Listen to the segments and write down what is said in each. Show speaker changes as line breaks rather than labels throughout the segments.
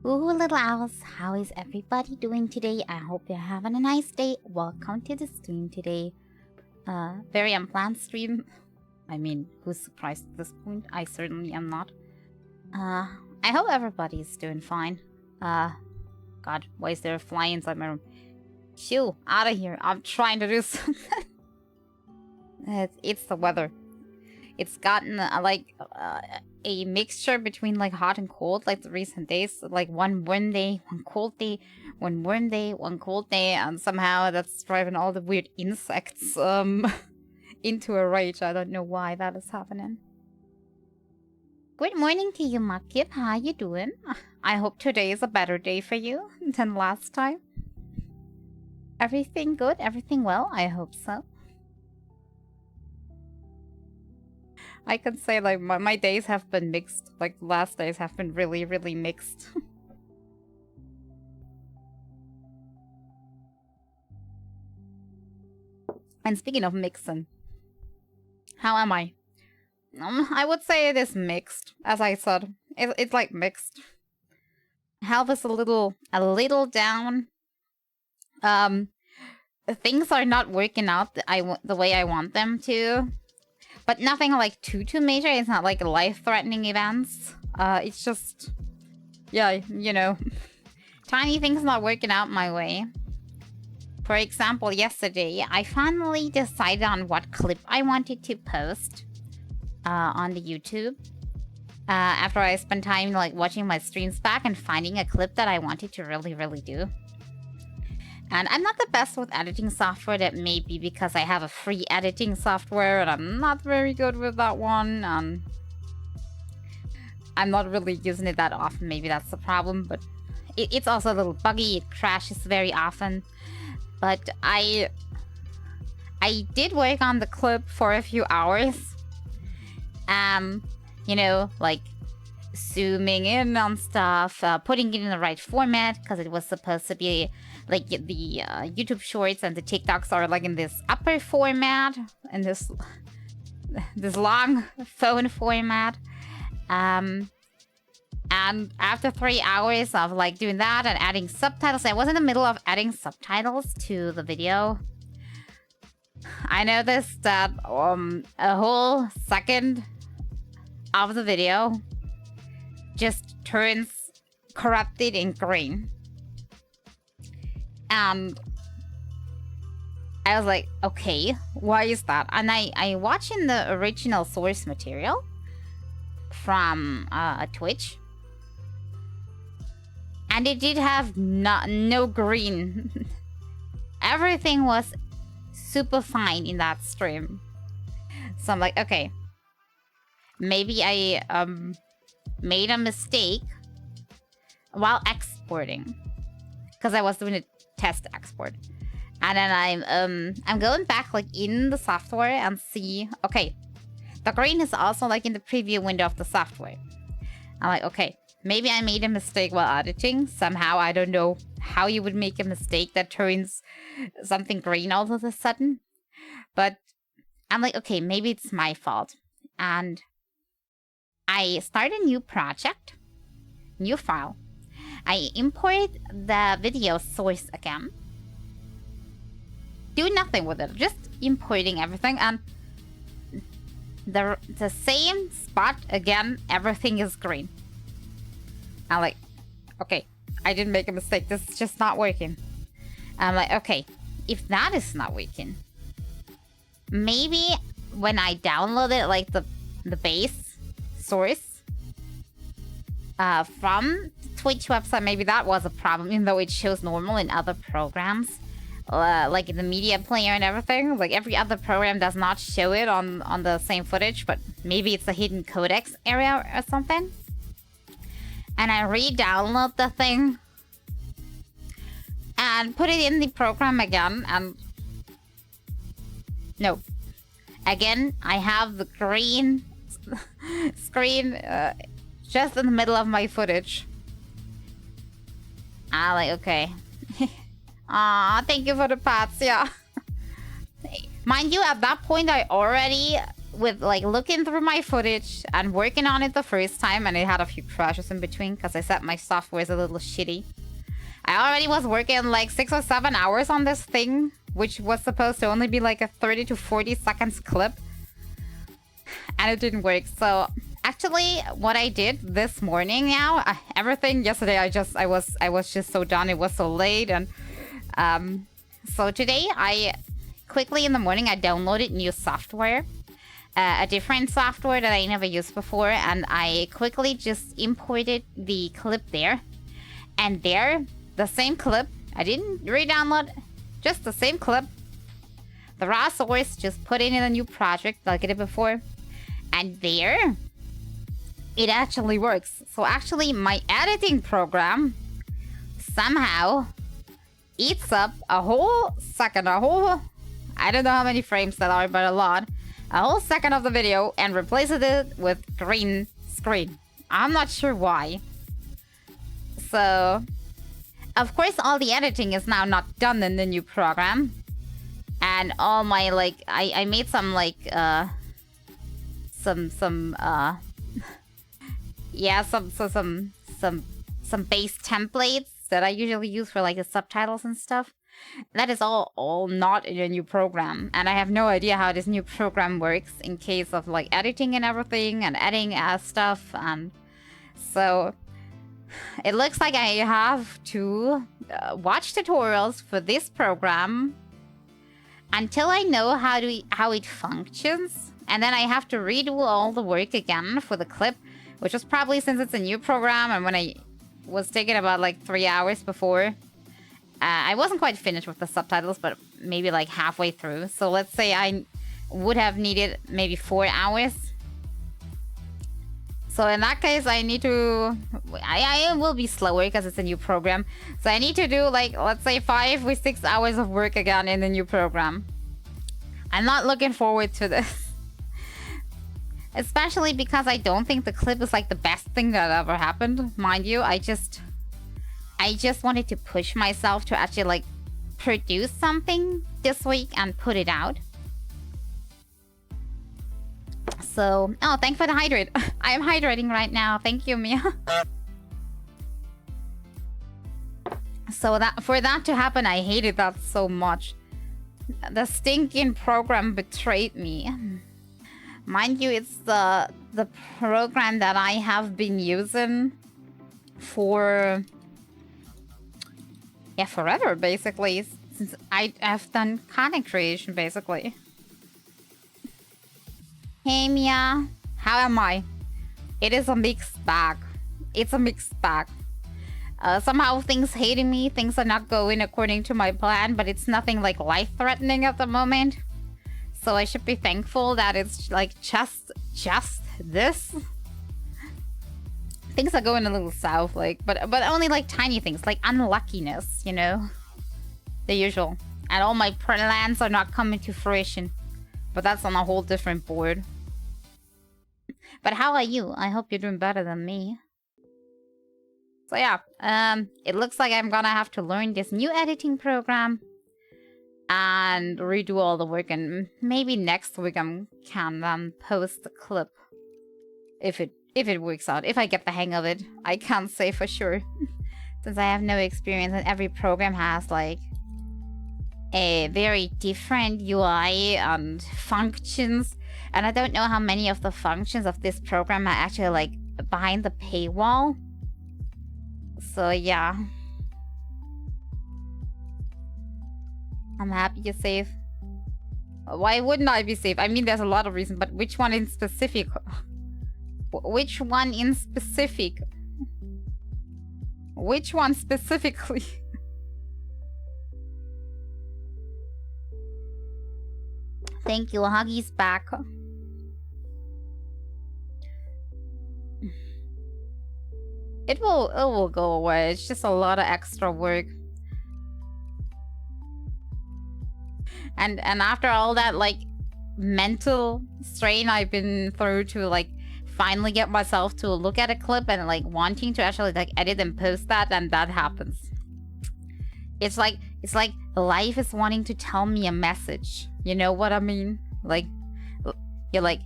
Ooh, little owls, how is everybody doing today? I hope you're having a nice day. Welcome to the stream today. Very unplanned stream. I mean, who's surprised at this point? I certainly am not. I hope everybody's doing fine. God, why is there a fly inside my room? Shoo, out of here. I'm trying to do something. It's the weather. It's gotten a mixture between like hot and cold like the recent days. Like one warm day, one cold day, one warm day, one cold day, and somehow that's driving all the weird insects into a rage. I don't know why that is happening. Good morning to you, Makip. How you doing? I hope today is a better day for you than last time. Everything good? Everything well? I hope so. I can say like my days have been mixed. Like the last days have been really, really mixed. And speaking of mixing, how am I? I would say it is mixed. As I said, it's like mixed. Health is a little down. Things are not working out the way I want them to. But nothing like too major. It's not like life-threatening events. It's just, yeah, you know, tiny things not working out my way. For example, yesterday, I finally decided on what clip I wanted to post on the YouTube. After I spent time like watching my streams back and finding a clip that I wanted to really do. And I'm not the best with editing software. That may be because I have a free editing software and I'm not very good with that one. I'm not really using it that often. Maybe that's the problem. But it's also a little buggy. It crashes very often. But I did work on the clip for a few hours. You know, like zooming in on stuff, putting it in the right format because it was supposed to be like the YouTube shorts and the TikToks are like in this upper format and this long phone format. And after 3 hours of like doing that and adding subtitles, I was in the middle of adding subtitles to the video. I noticed that a whole second of the video just turns corrupted in green. And I was like, okay, why is that? And I watched in the original source material from Twitch. And it did have no green. Everything was super fine in that stream. So I'm like, okay. Maybe I made a mistake while exporting. Because I was doing a test export. And then I'm going back like in the software and see, okay, the green is also like in the preview window of the software. I'm like, okay, maybe I made a mistake while editing. Somehow, I don't know how you would make a mistake that turns something green all of a sudden. But I'm like, okay, maybe it's my fault. And I start a new project, new file. I imported the video source again. Do nothing with it, just importing everything, and the same spot again, everything is green. I'm like, okay, I didn't make a mistake, this is just not working. I'm like, okay, if that is not working, maybe when I downloaded like the base source from Twitch website, maybe that was a problem, even though it shows normal in other programs, like in the media player and everything. Like every other program does not show it on the same footage, but maybe it's a hidden codecs area or something. And I re-download the thing and put it in the program again, and no, again I have the green screen just in the middle of my footage. I'm like, okay. Aw, thank you for the pats, yeah. Mind you, at that point I already with like looking through my footage and working on it the first time, and it had a few crashes in between because I said my software is a little shitty. I already was working like 6 or 7 hours on this thing, which was supposed to only be like a 30 to 40 seconds clip, and it didn't work. So actually, what I did this morning now, everything yesterday, I was just so done. It was so late, and so today I quickly in the morning I downloaded new software, a different software that I never used before, and I quickly just imported the clip there, and there the same clip. I didn't re-download, just the same clip. The raw source, just put it in a new project like I did before, and there it actually works. So actually my editing program somehow eats up a whole second, I don't know how many frames that are, but a lot, a whole second of the video, and replaces it with green screen. I'm not sure why. So of course all the editing is now not done in the new program, and all my like I made some like some base templates that I usually use for like the subtitles and stuff. That is all not in a new program, and I have no idea how this new program works in case of like editing and everything, and adding stuff. And so it looks like I have to watch tutorials for this program until I know how it functions, and then I have to redo all the work again for the clip, which was probably, since it's a new program, and when I was taking about like 3 hours before. I wasn't quite finished with the subtitles, but maybe like halfway through. So let's say I would have needed maybe 4 hours. So in that case, I need to... I will be slower because it's a new program. So I need to do like, let's say 5 or 6 hours of work again in the new program. I'm not looking forward to this. Especially because I don't think the clip is like the best thing that ever happened. Mind you, I just wanted to push myself to actually like produce something this week and put it out. So, oh, thanks for the hydrate. I am hydrating right now. Thank you, Mia. So for that to happen, I hated that so much. The stinking program betrayed me. Mind you, it's the program that I have been using for... yeah, forever, basically. Since I have done content creation, basically. Hey, Mia. How am I? It is a mixed bag. It's a mixed bag. Somehow things hating me. Things are not going according to my plan, but it's nothing like life-threatening at the moment. So I should be thankful that it's like just this. Things are going a little south, like, but only like tiny things, like unluckiness, you know? The usual. And all my plans are not coming to fruition. But that's on a whole different board. But how are you? I hope you're doing better than me. So yeah, it looks like I'm gonna have to learn this new editing program and redo all the work, and maybe next week I can post the clip if it works out, if I get the hang of it. I can't say for sure since I have no experience, and every program has like a very different UI and functions, and I don't know how many of the functions of this program are actually like behind the paywall. So yeah, I'm happy you're safe. Why wouldn't I be safe? I mean, there's a lot of reasons, but which one in specific? Which one in specific? Which one specifically? Thank you, Huggy's back. It will go away. It's just a lot of extra work. And after all that like mental strain I've been through to like finally get myself to look at a clip and like wanting to actually like edit and post that, and that happens. It's like life is wanting to tell me a message. You know what I mean? Like, you're like,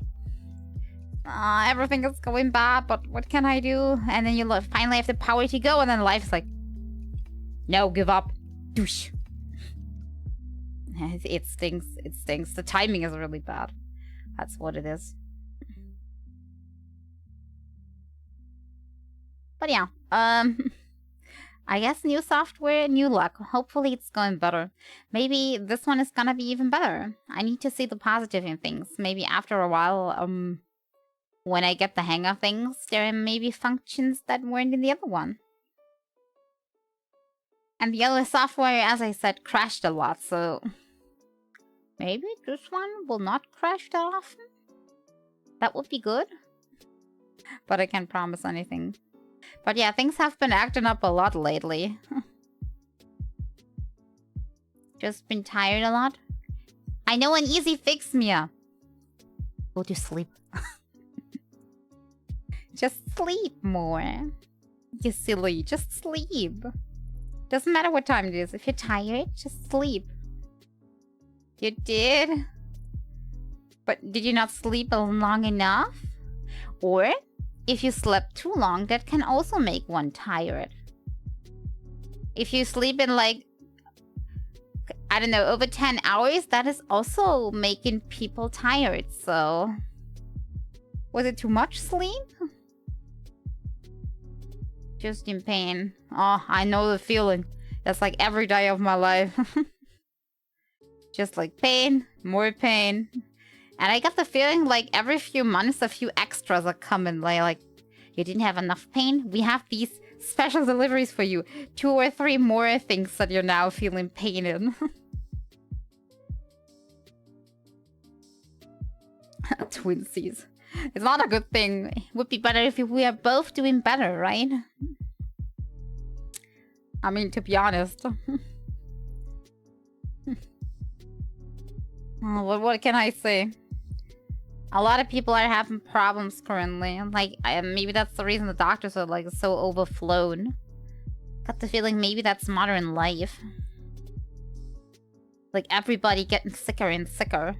everything is going bad, but what can I do? And then you finally have the power to go, and then life's like, no, give up. Douche. It stinks. It stinks. The timing is really bad. That's what it is. But yeah, I guess new software, new luck. Hopefully it's going better. Maybe this one is gonna be even better. I need to see the positive in things. Maybe after a while, when I get the hang of things, there may be functions that weren't in the other one. And the other software, as I said, crashed a lot, so... maybe this one will not crash that often? That would be good. But I can't promise anything. But yeah, things have been acting up a lot lately. Just been tired a lot. I know an easy fix, Mia. Go to sleep. Just sleep more. You silly, just sleep. Doesn't matter what time it is. If you're tired, just sleep. You did? But did you not sleep long enough? Or, if you slept too long, that can also make one tired. If you sleep in like, I don't know, over 10 hours, that is also making people tired, so... was it too much sleep? Just in pain. Oh, I know the feeling. That's like every day of my life. Just like pain, more pain. And I got the feeling like every few months a few extras are coming. Like, you didn't have enough pain? We have these special deliveries for you. 2 or 3 more things that you're now feeling pain in. Twinsies. It's not a good thing. It would be better if we are both doing better, right? I mean, to be honest. Oh, what can I say? A lot of people are having problems currently. Like, maybe that's the reason the doctors are like so overflown. Got the feeling maybe that's modern life. Like everybody getting sicker and sicker.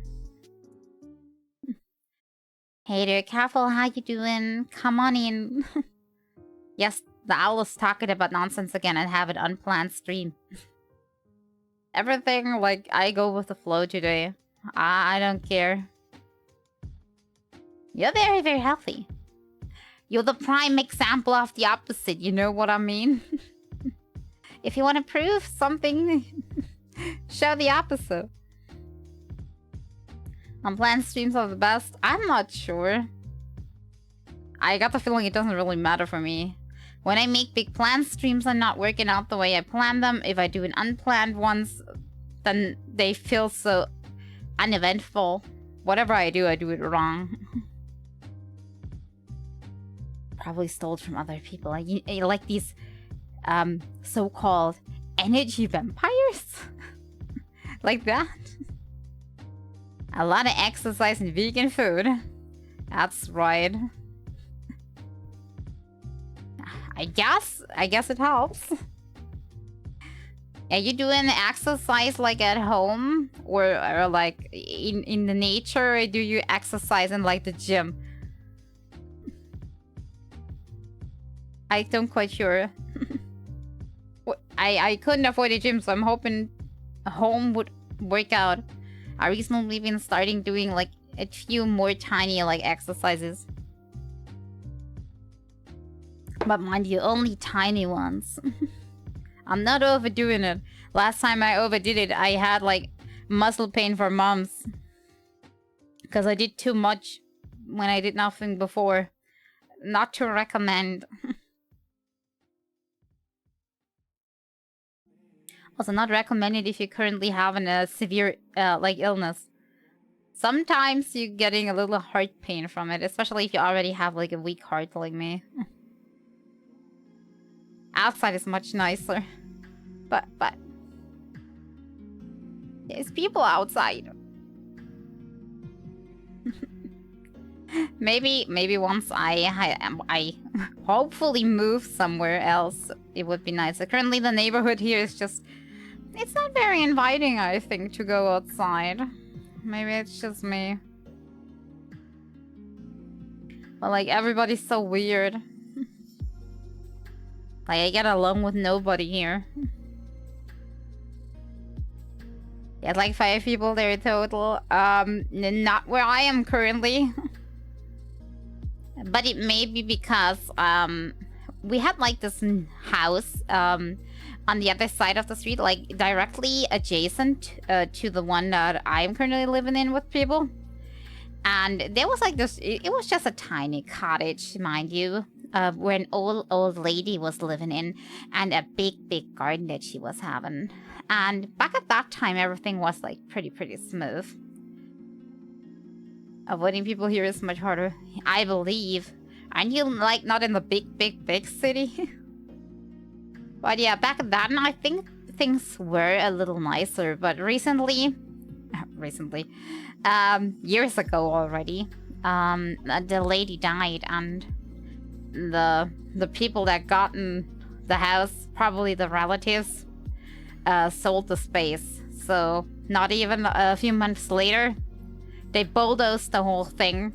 Hey there, careful, how you doing? Come on in. Yes, the owl is talking about nonsense again and have an unplanned stream. Everything, like, I go with the flow today. I don't care. You're very, very healthy. You're the prime example of the opposite, you know what I mean? If you want to prove something, show the opposite. Unplanned streams are the best. I'm not sure. I got the feeling it doesn't really matter for me. When I make big planned streams, I'm not working out the way I planned them. If I do an unplanned ones, then they feel so uneventful. Whatever I do it wrong. Probably stole from other people. I like these so-called energy vampires. Like that. A lot of exercise and vegan food. That's right. I guess it helps. Are you doing exercise like at home? Or like in the nature? Or do you exercise in like the gym? I don't quite sure. I couldn't afford a gym, so I'm hoping home would work out. I recently been starting doing like a few more tiny like exercises. But mind you, only tiny ones. I'm not overdoing it. Last time I overdid it, I had like muscle pain for months. Because I did too much when I did nothing before. Not to recommend. Also not recommended if you're currently having a severe like illness. Sometimes you're getting a little heart pain from it, especially if you already have like a weak heart like me. Outside is much nicer. But there's people outside. maybe once I hopefully move somewhere else, it would be nicer. Currently the neighborhood here is just, it's not very inviting, I think, to go outside. Maybe it's just me. But like everybody's so weird. Like I get along with nobody here. Yeah, like 5 people there total. Not where I am currently. But it may be because we had like this house on the other side of the street, like directly adjacent to the one that I'm currently living in with people. And there was like this, it was just a tiny cottage, mind you, where an old lady was living in, and a big garden that she was having. And back at that time, everything was like pretty smooth. Avoiding people here is much harder, I believe. Aren't you like not in the big city? But yeah, back then I think things were a little nicer, but recently, years ago already, the lady died, and the people that got in the house, probably the relatives, sold the space. So not even a few months later, they bulldozed the whole thing,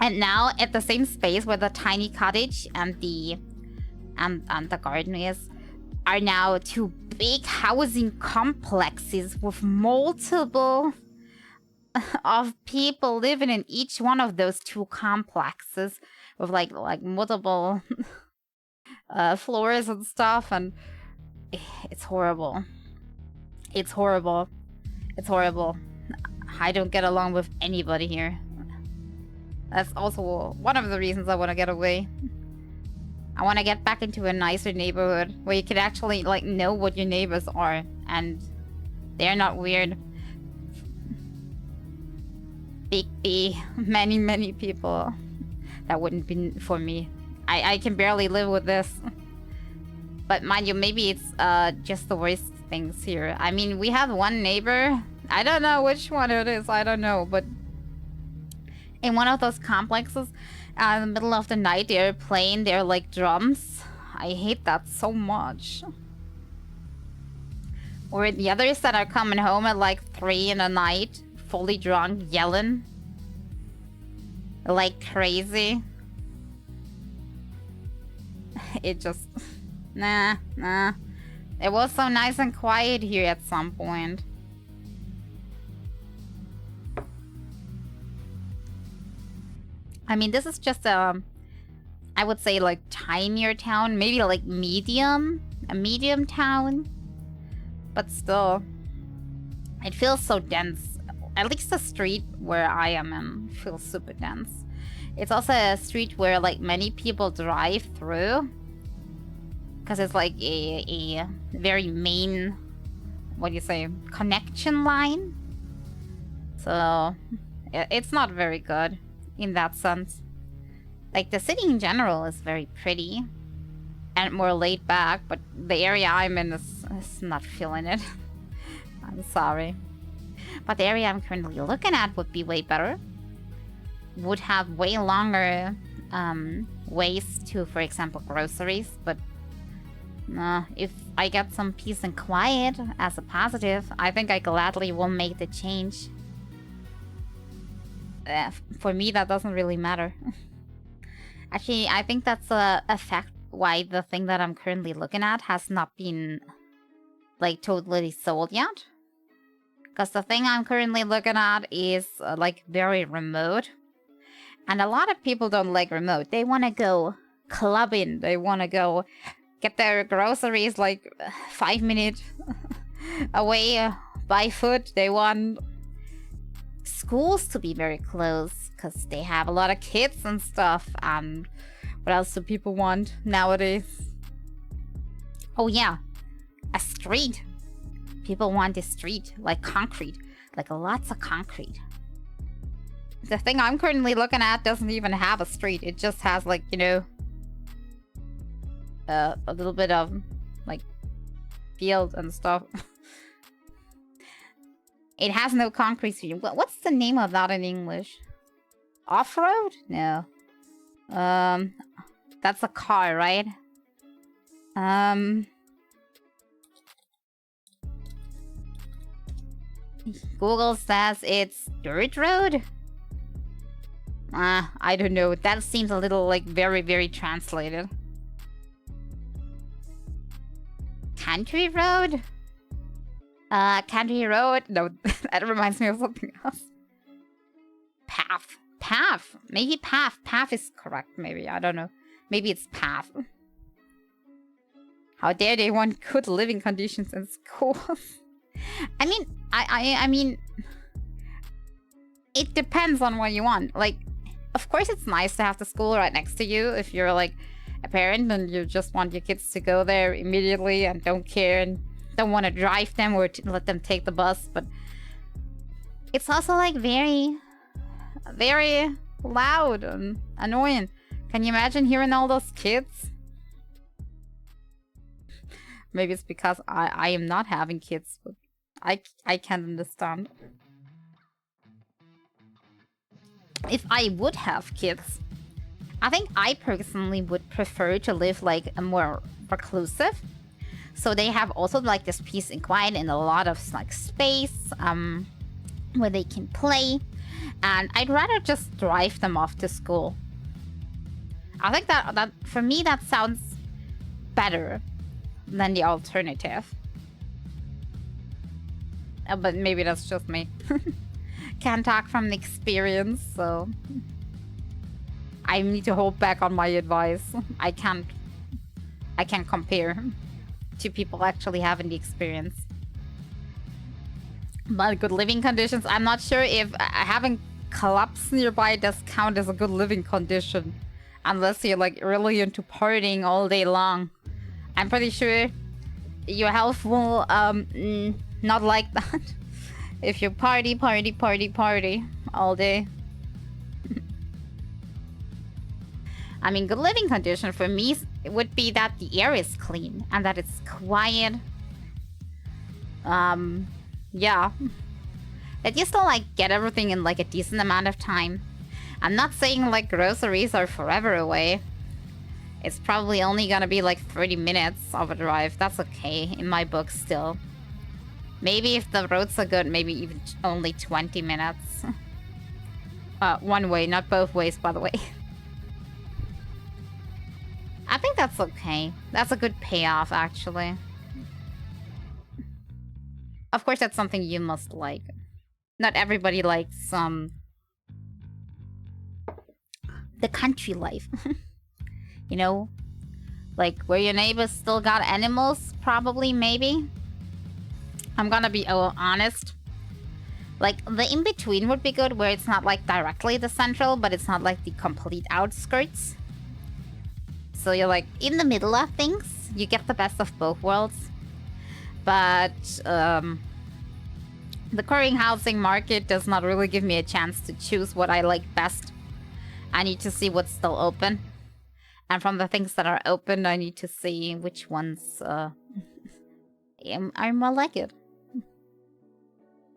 and now at the same space where the tiny cottage and the garden is, are now 2 big housing complexes with multiple of people living in each one of those 2 complexes, with like multiple floors and stuff, and it's horrible. It's horrible. It's horrible. I don't get along with anybody here. That's also one of the reasons I want to get away. I want to get back into a nicer neighborhood where you can actually like know what your neighbors are and they're not weird. Big many people. That wouldn't be for me. I can barely live with this. But mind you, maybe it's just the worst things here. I mean, we have one neighbor. I don't know which one it is. I don't know, but in one of those complexes, in the middle of the night, they're playing their like drums. I hate that so much. Or the others that are coming home at like 3 in the night, fully drunk, yelling like crazy. It just, nah. It was so nice and quiet here at some point. I mean, this is just I would say like tinier town, maybe like a medium town. But still, it feels so dense. At least the street where I am in feels super dense. It's also a street where like many people drive through, because it's like a very main, what do you say, connection line. So it's not very good in that sense. Like the city in general is very pretty and more laid back, but the area I'm in is not feeling it. I'm sorry. But the area I'm currently looking at would be way better. Would have way longer ways to, for example, groceries, but if I get some peace and quiet as a positive, I think I gladly will make the change. For me, that doesn't really matter. Actually, I think that's a fact why the thing that I'm currently looking at has not been like totally sold yet. Because the thing I'm currently looking at is like very remote. And a lot of people don't like remote. They want to go clubbing. They want to go get their groceries like 5 minutes away by foot. They want schools to be very close because they have a lot of kids and stuff. And what else do people want nowadays? Oh yeah, a street. People want a street, like concrete, like lots of concrete. The thing I'm currently looking at doesn't even have a street. It just has like, you know, a little bit of like field and stuff. It has no concrete street. What's the name of that in English? Off-road? No. That's a car, right? Google says it's dirt road. I don't know. That seems a little like very, very translated. Country road? Country road? No, that reminds me of something else. Path. Path. Maybe path. Path is correct, maybe. I don't know. Maybe it's path. How dare they want good living conditions in schools? I mean, I mean, it depends on what you want. Like, of course it's nice to have the school right next to you if you're like a parent and you just want your kids to go there immediately and don't care and don't want to drive them or to let them take the bus. But it's also like very, very loud and annoying. Can you imagine hearing all those kids? Maybe it's because I am not having kids, but I can't understand. If I would have kids, I think I personally would prefer to live like a more reclusive. So they have also like this peace and quiet and a lot of like space where they can play. And I'd rather just drive them off to school. I think that for me that sounds better than the alternative. But maybe that's just me. Can't talk from the experience, so I need to hold back on my advice. I can't compare to people actually having the experience. But good living conditions, I'm not sure if having clubs nearby does count as a good living condition. Unless you're like really into partying all day long. I'm pretty sure your health will not like that. If you party all day. I mean, good living condition for me would be that the air is clean and that it's quiet. Yeah. That you still like get everything in like a decent amount of time. I'm not saying like groceries are forever away. It's probably only gonna be like 30 minutes of a drive. That's okay in my book still. Maybe if the roads are good, maybe even only 20 minutes. One way, not both ways, by the way. I think that's okay. That's a good payoff, actually. Of course, that's something you must like. Not everybody likes, the country life. You know? Like, where your neighbors still got animals, probably, maybe? I'm gonna be honest. Like, the in-between would be good, where it's not, like, directly the central, but it's not, like, the complete outskirts. So you're, like, in the middle of things. You get the best of both worlds. But, the current housing market does not really give me a chance to choose what I like best. I need to see what's still open. And from the things that are open, I need to see which ones are more like it.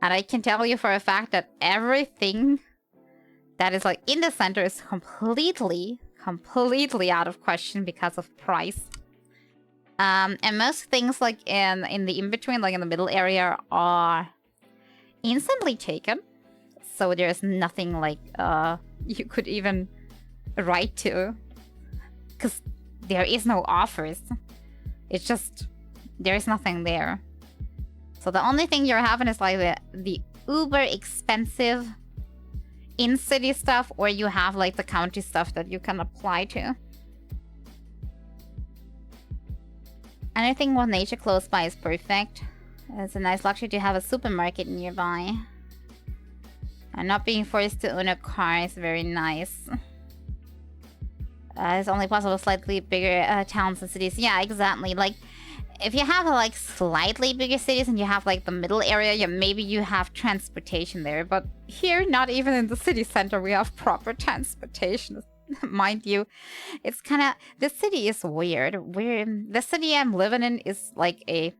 And I can tell you for a fact that everything that is like in the center is completely out of question because of price. And most things like in the in-between, like in the middle area, are instantly taken. So there's nothing like you could even write to. Because there is no offers. It's just, there's nothing there. So the only thing you're having is like the uber expensive in-city stuff, or you have like the county stuff that you can apply to. Anything with nature close by is perfect. It's a nice luxury to have a supermarket nearby. And not being forced to own a car is very nice. It's only possible slightly bigger towns and cities. Yeah, exactly. Like, if you have like slightly bigger cities and you have like the middle area, yeah, maybe you have transportation there. But here, not even in the city center, we have proper transportation. Mind you, it's kind of, the city is weird. The city I'm living in is like a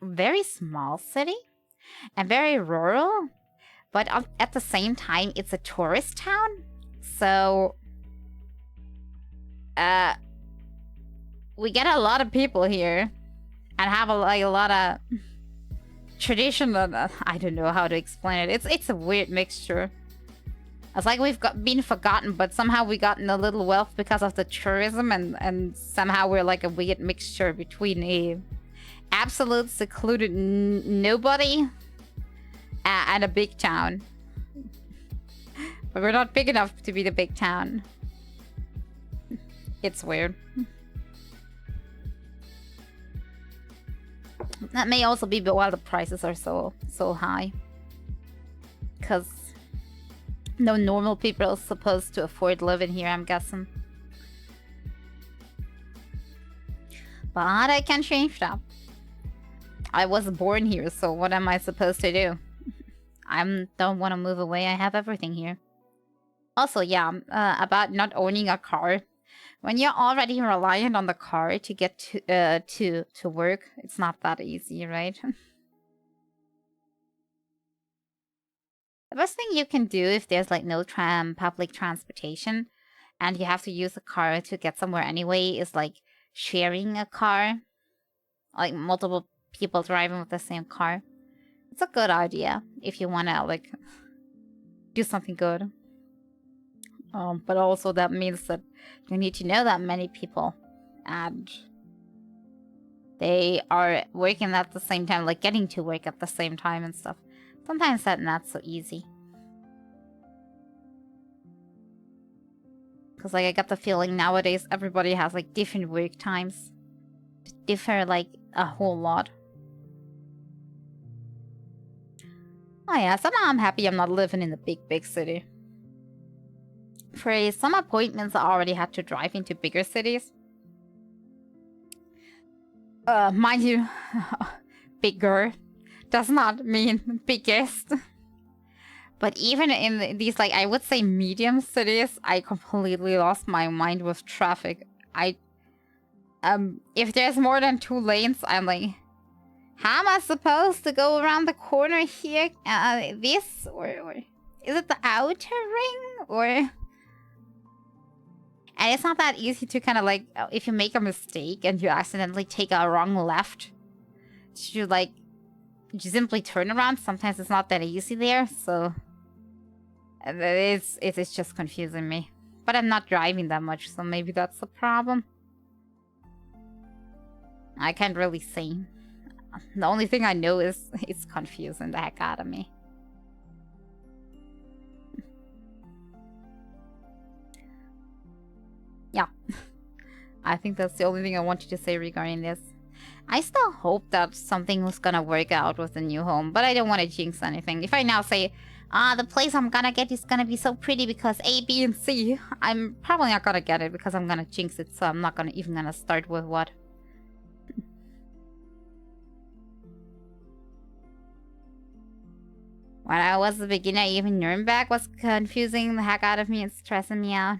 very small city and very rural. But at the same time, it's a tourist town. So we get a lot of people here and have a lot of tradition. I don't know how to explain it. It's a weird mixture. It's like we've been forgotten, but somehow we gotten a little wealth because of the tourism, and somehow we're like a weird mixture between a absolute secluded nobody and a big town. But we're not big enough to be the big town. It's weird. That may also be why the prices are so high. Because no normal people are supposed to afford living here, I'm guessing. But I can change that. I was born here, so what am I supposed to do? I don't want to move away. I have everything here. Also, yeah, about not owning a car. When you're already reliant on the car to get to work, it's not that easy, right? The best thing you can do if there's like no public transportation and you have to use a car to get somewhere anyway is like sharing a car. Like multiple people driving with the same car. It's a good idea if you want to like do something good. But also that means that you need to know that many people and they are working at the same time, like getting to work at the same time and stuff. Sometimes that's not so easy. Because like I got the feeling nowadays everybody has like different work times. Differ like a whole lot. Oh yeah, somehow I'm happy I'm not living in the big city. For some appointments I already had to drive into bigger cities. Mind you, bigger does not mean biggest. But even in these, like, I would say medium cities, I completely lost my mind with traffic. If there's more than 2 lanes, I'm like, how am I supposed to go around the corner here? This? Or is it the outer ring? Or... And it's not that easy to kind of like, if you make a mistake and you accidentally take a wrong left, to like, you simply turn around. Sometimes it's not that easy there, so it is just confusing me. But I'm not driving that much, so maybe that's the problem. I can't really say. The only thing I know is it's confusing the heck out of me. Yeah. I think that's the only thing I wanted to say regarding this. I still hope that something was gonna work out with the new home, but I don't want to jinx anything. If I now say, the place I'm gonna get is gonna be so pretty because A, B, and C, I'm probably not gonna get it because I'm gonna jinx it, so I'm not even gonna start with what. When I was a beginner, even Nuremberg was confusing the heck out of me and stressing me out.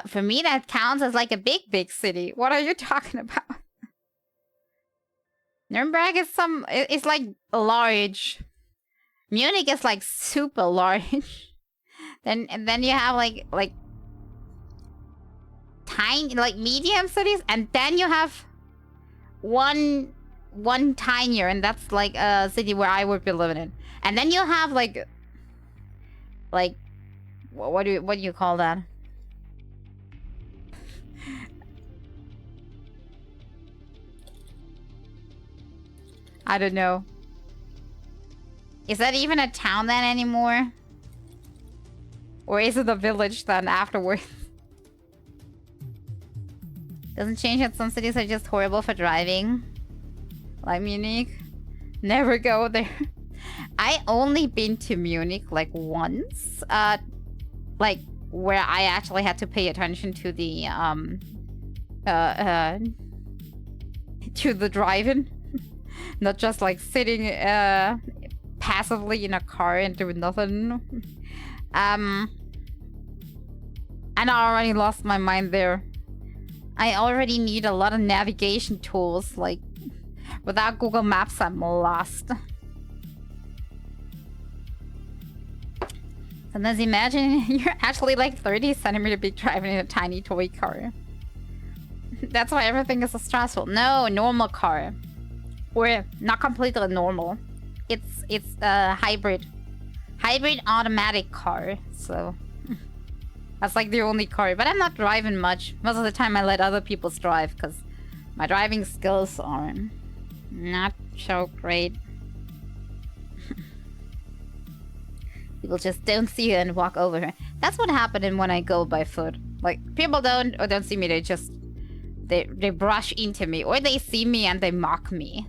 For me, that counts as like a big city. What are you talking about? Nuremberg is it's like large. Munich is like super large. then you have like tiny, like medium cities, and then you have one tinier, and that's like a city where I would be living in. And then you have like what do you call that? I don't know. Is that even a town then anymore? Or is it a village then afterwards? Doesn't change that some cities are just horrible for driving. Like Munich. Never go there. I only been to Munich like once. Like where I actually had to pay attention to the driving. Not just like sitting passively in a car and doing nothing. And I already lost my mind there. I already need a lot of navigation tools. Like, without Google Maps, I'm lost. Sometimes imagine you're actually like 30 centimeter big driving in a tiny toy car. That's why everything is so stressful. No, normal car. Or not completely normal. It's a hybrid hybrid automatic car, so that's like the only car. But I'm not driving much. Most of the time I let other people drive because my driving skills are not so great. People just don't see her and walk over her. That's what happened when I go by foot. Like, people don't see me, they brush into me. Or they see me and they mock me.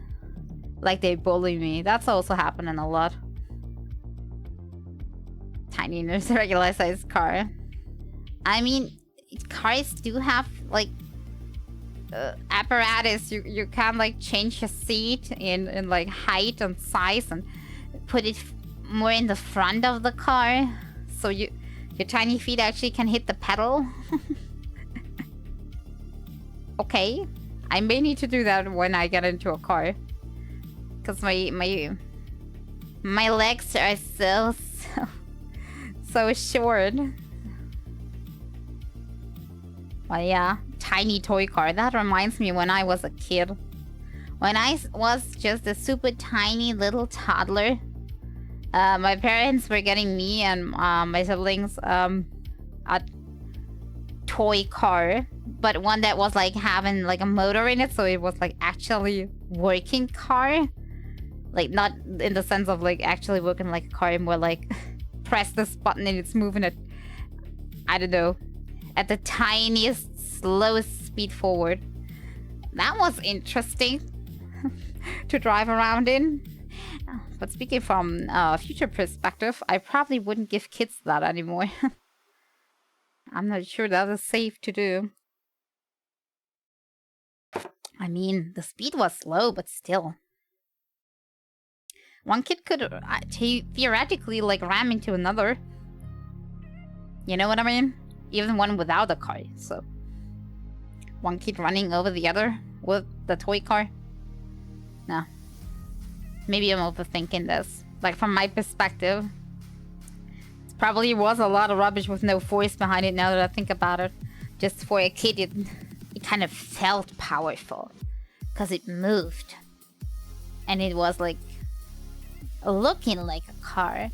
Like, they bully me. That's also happening a lot. Tiny, regular sized car. I mean, cars do have, like, apparatus. You can, like, change your seat in like, height and size and put it more in the front of the car. So your tiny feet actually can hit the pedal. Okay. I may need to do that when I get into a car. Because my legs are so short. But yeah, tiny toy car. That reminds me when I was a kid. When I was just a super tiny little toddler, my parents were getting me and my siblings a toy car, but one that was like having like a motor in it, so it was like actually working car. Like not in the sense of like actually working like a car, more like press this button and it's moving at, I don't know, at the tiniest, slowest speed forward. That was interesting to drive around in. But speaking from a future perspective, I probably wouldn't give kids that anymore. I'm not sure that is safe to do. I mean, the speed was slow, but still. One kid could theoretically, like, ram into another. You know what I mean? Even one without a car, so... One kid running over the other with the toy car? No. Maybe I'm overthinking this. Like, from my perspective, it probably was a lot of rubbish with no force behind it now that I think about it. Just for a kid, it kind of felt powerful. Because it moved. And it was, like, looking like a car.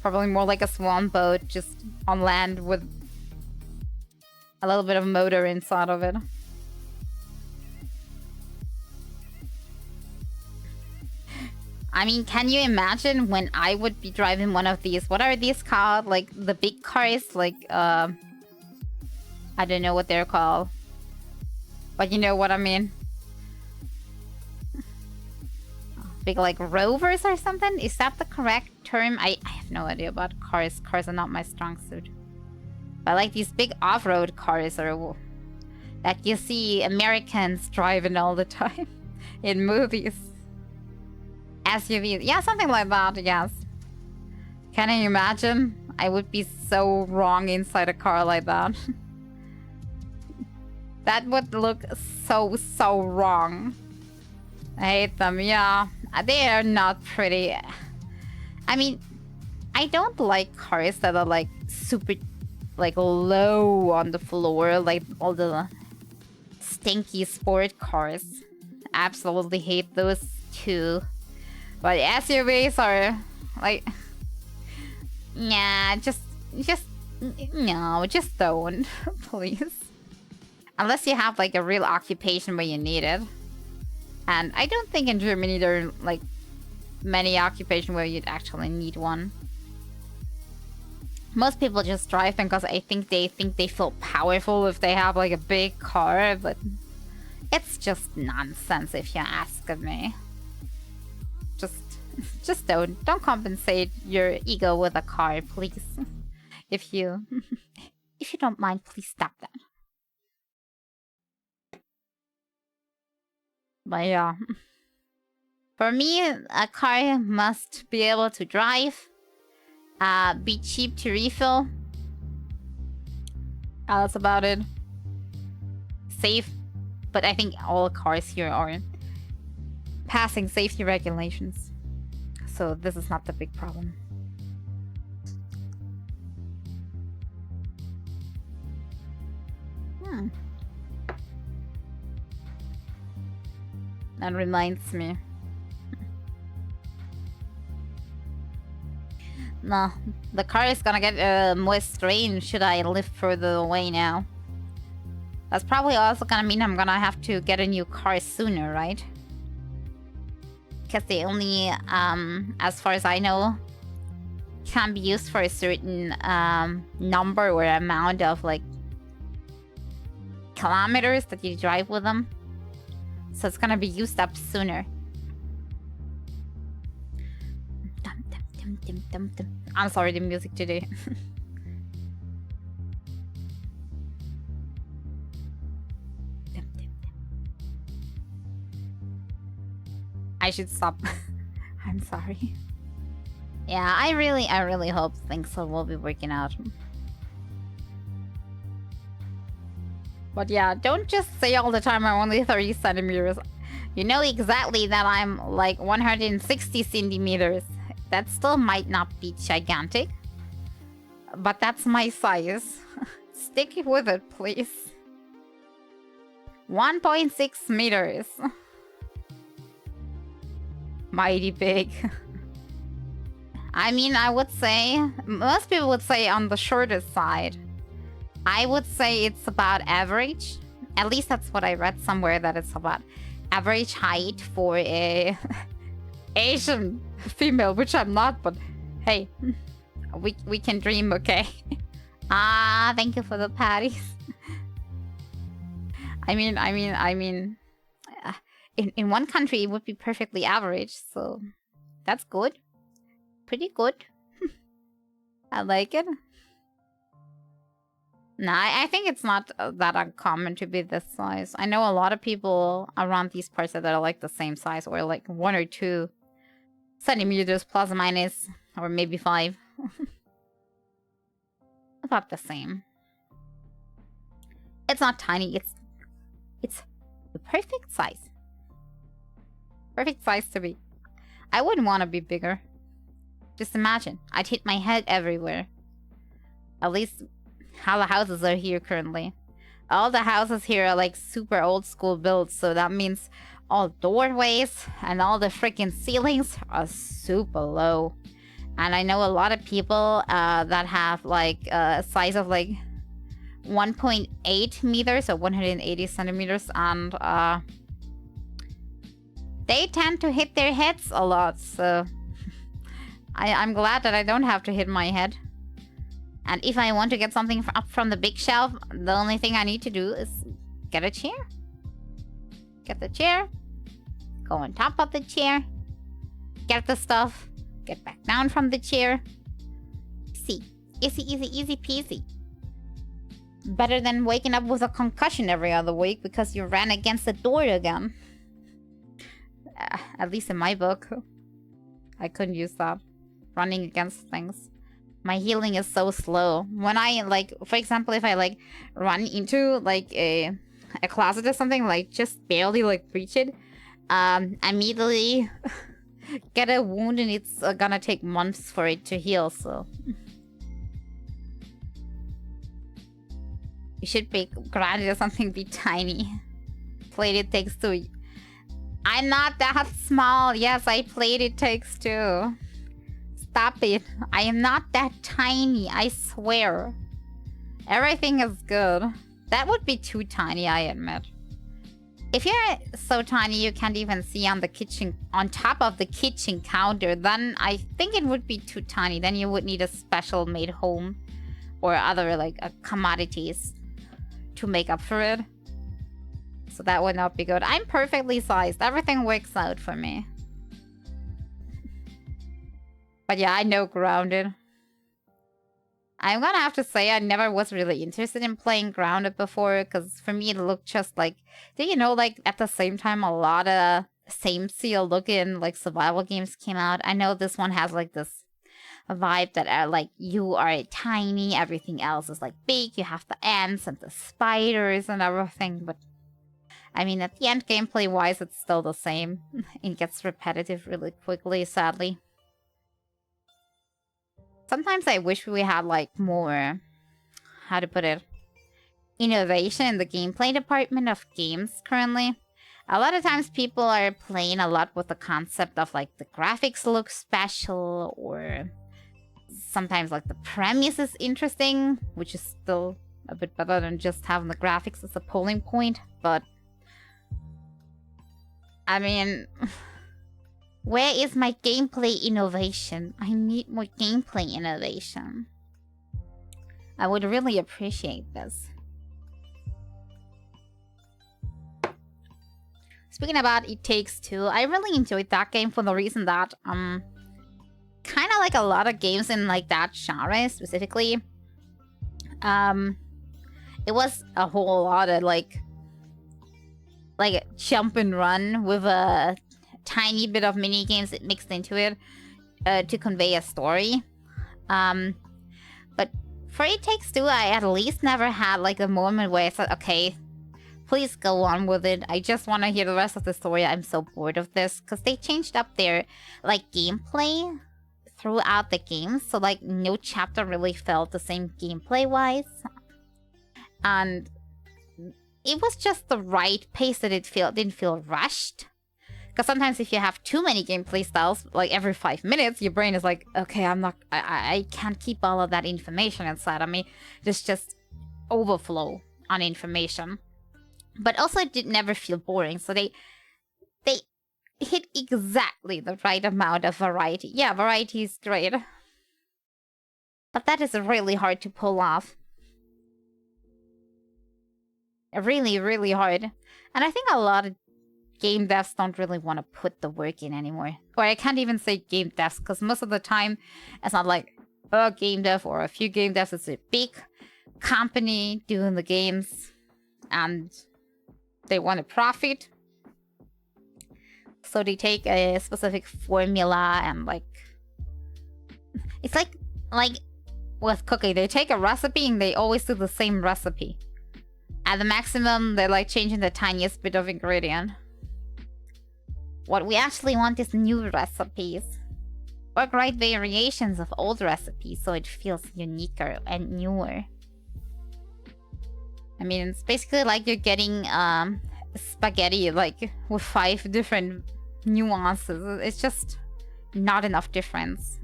Probably more like a swan boat, just on land with a little bit of motor inside of it. I mean, can you imagine when I would be driving one of these? What are these called? Like, the big cars? Like, I don't know what they're called. But you know what I mean. Big, like, rovers or something? Is that the correct term? I have no idea about cars. Cars are not my strong suit. But, like, these big off-road cars are... that you see Americans driving all the time. In movies. SUVs. Yeah, something like that, yes. Can you imagine? I would be so wrong inside a car like that. That would look so wrong. I hate them, yeah. They are not pretty. I mean, I don't like cars that are like super, like low on the floor, like all the stinky sport cars. Absolutely hate those too. But SUVs are like, nah, just no, just don't, please. Unless you have like a real occupation where you need it. And I don't think in Germany there are like many occupations where you'd actually need one. Most people just drive because I think they feel powerful if they have like a big car, but it's just nonsense if you ask me. Just don't compensate your ego with a car, please. If you don't mind, please stop that. But yeah. For me, a car must be able to drive, be cheap to refill. That's about it. Safe, but I think all cars here are passing safety regulations. So this is not the big problem. That reminds me. No, the car is gonna get more strange should I live further away now. That's probably also gonna mean I'm gonna have to get a new car sooner, right? Because they only, as far as I know, can be used for a certain number or amount of like kilometers that you drive with them. So it's gonna be used up sooner. I'm sorry, the music today. I should stop. I'm sorry. Yeah, I really hope things will be working out. But yeah, don't just say all the time I'm only 30 centimeters. You know exactly that I'm like 160 centimeters. That still might not be gigantic. But that's my size. Stick with it, please. 1.6 meters. Mighty big. I mean, I would say... Most people would say on the shortest side. I would say it's about average. At least that's what I read somewhere, that it's about average height for a Asian female, which I'm not, but hey, we can dream, okay? Ah, thank you for the patties. I mean, in one country it would be perfectly average, so that's good. Pretty good. I like it. Nah, I think it's not that uncommon to be this size. I know a lot of people around these parts that are like the same size, or like 1 or 2 centimeters plus or minus, or maybe 5. About the same. It's not tiny, it's the perfect size. Perfect size to be. I wouldn't want to be bigger. Just imagine, I'd hit my head everywhere. At least how the houses are here currently. All the houses here are like super old school builds, so that means all doorways and all the freaking ceilings are super low. And I know a lot of people that have like a size of like 1.8 meters or 180 centimeters, and they tend to hit their heads a lot, so I'm glad that I don't have to hit my head. And if I want to get something up from the big shelf, the only thing I need to do is get a chair. Get the chair, go on top of the chair, get the stuff, get back down from the chair. Easy, easy, easy, easy peasy. Better than waking up with a concussion every other week because you ran against the door again. At least in my book. I couldn't use that. Running against things. My healing is so slow. When I, like, for example, if I, like, run into, like, a closet or something, like, just barely, like, breach it, immediately get a wound, and it's gonna take months for it to heal, so... You should be granted or something be tiny. Played It Takes Two. I'm not that small. Yes, I played It Takes Two. Stop it. I am not that tiny, I swear. Everything is good. That would be too tiny, I admit. If you're so tiny you can't even see on the kitchen, on top of the kitchen counter, then I think it would be too tiny. Then you would need a special made home or other like commodities to make up for it. So that would not be good. I'm perfectly sized. Everything works out for me. But yeah, I know Grounded. I'm gonna have to say I never was really interested in playing Grounded before, because for me it looked just like... Do you know, like, at the same time a lot of same-seal looking, like, survival games came out? I know this one has, like, this vibe that are, like, you are tiny, everything else is, like, big, you have the ants and the spiders and everything, but... I mean, at the end, gameplay-wise, it's still the same. It gets repetitive really quickly, sadly. Sometimes I wish we had, like, more... How to put it? Innovation in the gameplay department of games currently. A lot of times people are playing a lot with the concept of, like, the graphics look special, or sometimes like the premise is interesting, which is still a bit better than just having the graphics as a polling point. But I mean, where is my gameplay innovation? I need more gameplay innovation. I would really appreciate this. Speaking about It Takes Two, I really enjoyed that game for the reason that kind of like a lot of games in like that genre specifically, it was a whole lot of like jump and run with a tiny bit of mini games that mixed into it to convey a story. But for It Takes Two, I at least never had like a moment where I said, okay, please go on with it. I just want to hear the rest of the story. I'm so bored of this. Because they changed up their like gameplay throughout the game. So like no chapter really felt the same gameplay wise. And it was just the right pace that it didn't feel rushed. Because sometimes if you have too many gameplay styles, like every 5 minutes, your brain is like, okay, I can't keep all of that information inside of me. There's just overflow on information. But also it did never feel boring, so they hit exactly the right amount of variety. Yeah, variety is great. But that is really hard to pull off. Really, really hard. And I think a lot of game devs don't really want to put the work in anymore. Or I can't even say game devs, because most of the time it's not like a game dev or a few game devs. It's a big company doing the games, and they want to profit. So they take a specific formula and like... It's like with cooking. They take a recipe and they always do the same recipe. At the maximum, they're like changing the tiniest bit of ingredient. What we actually want is new recipes. Or great variations of old recipes so it feels uniquer and newer. I mean, it's basically like you're getting spaghetti like with 5 different nuances. It's just not enough difference.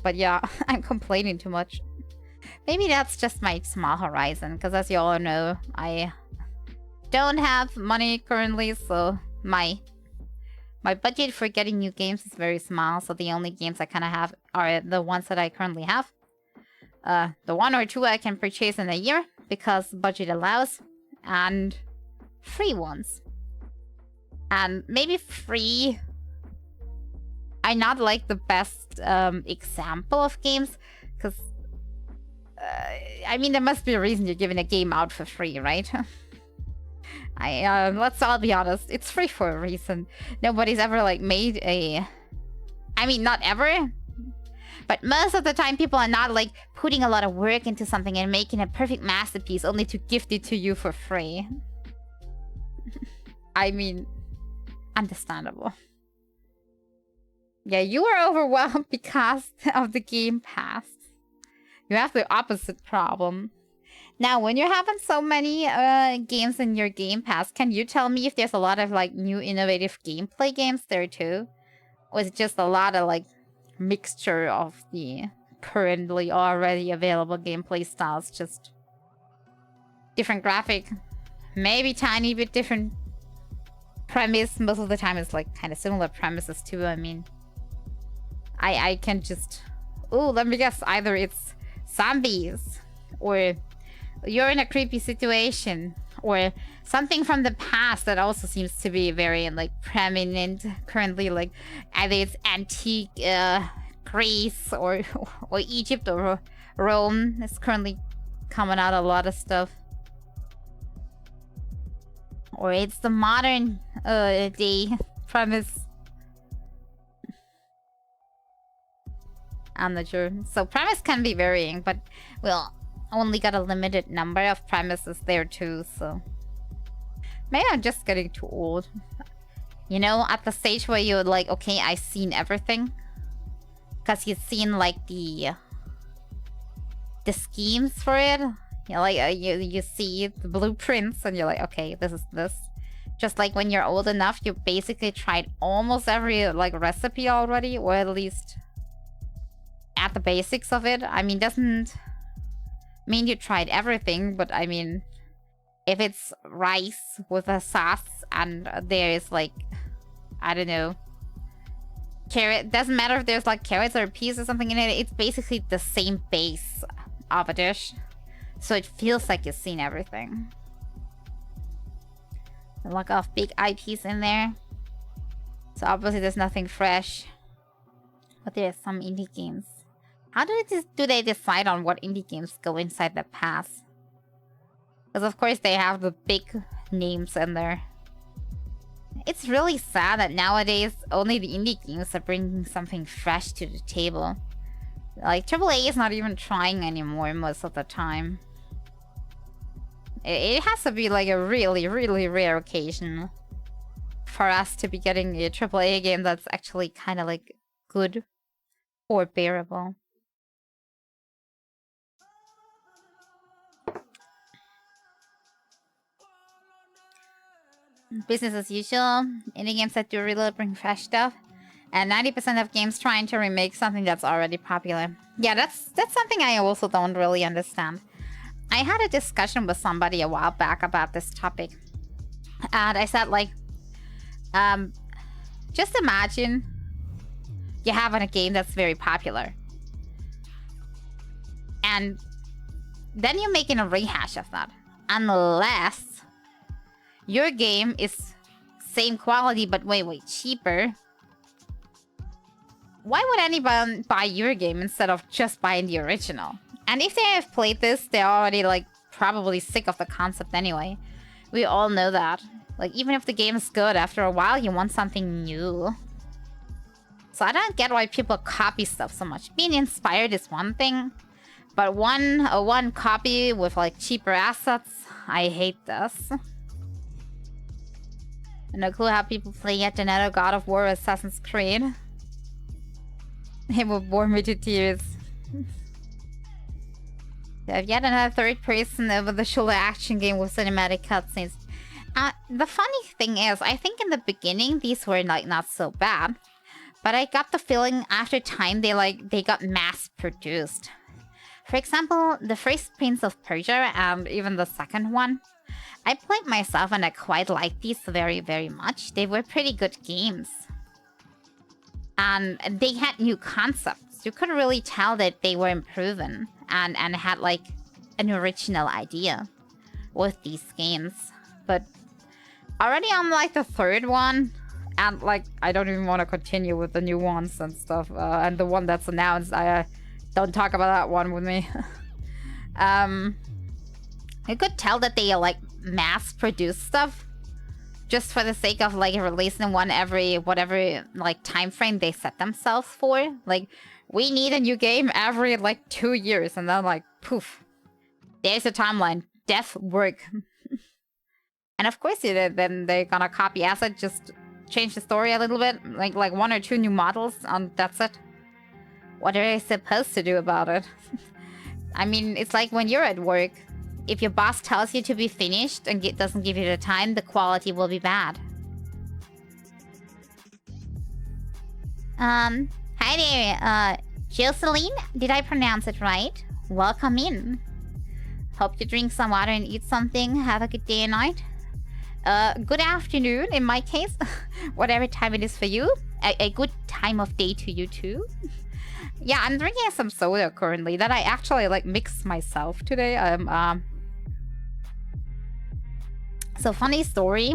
But yeah, I'm complaining too much. Maybe that's just my small horizon, because as you all know, I don't have money currently, so my budget for getting new games is very small, so the only games I kind of have are the ones that I currently have. The 1 or 2 I can purchase in a year, because budget allows, and free ones. And maybe free are not like the best example of games, because I mean, there must be a reason you're giving a game out for free, right? Let's all be honest, it's free for a reason. Nobody's ever like made a... I mean, not ever, but most of the time people are not like putting a lot of work into something and making a perfect masterpiece only to gift it to you for free. I mean, understandable. Yeah, you are overwhelmed because of the Game Pass. You have the opposite problem. Now, when you're having so many games in your Game Pass, can you tell me if there's a lot of like new innovative gameplay games there too? Or is it just a lot of like mixture of the currently already available gameplay styles? Just different graphic, maybe tiny bit different premise. Most of the time it's like kind of similar premises too. I mean, I can just... Ooh, let me guess. Either it's zombies, or you're in a creepy situation, or something from the past that also seems to be very like prominent currently, like either it's antique Greece or Egypt or Rome. It's currently coming out a lot of stuff. Or it's the modern day premise. I'm not sure. So premise can be varying, but we'll only got a limited number of premises there too, so maybe I'm just getting too old. You know, at the stage where you're like, okay, I've seen everything. Because you've seen like the schemes for it. You know, like you see the blueprints and you're like, okay, this is this. Just like when you're old enough, you basically tried almost every like recipe already, or at least at the basics of it. I mean, doesn't mean you tried everything, but I mean, if it's rice with a sauce and there is like, I don't know, carrot, doesn't matter if there's like carrots or peas or something in it, it's basically the same base of a dish. So it feels like you've seen everything. A lot of big IPs in there. So obviously there's nothing fresh. But there's some indie games. How do they decide on what indie games go inside the pass? Because of course they have the big names in there. It's really sad that nowadays only the indie games are bringing something fresh to the table. Like AAA is not even trying anymore most of the time. It has to be like a really, really rare occasion for us to be getting a AAA game that's actually kind of like good or bearable. Business as usual. Indie games that do really bring fresh stuff. And 90% of games trying to remake something that's already popular. Yeah, that's something I also don't really understand. I had a discussion with somebody a while back about this topic. And I said, like, just imagine you have a game that's very popular. And then you're making a rehash of that. Unless your game is same quality but way cheaper. Why would anyone buy your game instead of just buying the original? And if they have played this, they're already like probably sick of the concept anyway. We all know that. Like even if the game is good, after a while you want something new. So I don't get why people copy stuff so much. Being inspired is one thing, but one copy with like cheaper assets, I hate this. No clue how people play yet another God of War or Assassin's Creed. It will bore me to tears. They have yet another third-person over-the-shoulder action game with cinematic cutscenes. The funny thing is, I think in the beginning these were like not so bad, but I got the feeling after time they got mass-produced. For example, the first Prince of Persia and even the second one. I played myself and I quite liked these very much. They were pretty good games. And they had new concepts. You could really tell that they were improving and had like an original idea with these games. But already on like the third one, and like I don't even want to continue with the new ones and stuff. And the one that's announced, don't talk about that one with me. You could tell that they like mass-produce stuff just for the sake of like releasing one every whatever like time frame they set themselves for. Like we need a new game every like 2 years, and then like poof, there's a timeline. Death work. And of course then they're gonna copy asset, just change the story a little bit, like 1 or 2 new models, and that's it. What are they supposed to do about it? I mean, it's like when you're at work. If your boss tells you to be finished and doesn't give you the time, the quality will be bad. Hi there, Jocelyn. Did I pronounce it right? Welcome in. Hope you drink some water and eat something. Have a good day and night. Good afternoon in my case. Whatever time it is for you. A good time of day to you too. Yeah, I'm drinking some soda currently that I actually like mixed myself today. So funny story.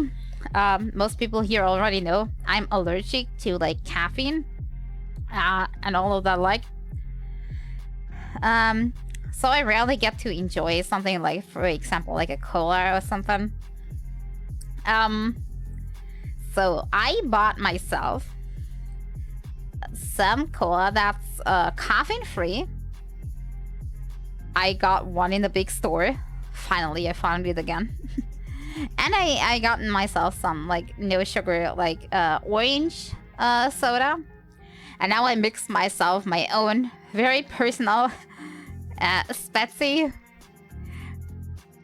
Most people here already know I'm allergic to like caffeine and all of that like. So I rarely get to enjoy something like, for example, like a cola or something. So I bought myself some cola that's caffeine free. I got one in the big store. Finally, I found it again. And I got myself some like no sugar like orange soda. And now I mix myself my own very personal Spezi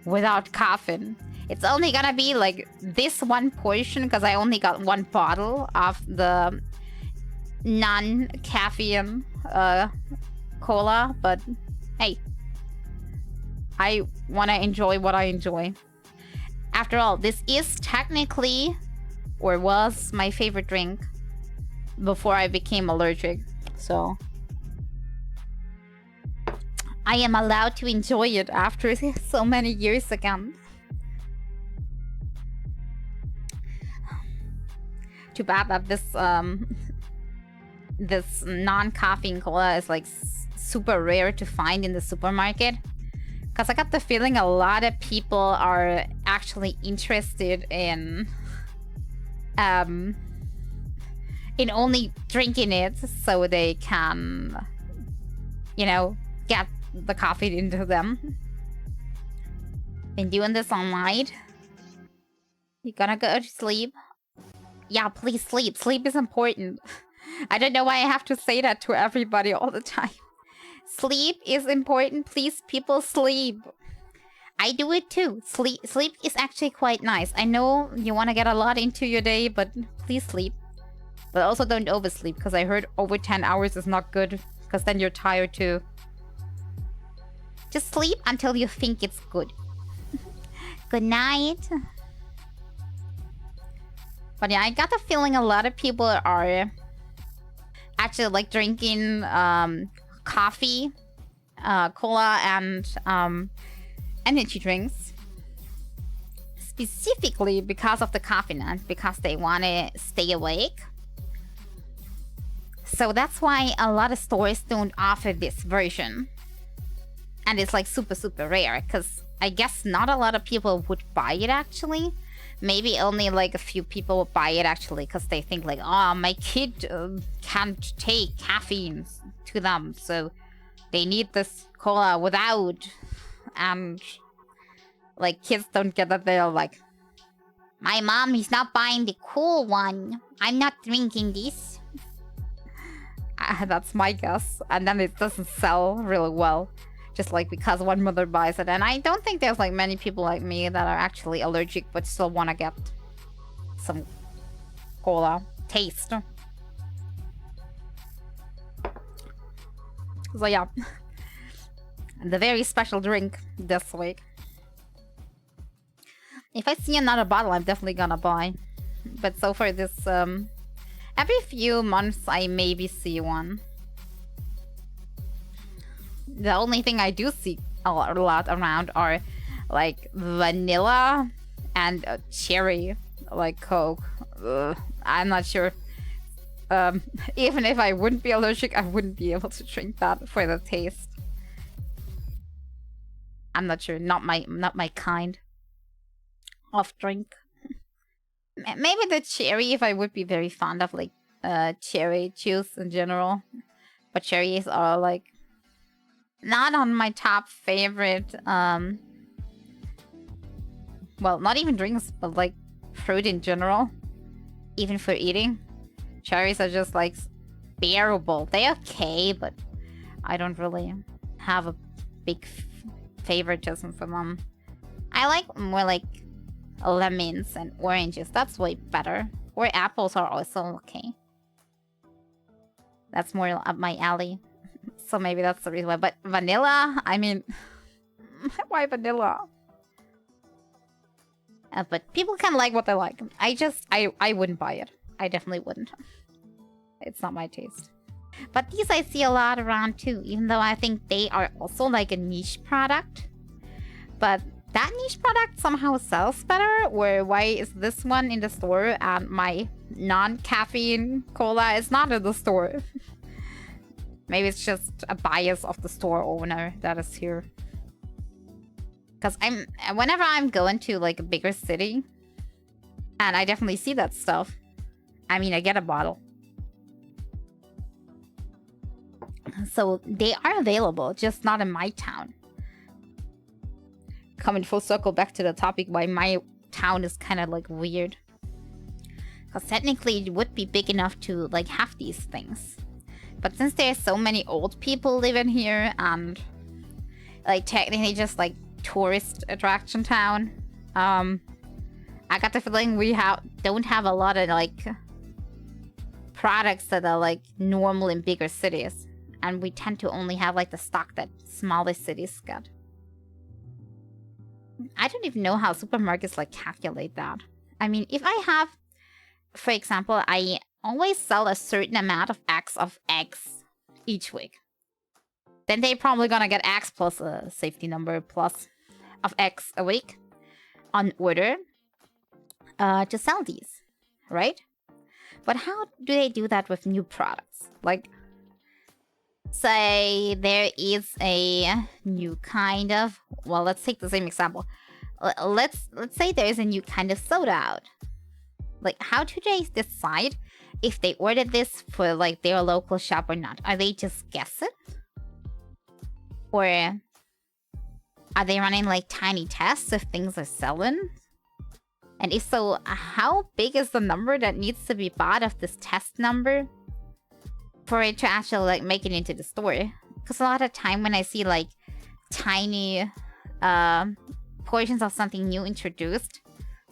without caffeine. It's only gonna be like this one portion because I only got one bottle of the non-caffeine cola, but hey, I want to enjoy what I enjoy. After all, this is technically, or was, my favorite drink before I became allergic. So I am allowed to enjoy it after so many years again. Too bad that this this non-caffeine cola is like super rare to find in the supermarket. Because I got the feeling a lot of people are actually interested in only drinking it so they can, you know, get the coffee into them. Been doing this all night. You gonna go to sleep? Yeah, please sleep. Sleep is important. I don't know why I have to say that to everybody all the time. Sleep is important. Please, people, sleep. I do it too. Sleep is actually quite nice. I know you want to get a lot into your day, but please sleep. But also don't oversleep, because I heard over 10 hours is not good, because then you're tired too. Just sleep until you think it's good. Good night. But yeah, I got the feeling a lot of people are actually like drinking coffee, cola, and energy drinks. Specifically because of the caffeine, because they want to stay awake. So that's why a lot of stores don't offer this version. And it's like super, super rare, because I guess not a lot of people would buy it actually. Maybe only like a few people would buy it actually, because they think like, oh, my kid can't take caffeine to them, so they need this cola without. And like kids don't get that. They're like, my mom is not buying the cool one. I'm not drinking this. That's my guess. And then it doesn't sell really well. Just like because one mother buys it. And I don't think there's like many people like me that are actually allergic but still want to get some cola taste. So yeah. The very special drink this week. If I see another bottle, I'm definitely gonna buy. But so far this, every few months I maybe see one. The only thing I do see a lot around are like vanilla and cherry, like Coke. I'm not sure. Even if I wouldn't be allergic, I wouldn't be able to drink that for the taste. I'm not sure. Not my kind of drink. Maybe the cherry, if I would be very fond of like cherry juice in general. But cherries are like not on my top favorite, well, not even drinks, but like fruit in general. Even for eating. Cherries are just like bearable. They're okay, but I don't really have a big favoritism for them. I like more like lemons and oranges. That's way better. Or apples are also okay. That's more up my alley. So maybe that's the reason why. But vanilla, I mean, why vanilla? But people can like what they like. I wouldn't buy it. I definitely wouldn't. It's not my taste. But these I see a lot around too, even though I think they are also like a niche product. But that niche product somehow sells better, or why is this one in the store and my non-caffeine cola is not in the store? Maybe it's just a bias of the store owner that is here. Because whenever I'm going to like a bigger city, and I definitely see that stuff, I mean, I get a bottle. So they are available, just not in my town. Coming full circle back to the topic why my town is kind of like weird. Because technically it would be big enough to like have these things. But since there's so many old people living here and like technically just like tourist attraction town, I got the feeling we don't have a lot of like products that are like normal in bigger cities. And we tend to only have like the stock that smallest cities get. I don't even know how supermarkets like calculate that. I mean, if I have, for example, I always sell a certain amount of X of eggs each week. Then they're probably gonna get X plus a safety number plus of X a week on order to sell these, right? But how do they do that with new products? Like, say there is a new kind of, well, let's take the same example. Let's say there is a new kind of soda out. Like, how do they decide if they ordered this for like their local shop or not? Are they just guessing? Or are they running like tiny tests if things are selling? And if so, how big is the number that needs to be bought of this test number for it to actually like make it into the store? Because a lot of time when I see like tiny portions of something new introduced,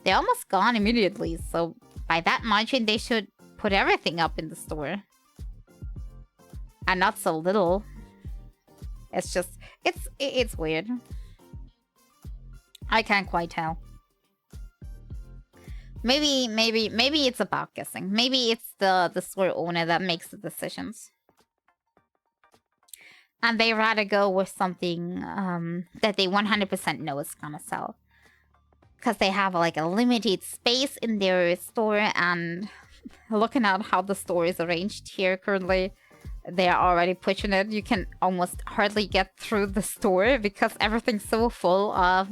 they're almost gone immediately. So by that margin, they should put everything up in the store. And not so little. It's just, it's weird. I can't quite tell. Maybe it's about guessing. Maybe it's the store owner that makes the decisions. And they rather go with something that they 100% know is gonna sell. Because they have like a limited space in their store, and looking at how the store is arranged here currently, they are already pushing it. You can almost hardly get through the store because everything's so full of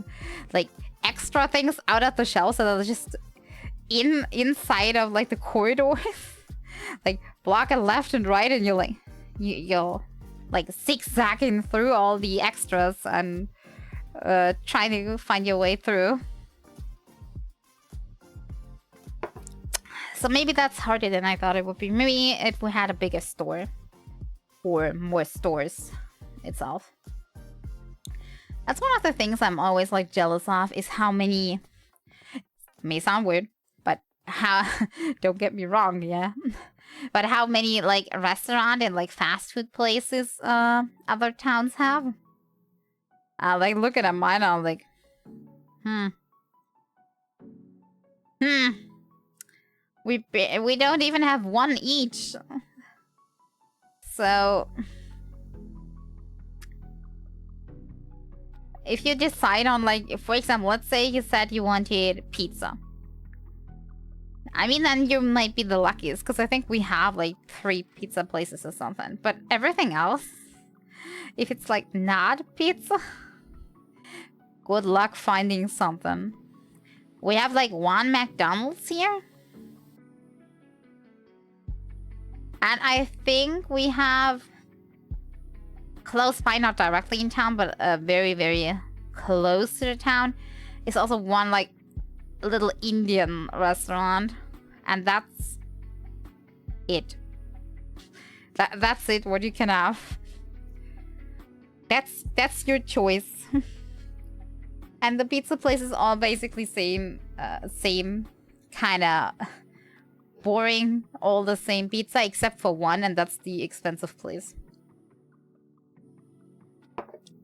like extra things out at the shelves that are just inside of like the corridors. Like blocking left and right, and you're like zigzagging through all the extras and trying to find your way through. So maybe that's harder than I thought it would be. Maybe if we had a bigger store. Or more stores itself. That's one of the things I'm always like jealous of, is how many, may sound weird, but how, don't get me wrong, yeah, but how many like restaurant and like fast food places other towns have. Like looking at mine, I'm like, we don't even have one each. So, if you decide on like, for example, let's say you said you wanted pizza. I mean, then you might be the luckiest, because I think we have like 3 pizza places or something. But everything else, if it's like not pizza, good luck finding something. We have like 1 McDonald's here. And I think we have close by, not directly in town, but very, very close to the town, is also one like little Indian restaurant. And that's it. That's it, what you can have. That's your choice. And the pizza places all basically same kind of boring, all the same pizza except for one, and that's the expensive place.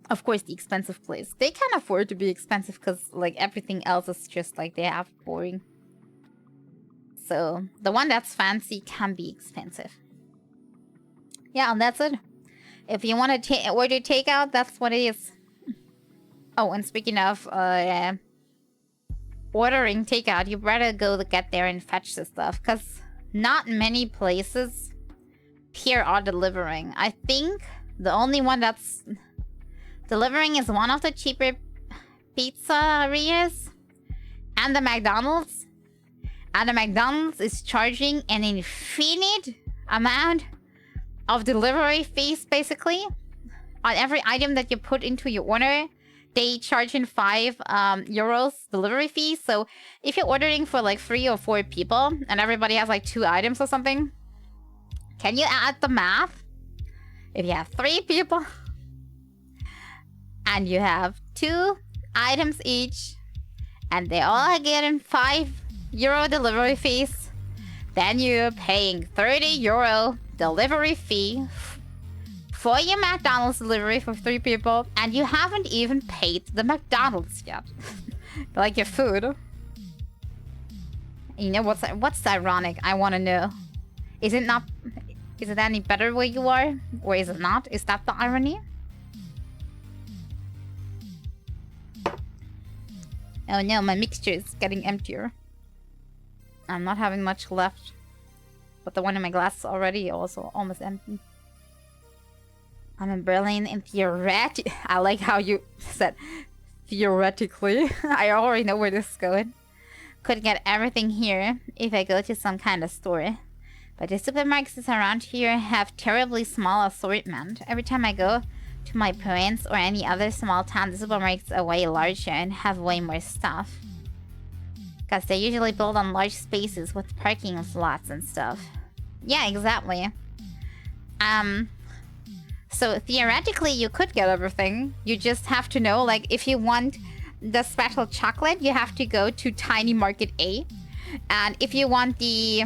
Of course, the expensive place. They can afford to be expensive because like everything else is just like they have boring. So the one that's fancy can be expensive. Yeah, and that's it. If you want to order takeout, that's what it is. Oh, and speaking of ordering takeout, you better go get there and fetch the stuff, because not many places here are delivering. I think the only one that's delivering is one of the cheaper pizzerias and the McDonald's. And the McDonald's is charging an infinite amount of delivery fees, basically. On every item that you put into your order, they charge in 5 euros delivery fee. So if you're ordering for like 3 or 4 people and everybody has like 2 items or something, can you add the math? If you have 3 people and you have 2 items each and they all getting 5 euro delivery fees, then you're paying 30 euro delivery fee for your McDonald's delivery for 3 people, and you haven't even paid the McDonald's yet. Like your food. You know what's ironic? I want to know. Is it not? Is it any better where you are, or is it not? Is that the irony? Oh no, my mixture is getting emptier. I'm not having much left, but the one in my glass is already also almost empty. I'm in Berlin in theoretic. I like how you said theoretically. I already know where this is going. Could get everything here if I go to some kind of store. But the supermarkets around here have terribly small assortment. Every time I go to my parents or any other small town, the supermarkets are way larger and have way more stuff. Because they usually build on large spaces with parking slots and stuff. Yeah, exactly. So theoretically you could get everything. You just have to know, like, if you want the special chocolate, you have to go to Tiny Market A. And if you want the,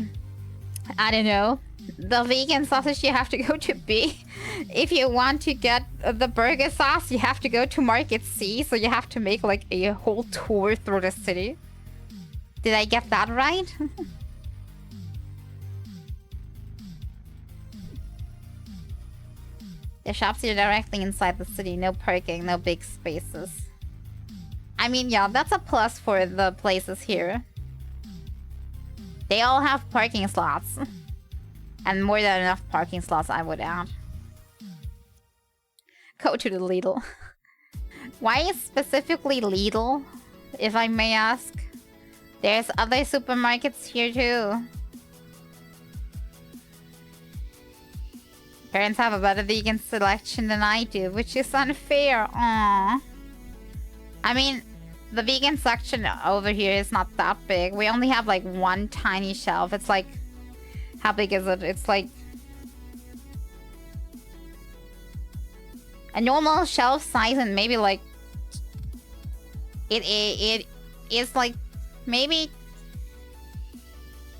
I don't know, the vegan sausage, you have to go to B. If you want to get the burger sauce, you have to go to Market C. So you have to make like a whole tour through the city. Did I get that right? The shops are directly inside the city. No parking, no big spaces. I mean, yeah, that's a plus for the places here. They all have parking slots. And more than enough parking slots, I would add. Go to the Lidl. Why specifically Lidl, if I may ask? There's other supermarkets here too. Parents have a better vegan selection than I do, which is unfair. Aww. I mean, the vegan section over here is not that big. We only have like one tiny shelf. It's like, how big is it? It's like a normal shelf size, and maybe like it is like maybe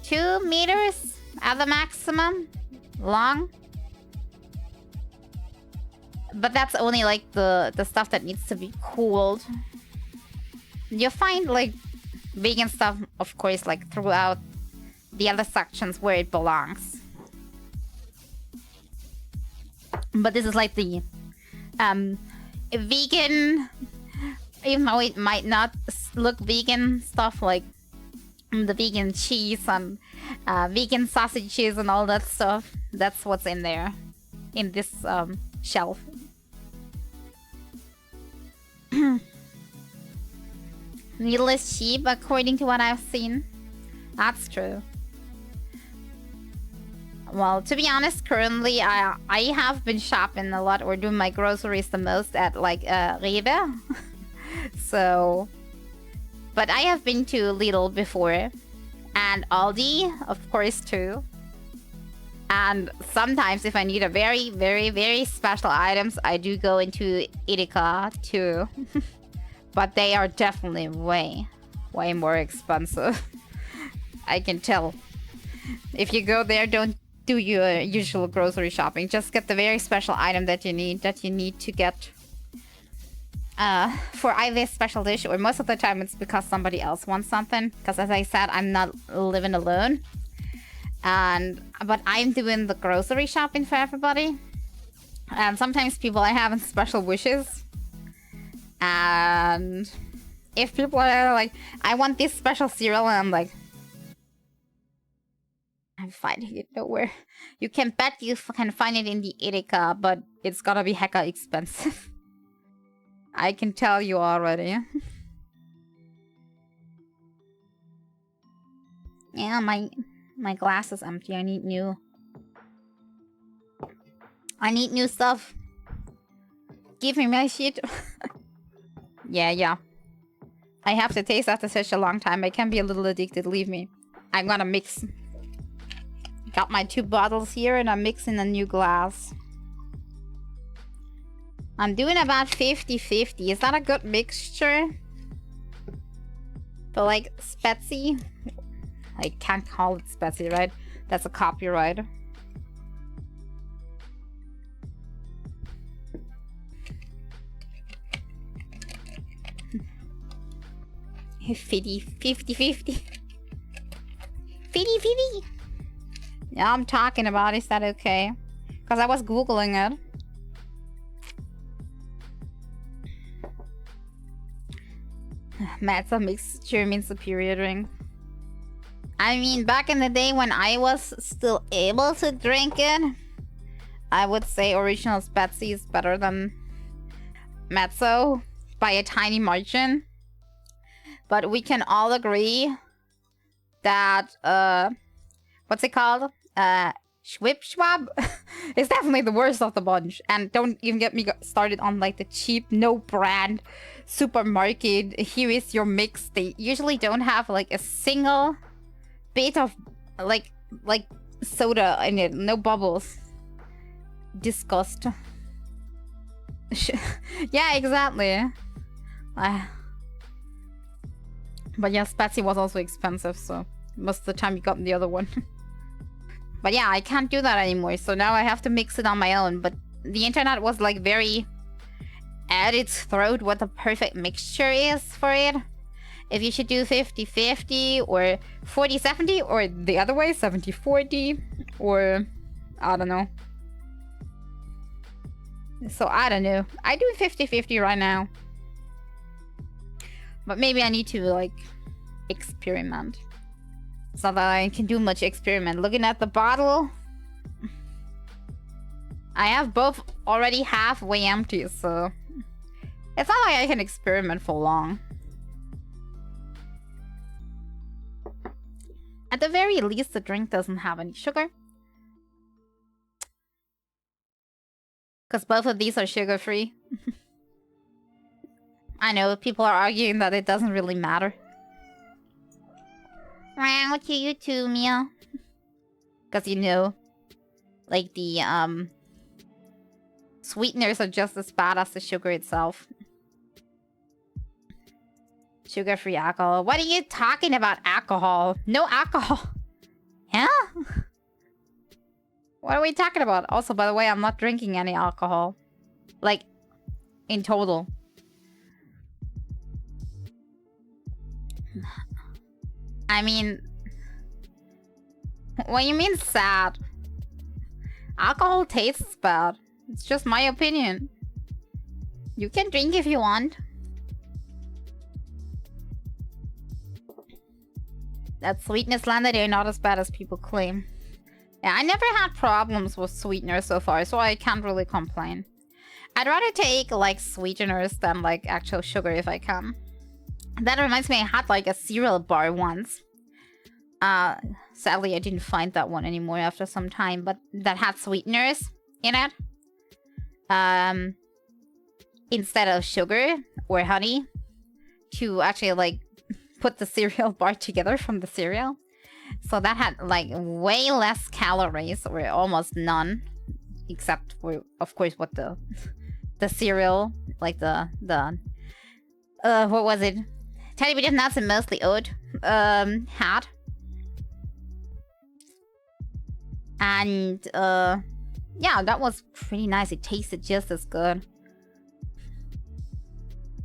2 meters at the maximum long. But that's only like the stuff that needs to be cooled. You'll find like vegan stuff, of course, like throughout the other sections where it belongs. But this is like the vegan, even though it might not look vegan stuff, like the vegan cheese and vegan sausages and all that stuff. That's what's in there, in this shelf. Needle is cheap, according to what I've seen. That's true. Well, to be honest, currently I have been shopping a lot or doing my groceries the most at like Rewe. So, but I have been to Lidl before, and Aldi, of course, too. And sometimes if I need a very, very, very special items, I do go into Edeka too. But they are definitely way, way more expensive. I can tell. If you go there, don't do your usual grocery shopping. Just get the very special item that you need to get for either a special dish, or most of the time it's because somebody else wants something. Because as I said, I'm not living alone. But I'm doing the grocery shopping for everybody. And sometimes people are having special wishes. And if people are like, I want this special cereal, and I'm like, I'm finding it nowhere. You can bet you can find it in the Edeka, but it's gonna be hecka expensive. I can tell you already. Yeah, my glass is empty. I need new stuff. Give me my shit. Yeah. I have to taste after such a long time. I can be a little addicted, leave me. I'm gonna mix. Got my 2 bottles here and I'm mixing a new glass. I'm doing about 50-50. Is that a good mixture? But like spetsy? I can't call it spetsy, right? That's a copyright. 50, 50, 50. 50, 50. Yeah, I'm talking about. Is that okay? Because I was Googling it. Matza makes German superior drink. I mean, back in the day when I was still able to drink it, I would say original Spatsy is better than Matzo by a tiny margin. But we can all agree that, what's it called? Schwip Schwab is definitely the worst of the bunch. And don't even get me started on like the cheap, no brand supermarket. Here is your mix. They usually don't have like a single bit of like soda in it. No bubbles. Disgust. Yeah, exactly. But yeah, Spatsy was also expensive, so most of the time you got the other one. But yeah, I can't do that anymore, so now I have to mix it on my own. But the internet was like very at its throat what the perfect mixture is for it. If you should do 50-50 or 40-70 or the other way, 70-40 or I don't know. So I don't know. I do 50-50 right now. But maybe I need to like experiment. It's not that I can do much experiment. Looking at the bottle, I have both already halfway empty, so it's not like I can experiment for long. At the very least, the drink doesn't have any sugar. Because both of these are sugar-free. I know, people are arguing that it doesn't really matter. What you too, Mia? Because you know, like the sweeteners are just as bad as the sugar itself. Sugar-free alcohol. What are you talking about, alcohol? No alcohol. Yeah? What are we talking about? Also, by the way, I'm not drinking any alcohol. Like, in total. I mean... What do you mean sad? Alcohol tastes bad. It's just my opinion. You can drink if you want. That sweetness landed are not as bad as people claim. Yeah, I never had problems with sweeteners so far, so I can't really complain. I'd rather take, like, sweeteners than, like, actual sugar if I can. That reminds me, I had, like, a cereal bar once. Sadly, I didn't find that one anymore after some time, but that had sweeteners in it. Instead of sugar or honey. To actually, like, put the cereal bar together from the cereal. So that had like way less calories, or almost none, except for, of course, what the cereal, like the what was it? Tiny bit of nuts and mostly oat had. And yeah, that was pretty nice. It tasted just as good.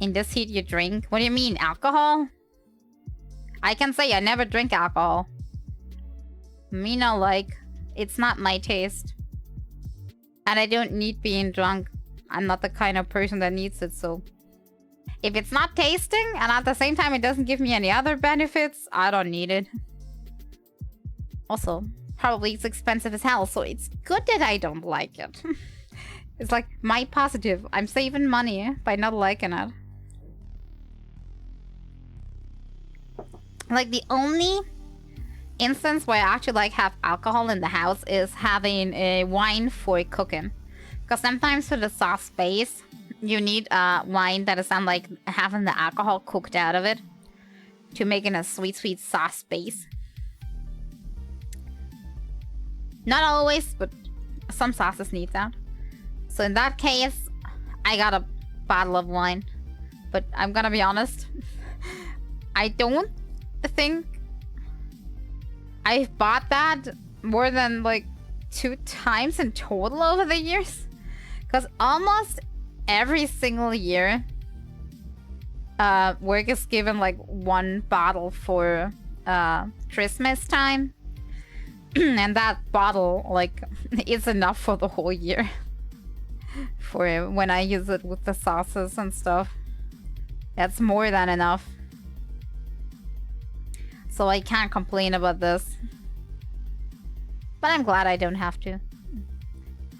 In this heat you drink? What do you mean, alcohol? I can say I never drink alcohol. Me no like. It's not my taste. And I don't need being drunk. I'm not the kind of person that needs it, so... If it's not tasting, and at the same time it doesn't give me any other benefits, I don't need it. Also, probably it's expensive as hell, so it's good that I don't like it. It's like my positive. I'm saving money by not liking it. Like, the only instance where I actually, like, have alcohol in the house is having a wine for cooking. Because sometimes for the sauce base, you need wine that is on, like, having the alcohol cooked out of it to make it a sweet, sweet sauce base. Not always, but some sauces need that. So in that case, I got a bottle of wine. But I'm gonna be honest, I don't think I've bought that more than like 2 times in total over the years. Because almost every single year work is given like 1 bottle for Christmas time. And that bottle, like, is enough for the whole year. For when I use it with the sauces and stuff. That's more than enough. So I can't complain about this. But I'm glad I don't have to.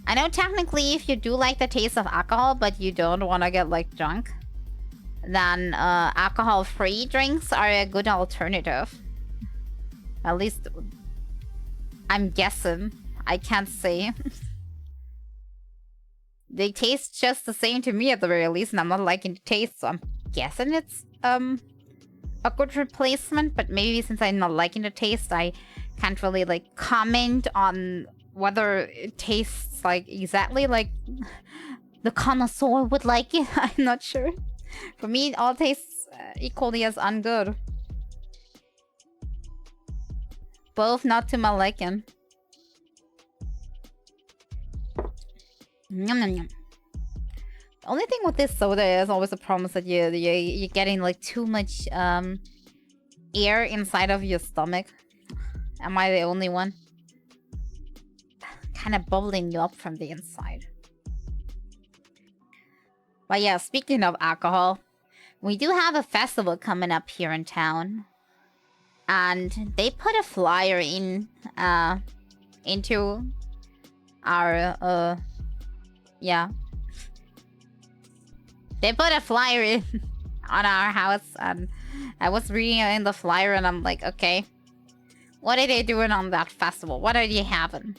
I know technically if you do like the taste of alcohol, but you don't want to get, like, drunk, then alcohol-free drinks are a good alternative. At least, I'm guessing. I can't say. They taste just the same to me at the very least, and I'm not liking the taste, so I'm guessing it's a good replacement. But maybe since I'm not liking the taste, I can't really, like, comment on whether it tastes like exactly like the connoisseur would like it. I'm not sure. For me, it all tastes equally as ungood. Both not to my liking. Yum, yum, yum. The only thing with this soda is always a problem that you're getting like too much air inside of your stomach. Am I the only one? Kind of bubbling you up from the inside. But yeah, speaking of alcohol, we do have a festival coming up here in town. And they put a flyer in into our yeah. They put a flyer in on our house, and I was reading it in the flyer and I'm like, okay, what are they doing on that festival? What are they having?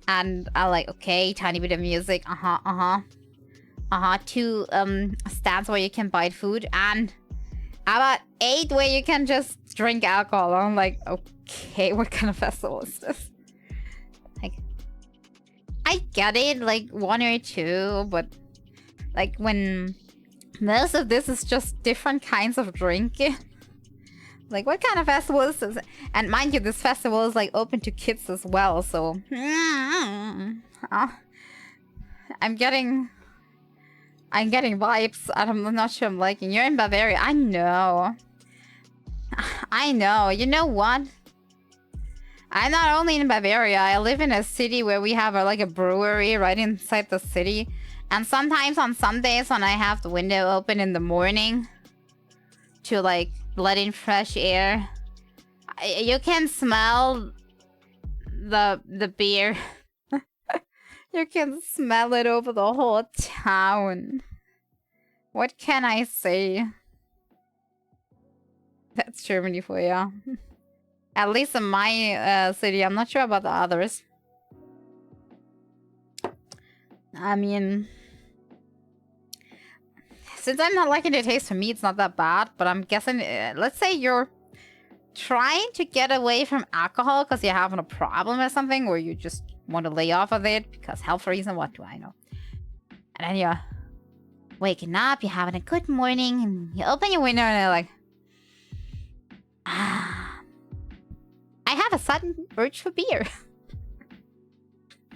And I'm like, okay, tiny bit of music, 2 stands where you can buy food, and about 8 where you can just drink alcohol. I'm like, okay, what kind of festival is this? Like, I get it, like 1 or 2, but like when most of this is just different kinds of drinking. Like, what kind of festival is this? And mind you, this festival is like open to kids as well, so I'm getting vibes. I'm not sure I'm liking. You're in Bavaria. I know. I know. You know what? I'm not only in Bavaria. I live in a city where we have like a brewery right inside the city. And sometimes on Sundays when I have the window open in the morning to like let in fresh air, you can smell the beer. You can smell it over the whole town. What can I say? That's Germany for you. At least in my city. I'm not sure about the others. I mean, since I'm not liking the taste, for me it's not that bad. But I'm guessing, let's say you're trying to get away from alcohol because you're having a problem or something, or you just want to lay off of it because health reason, what do I know? And then you're waking up, you're having a good morning, and you open your window and you're like, I have a sudden urge for beer.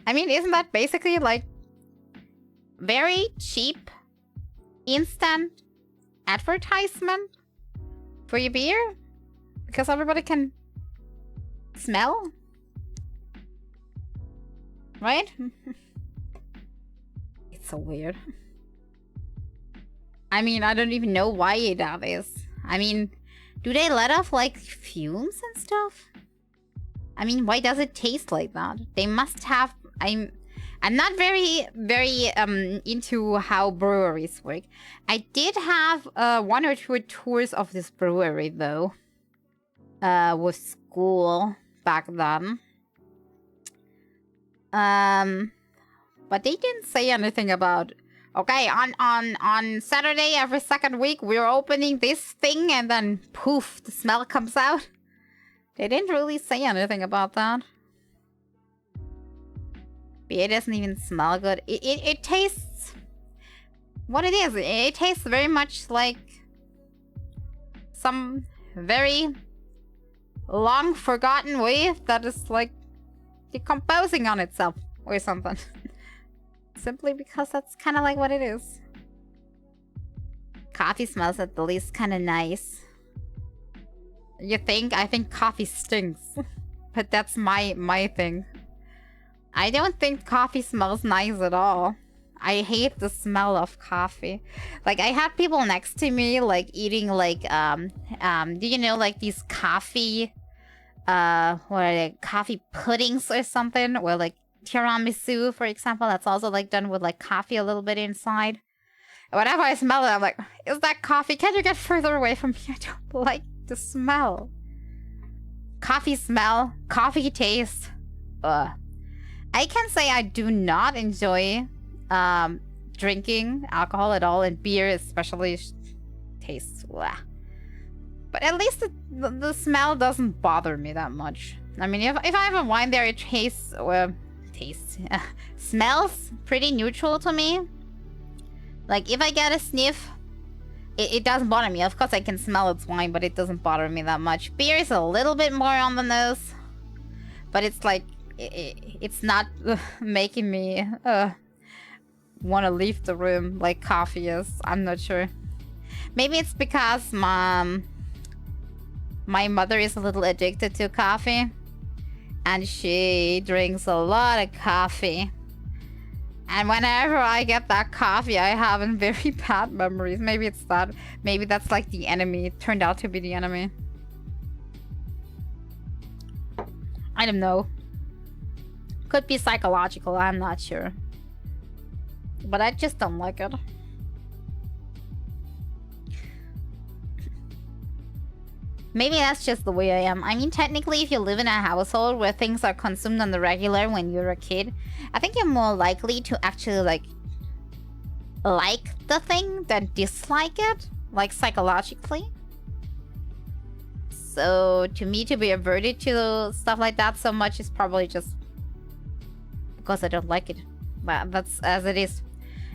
I mean, isn't that basically like very cheap, instant advertisement for your beer? Because everybody can smell, right? It's so weird. I mean, I don't even know why that is. I mean, do they let off like fumes and stuff? I mean, why does it taste like that? They must have. I'm not very into how breweries work. I did have 1 or 2 tours of this brewery though. With school back then. But they didn't say anything about, okay, on Saturday every second week we're opening this thing and then poof, the smell comes out. They didn't really say anything about that. Beer doesn't even smell good. It tastes what it is. It tastes very much like some very long forgotten wave that is like decomposing on itself or something. Simply because that's kind of like what it is. Coffee smells at the least kind of nice. You think? I think coffee stinks. But that's my thing. I don't think coffee smells nice at all. I hate the smell of coffee. Like, I had people next to me, like, eating, like, do you know, like, these coffee, what are they, coffee puddings or something? Or, like, tiramisu, for example, that's also, like, done with, like, coffee a little bit inside. Whenever I smell it, I'm like, is that coffee? Can you get further away from me? I don't like the smell. Coffee smell, coffee taste. Ugh. I can say I do not enjoy drinking alcohol at all, and beer especially tastes blah. But at least the smell doesn't bother me that much. I mean, if I have a wine there, it tastes smells pretty neutral to me. Like, if I get a sniff, it doesn't bother me. Of course I can smell its wine, but it doesn't bother me that much. Beer is a little bit more on the nose, but it's like it's not making me want to leave the room like coffee is. I'm not sure. Maybe it's because my mother is a little addicted to coffee, and she drinks a lot of coffee. And whenever I get that coffee, I have very bad memories. Maybe it's that. Maybe that's like the enemy. It turned out to be the enemy. I don't know. Could be psychological, I'm not sure. But I just don't like it. Maybe that's just the way I am. I mean, technically, if you live in a household where things are consumed on the regular when you're a kid, I think you're more likely to actually, like the thing than dislike it, like, psychologically. So, to me, to be averted to stuff like that so much is probably just because I don't like it. But that's as it is.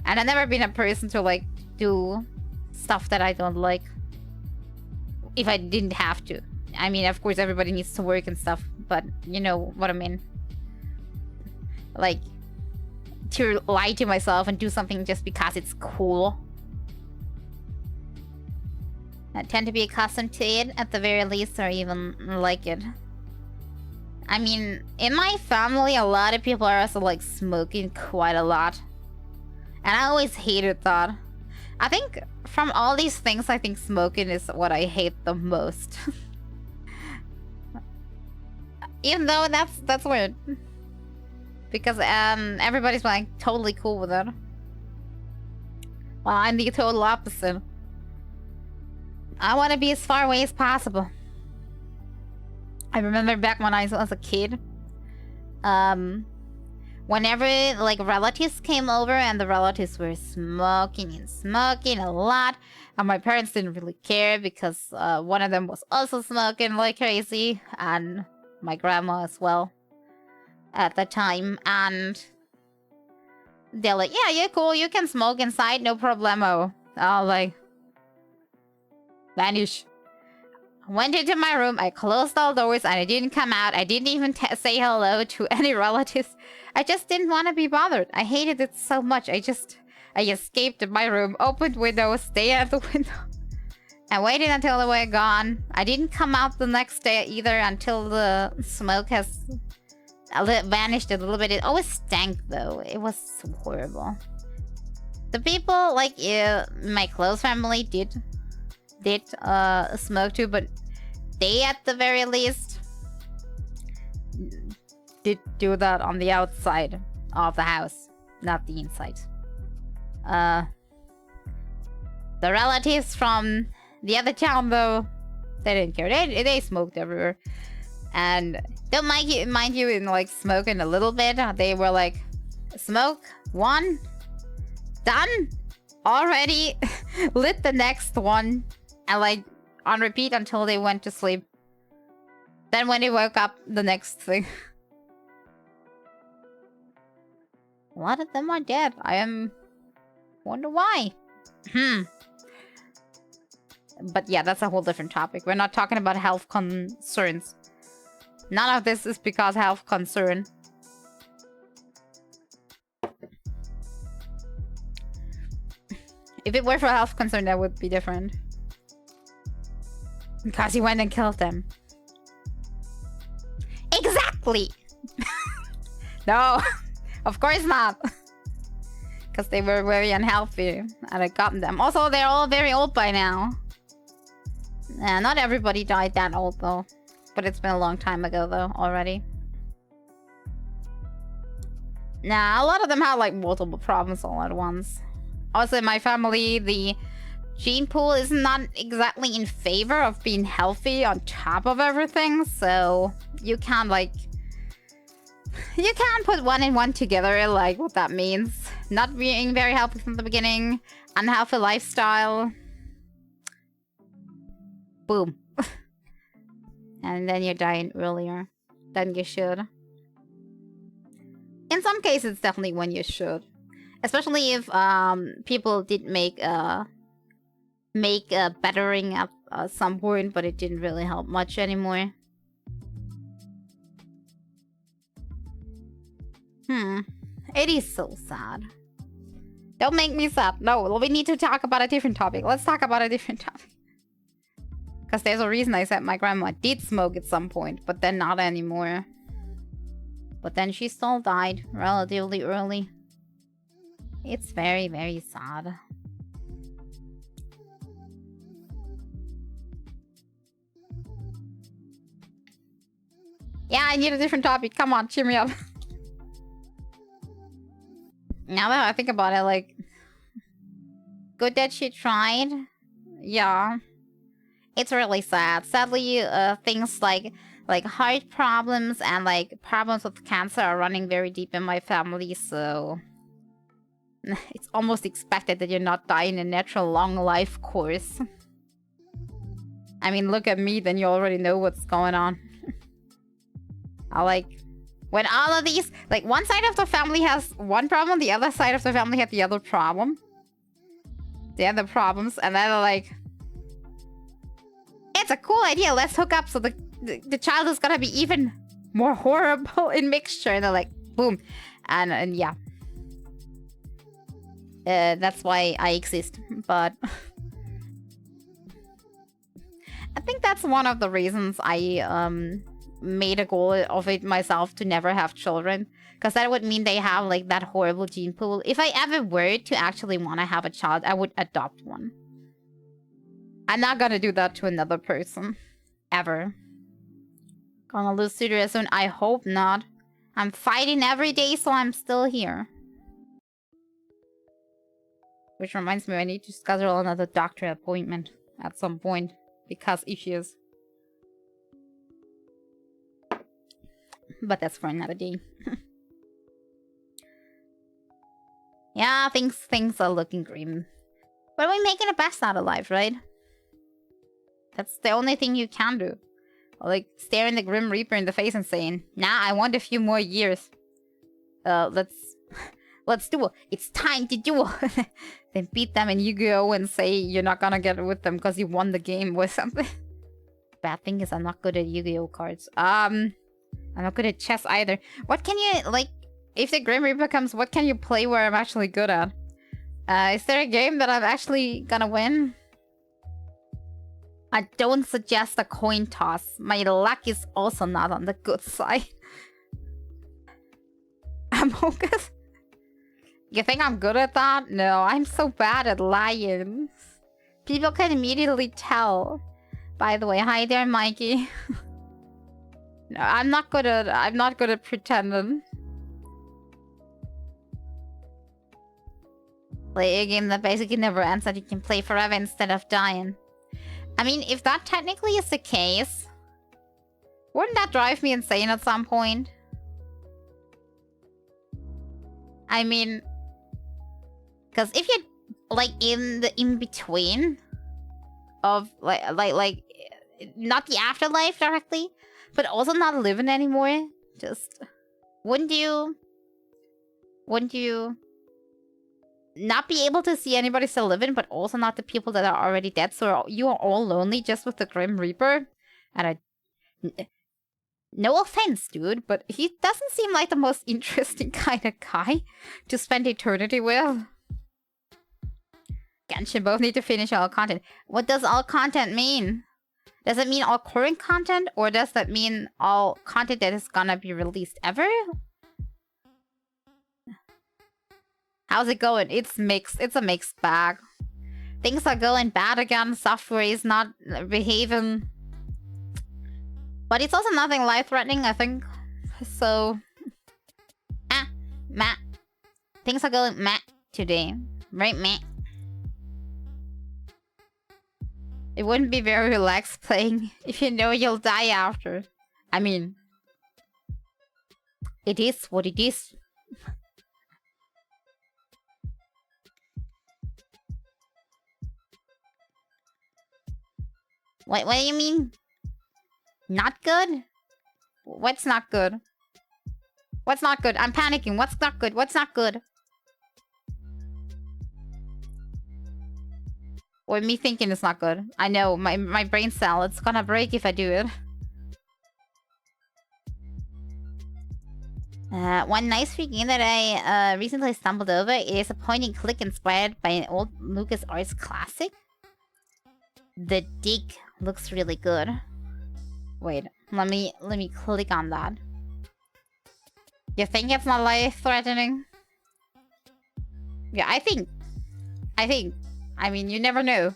And I've never been a person to, like, do stuff that I don't like if I didn't have to. I mean, of course, everybody needs to work and stuff, but you know what I mean. Like, to lie to myself and do something just because it's cool. I tend to be accustomed to it at the very least, or even like it. I mean, in my family, a lot of people are also, like, smoking quite a lot. And I always hated that. I think from all these things, I think smoking is what I hate the most. Even though that's weird. Because everybody's, like, totally cool with it. Well, I'm the total opposite. I want to be as far away as possible. I remember back when I was a kid, whenever, like, relatives came over and the relatives were smoking and smoking a lot, and my parents didn't really care because one of them was also smoking like crazy, and my grandma as well at the time, and they're like, yeah, you're cool, you can smoke inside, no problemo. I'll, like, vanish. Went into my room, I closed all doors, and I didn't come out. I didn't even say hello to any relatives. I just didn't want to be bothered. I hated it so much. I escaped my room, opened windows, stayed at the window, and waited until they were gone. I didn't come out the next day either until the smoke has vanished a little bit. It always stank, though. It was horrible. The people, like, my close family did smoke too, but they at the very least did do that on the outside of the house, not the inside. The relatives from the other town, though, they didn't care. They smoked everywhere, and don't mind you in, like, smoking a little bit. They were like, smoke one, done, already, lit the next one. And, like, on repeat until they went to sleep. Then when they woke up, the next thing. A lot of them are dead. Wonder why. But yeah, that's a whole different topic. We're not talking about health concerns. None of this is because health concern. If it were for a health concern, that would be different. Because he went and killed them. Exactly! No, of course not. Because they were very unhealthy and I got them. Also, they're all very old by now. Not everybody died that old though. But it's been a long time ago though, already. Nah, a lot of them had like multiple problems all at once. Also, in my family, the gene pool is not exactly in favor of being healthy on top of everything, so you can't like... You can't put one and one together, like what that means. Not being very healthy from the beginning, unhealthy lifestyle. Boom. And then you're dying earlier than you should. In some cases, it's definitely when you should. Especially if people did make a bettering at some point, but it didn't really help much anymore. It is so sad. Don't make me sad. No, we need to talk about a different topic. Let's talk about a different topic. Because there's a reason I said my grandma did smoke at some point, but then not anymore. But then she still died relatively early. It's very, very sad. Yeah, I need a different topic. Come on, cheer me up. Now that I think about it, like... Good that she tried. Yeah. It's really sad. Sadly, things like heart problems and like problems with cancer are running very deep in my family, so... It's almost expected that you're not dying a natural long life course. I mean, look at me, then you already know what's going on. When all of these... Like, one side of the family has one problem, the other side of the family has the other problem. The other problems, and then they're like... It's a cool idea, let's hook up so the child is gonna be even more horrible in mixture. And they're like, boom. And yeah. That's why I exist, but... I think that's one of the reasons I made a goal of it myself to never have children. Because that would mean they have like that horrible gene pool. If I ever were to actually want to have a child, I would adopt one. I'm not gonna do that to another person. Ever. Gonna lose suitor soon? I hope not. I'm fighting every day, so I'm still here. Which reminds me, I need to schedule another doctor appointment at some point. Because issues. But that's for another day. Yeah, things are looking grim. But we're making the best out of life, right? That's the only thing you can do. Or like staring the Grim Reaper in the face and saying, nah, I want a few more years. Let's do it. It's time to do it. Then beat them in Yu-Gi-Oh! And say you're not gonna get with them because you won the game or something. Bad thing is I'm not good at Yu-Gi-Oh! Cards. I'm not good at chess either. What can you, like, if the Grim Reaper comes, what can you play where I'm actually good at? Is there a game that I'm actually gonna win? I don't suggest a coin toss. My luck is also not on the good side. Among Us? You think I'm good at that? No, I'm so bad at lying. People can immediately tell. By the way, hi there, Mikey. No, I'm not good at pretending. Play a game that basically never ends that you can play forever instead of dying. I mean, if that technically is the case, wouldn't that drive me insane at some point? I mean, because if you're like in the in-between of like not the afterlife directly, but also not living anymore, just wouldn't you not be able to see anybody still living, but also not the people that are already dead, so you are all lonely just with the Grim Reaper? And no offense, dude, but he doesn't seem like the most interesting kind of guy to spend eternity with. Genshin both need to finish all content. What does all content mean? Does it mean all current content, or does that mean all content that is gonna be released ever? How's it going? It's mixed. It's a mixed bag. Things are going bad again. Software is not behaving. But it's also nothing life-threatening, I think. So... Matt. Things are going meh today. Right, meh? It wouldn't be very relaxed playing if you know you'll die after. I mean... It is what it is. What do you mean? Not good? What's not good? What's not good? I'm panicking. What's not good? What's not good? Or me thinking it's not good. I know, my brain cell, it's gonna break if I do it. One nice free game that I recently stumbled over is a point-and-click inspired by an old LucasArts classic. The Dig looks really good. Wait, let me click on that. You think it's not life-threatening? Yeah, I think. I mean, you never know.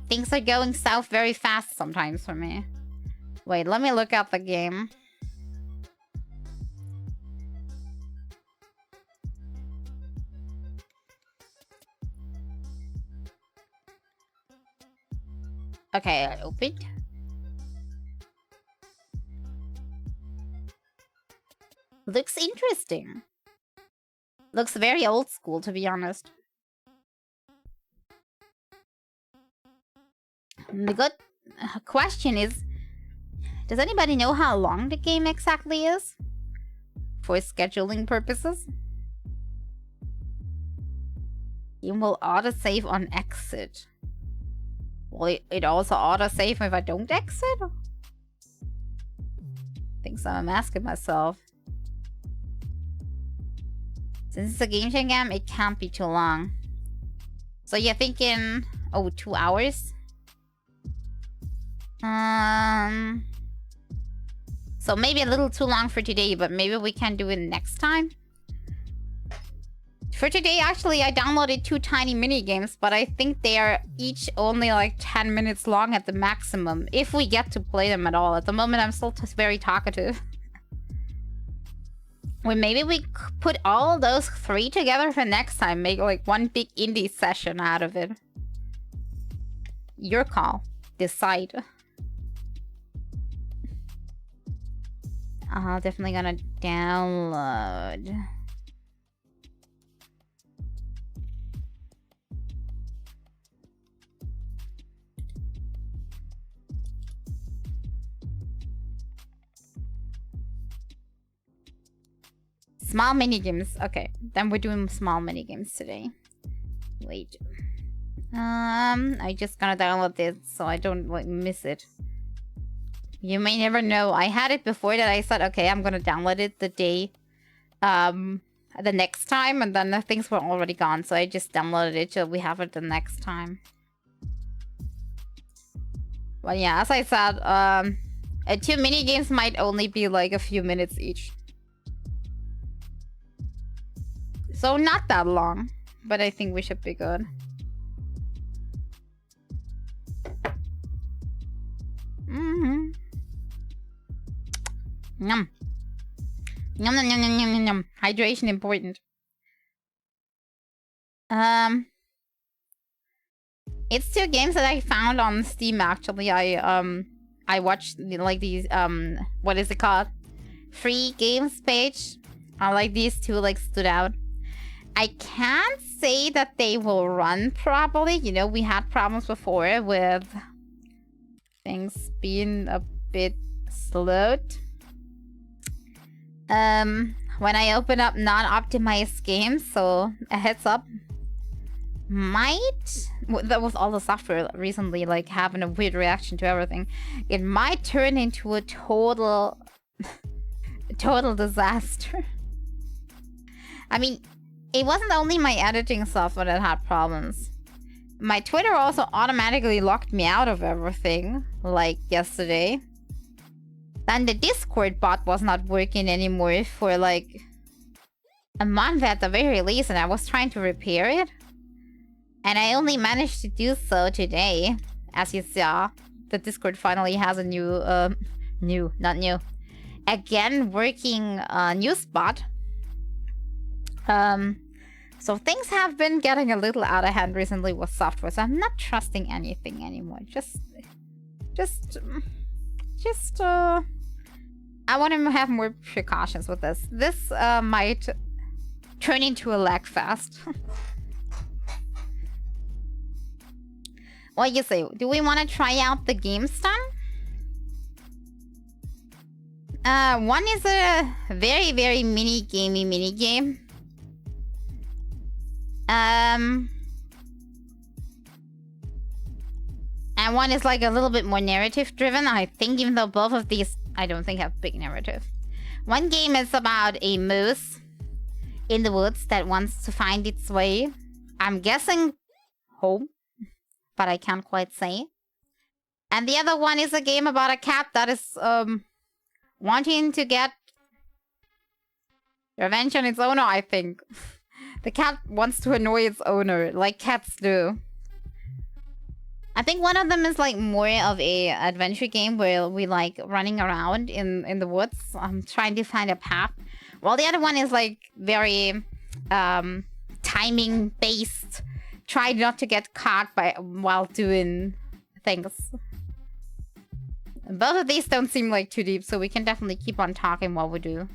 Things are going south very fast sometimes for me. Wait, let me look at the game. Okay, I opened. Looks interesting. Looks very old school, to be honest. The good question is, does anybody know how long the game exactly is? For scheduling purposes? Game will autosave on exit. Will it also autosave if I don't exit? Think so, I'm asking myself. Since it's a game jam, it can't be too long. So you're thinking, oh, 2 hours? So maybe a little too long for today, but maybe we can do it next time. For today, actually, I downloaded 2 tiny mini games, but I think they are each only like 10 minutes long at the maximum, if we get to play them at all. At the moment, I'm still very talkative. Well, maybe we put all those 3 together for next time, make like one big indie session out of it. Your call. Decide. Definitely gonna download. Small minigames. Okay, then we're doing small minigames today. Wait. I just gonna download this so I don't like miss it. You may never know. I had it before that I said, okay, I'm gonna download it the day, the next time, and then the things were already gone, so I just downloaded it so we have it the next time. Well, yeah, as I said, 2 mini games might only be like a few minutes each. So not that long, but I think we should be good. Yum. Yum, yum, yum, yum, yum, yum. Hydration important. It's 2 games that I found on Steam, actually. I watched like these, what is it called? Free games page. I like these 2 like stood out. I can't say that they will run properly. You know, we had problems before with things being a bit slowed. When I open up non-optimized games, so a heads up, might, with all the software recently like having a weird reaction to everything, it might turn into a total disaster. I mean, it wasn't only my editing software that had problems. my Twitter also automatically locked me out of everything, like yesterday. Then the Discord bot was not working anymore for like a month at the very least, and I was trying to repair it. And I only managed to do so today. As you saw, the Discord finally has a again working news bot. So things have been getting a little out of hand recently with software, so I'm not trusting anything anymore. I want to have more precautions with this. This might turn into a lag fest. What do you say? Do we want to try out the games then? One is a very, very mini-gamey mini-game. And one is like a little bit more narrative-driven, I think, even though both of these, I don't think, have big narrative. One game is about a moose in the woods that wants to find its way, I'm guessing, home, but I can't quite say. And the other one is a game about a cat that is, wanting to get revenge on its owner, I think. The cat wants to annoy its owner, like cats do. I think one of them is like more of a adventure game where we like running around in the woods, trying to find a path. While the other one is like very timing based. Try not to get caught while doing things. Both of these don't seem like too deep, so we can definitely keep on talking while we do.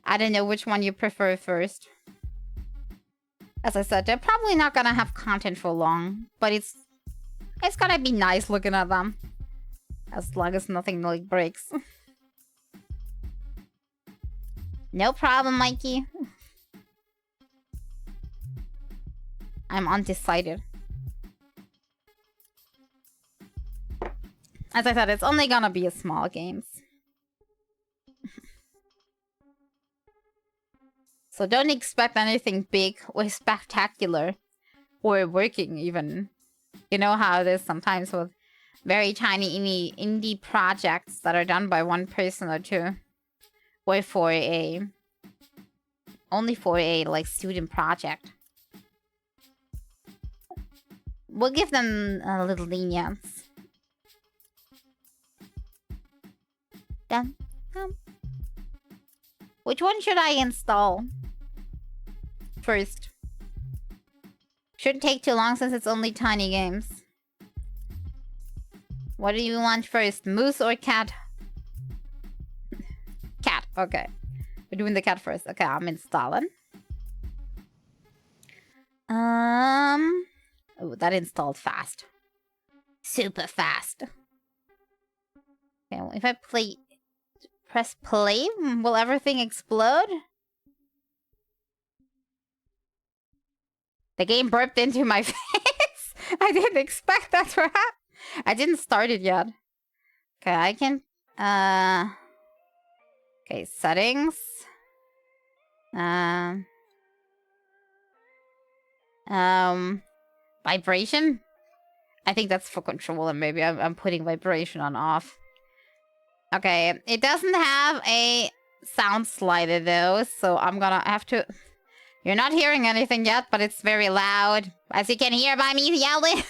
I don't know which one you prefer first. As I said, they're probably not gonna have content for long, but it's gonna be nice looking at them. As long as nothing like breaks. No problem, Mikey. I'm undecided. As I said, it's only gonna be a small games. So don't expect anything big or spectacular. Or working even. You know how it is sometimes with very tiny indie projects that are done by one person or two. Or for only for a like student project. We'll give them a little lenience. Dun, dun. Which one should I install first? Shouldn't take too long since it's only tiny games. What do you want first? Moose or cat? Cat, okay. We're doing the cat first. Okay, I'm installing. Oh, that installed fast. Super fast. Okay, well, if I press play, will everything explode? The game burped into my face. I didn't expect that to happen. I didn't start it yet. Okay, I can... Okay, settings. Vibration? I think that's for controller. Maybe I'm putting vibration on off. Okay, it doesn't have a sound slider though, so I'm gonna have to... You're not hearing anything yet, but it's very loud. As you can hear by me yelling.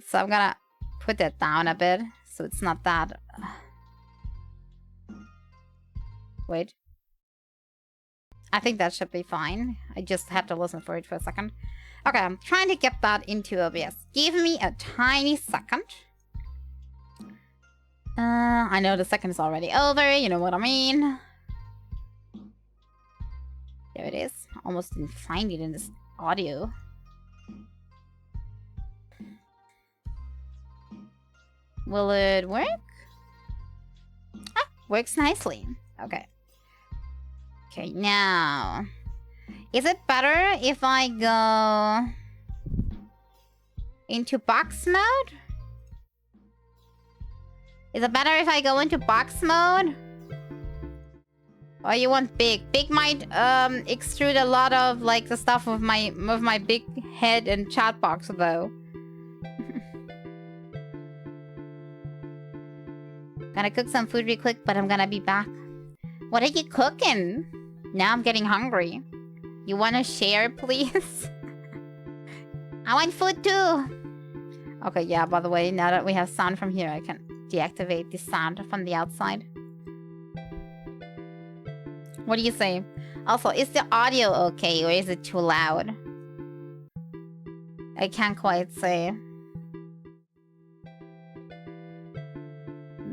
So I'm gonna put that down a bit, so it's not that... Wait. I think that should be fine. I just had to listen for it for a second. Okay, I'm trying to get that into OBS. Give me a tiny second. I know the second is already over, you know what I mean. There it is. Almost didn't find it in this audio. Will it work? Ah, works nicely. Okay. Okay, now... Is it better if I go... into box mode? Is it better if I go into box mode? Oh, you want big? Big might extrude a lot of like the stuff of my big head and chat box though. Gonna cook some food real quick, but I'm gonna be back. What are you cooking? Now I'm getting hungry. You wanna share, please? I want food too. Okay, yeah, by the way, now that we have sound from here, I can deactivate the sound from the outside. What do you say? Also, is the audio okay or is it too loud? I can't quite say.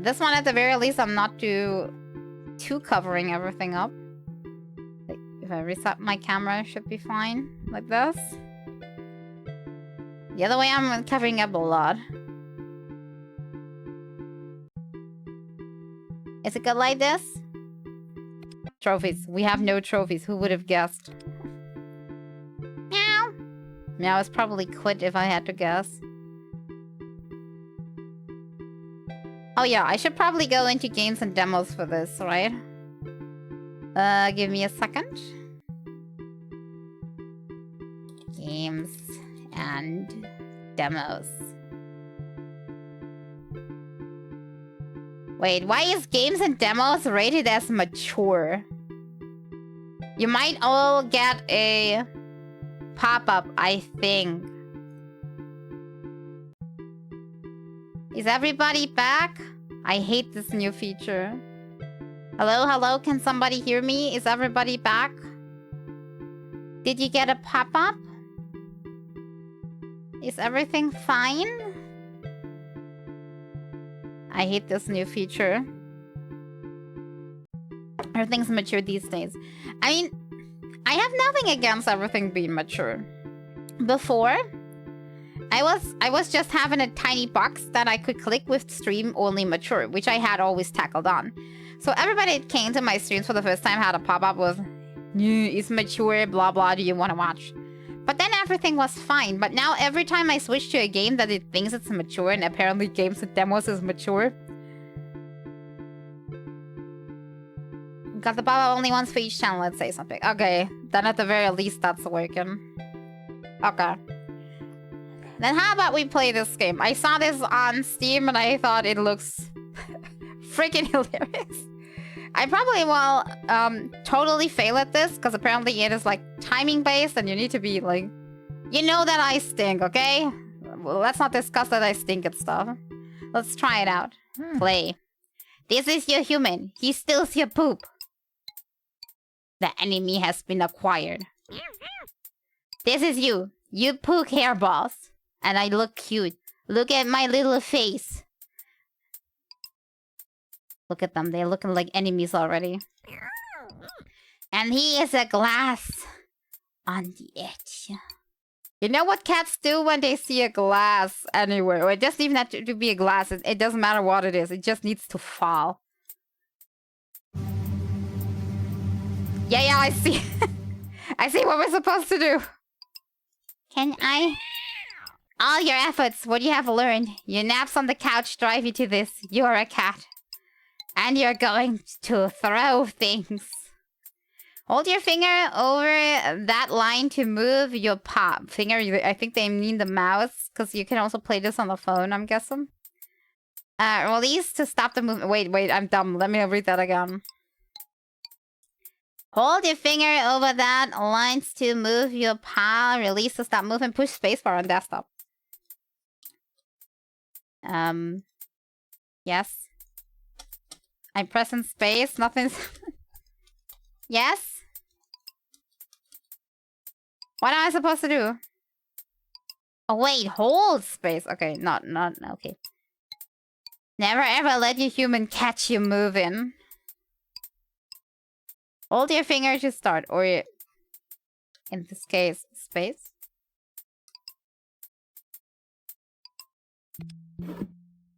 This one, at the very least, I'm not too covering everything up. Like, if I reset my camera, it should be fine. Like this. The other way, I'm covering up a lot. Is it good like this? Trophies. We have no trophies. Who would have guessed? Meow. Meow is probably quit if I had to guess. Oh yeah, I should probably go into games and demos for this, right? Give me a second. Games and demos. Wait, why is games and demos rated as mature? You might all get a pop-up, I think. Is everybody back? I hate this new feature. Hello, hello, can somebody hear me? Is everybody back? Did you get a pop-up? Is everything fine? I hate this new feature. Everything's mature these days. I mean, I have nothing against everything being mature. Before, I was just having a tiny box that I could click with stream only mature, which I had always tackled on. So everybody that came to my streams for the first time had a pop-up was, it's mature, blah blah, do you want to watch? But then everything was fine. But now every time I switch to a game that it thinks it's mature, and apparently games and demos is mature. Got the pop-up only once for each channel, let's say something. Okay, then at the very least that's working. Okay. Then how about we play this game? I saw this on Steam and I thought it looks freaking hilarious. I probably will totally fail at this, because apparently it is like timing based and you need to be like... You know that I stink, okay? Well, let's not discuss that I stink at stuff. Let's try it out. Play. This is your human. He steals your poop. The enemy has been acquired. This is you. You poop hairballs. And I look cute. Look at my little face. Look at them. They're looking like enemies already. And he is a glass on the edge. You know what cats do when they see a glass anywhere? Or it doesn't even have to be a glass. It doesn't matter what it is. It just needs to fall. Yeah, I see. I see what we're supposed to do. Can I... All your efforts, what you have learned. Your naps on the couch drive you to this. You're a cat. And you're going to throw things. Hold your finger over that line to move your paw. Finger, I think they mean the mouse. Because you can also play this on the phone, I'm guessing. Release to stop the movement. Wait, I'm dumb. Let me read that again. Hold your finger over that lines to move your paw. Release to stop movement. Push spacebar on desktop. Yes. I'm pressing space. Nothing's... Yes? What am I supposed to do? Oh, wait. Hold space. Okay, not... Okay. Never ever let your human catch you moving. Hold your finger to start. Or... In this case, space.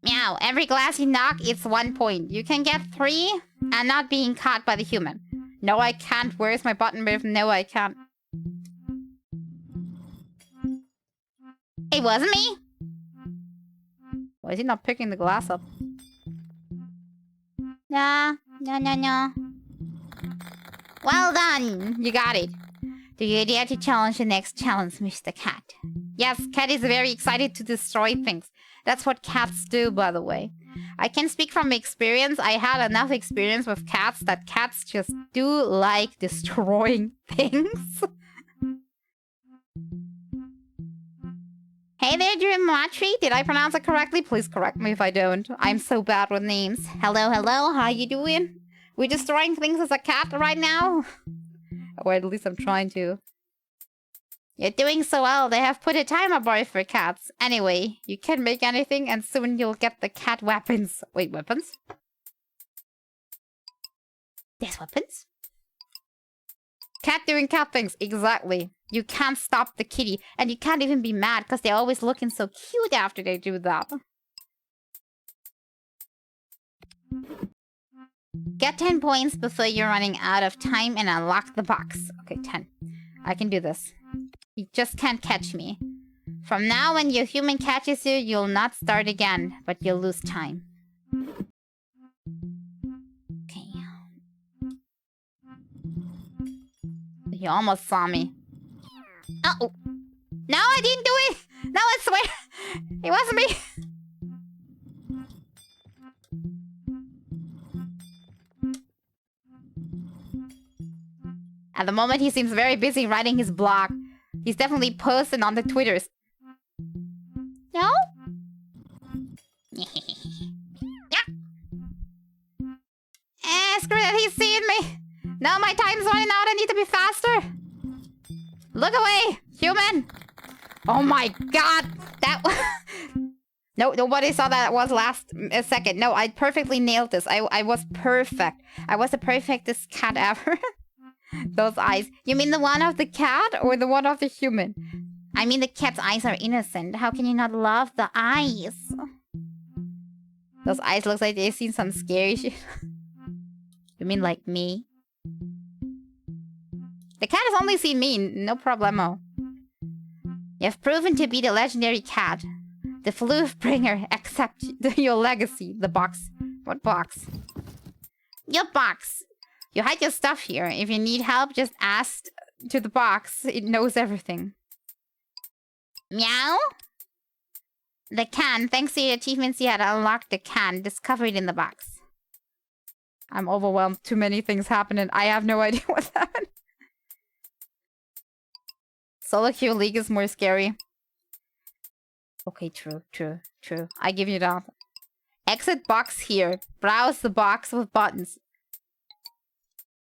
Meow. Every glass you knock, it's 1 point. You can get 3 and not being caught by the human. No, I can't. Where's my button? No, I can't. It wasn't me. Why is he not picking the glass up? No. Well done! You got it. Do you dare to challenge the next challenge, Mr. Cat? Yes, Cat is very excited to destroy things. That's what cats do, by the way. I can speak from experience. I had enough experience with cats that cats just do like destroying things. Hey there, Dreamatri. Did I pronounce it correctly? Please correct me if I don't. I'm so bad with names. Hello, hello. How you doing? We're destroying things as a cat right now? Or at least I'm trying to. You're doing so well. They have put a timer bar for cats. Anyway, you can make anything and soon you'll get the cat weapons. Wait, weapons? There's weapons? Cat doing cat things. Exactly. You can't stop the kitty. And you can't even be mad because they're always looking so cute after they do that. Get 10 points before you're running out of time and unlock the box. Okay, 10. I can do this. You just can't catch me. From now, when your human catches you, you'll not start again, but you'll lose time. Okay. You almost saw me. Uh-oh. No, I didn't do it! No, I swear! It wasn't me! At the moment, he seems very busy writing his blog. He's definitely posting on the Twitters. No? Yeah. Screw that, he's seeing me. No, my time's running out. I need to be faster. Look away, human. Oh my god. That was... No, nobody saw that was last second. No, I perfectly nailed this. I was perfect. I was the perfectest cat ever. Those eyes. You mean the one of the cat or the one of the human? I mean the cat's eyes are innocent. How can you not love the eyes? Those eyes looks like they've seen some scary shit. You mean like me? The cat has only seen me. No problemo. You have proven to be the legendary cat. The floof bringer. Accept your legacy. The box. What box? Your box. You hide your stuff here. If you need help, just ask to the box. It knows everything. Meow? The can. Thanks to your achievements, you had unlocked the can. Discovered in the box. I'm overwhelmed. Too many things happening. I have no idea what's happening. Solo queue League is more scary. Okay, true. I give you that. Exit box here. Browse the box with buttons.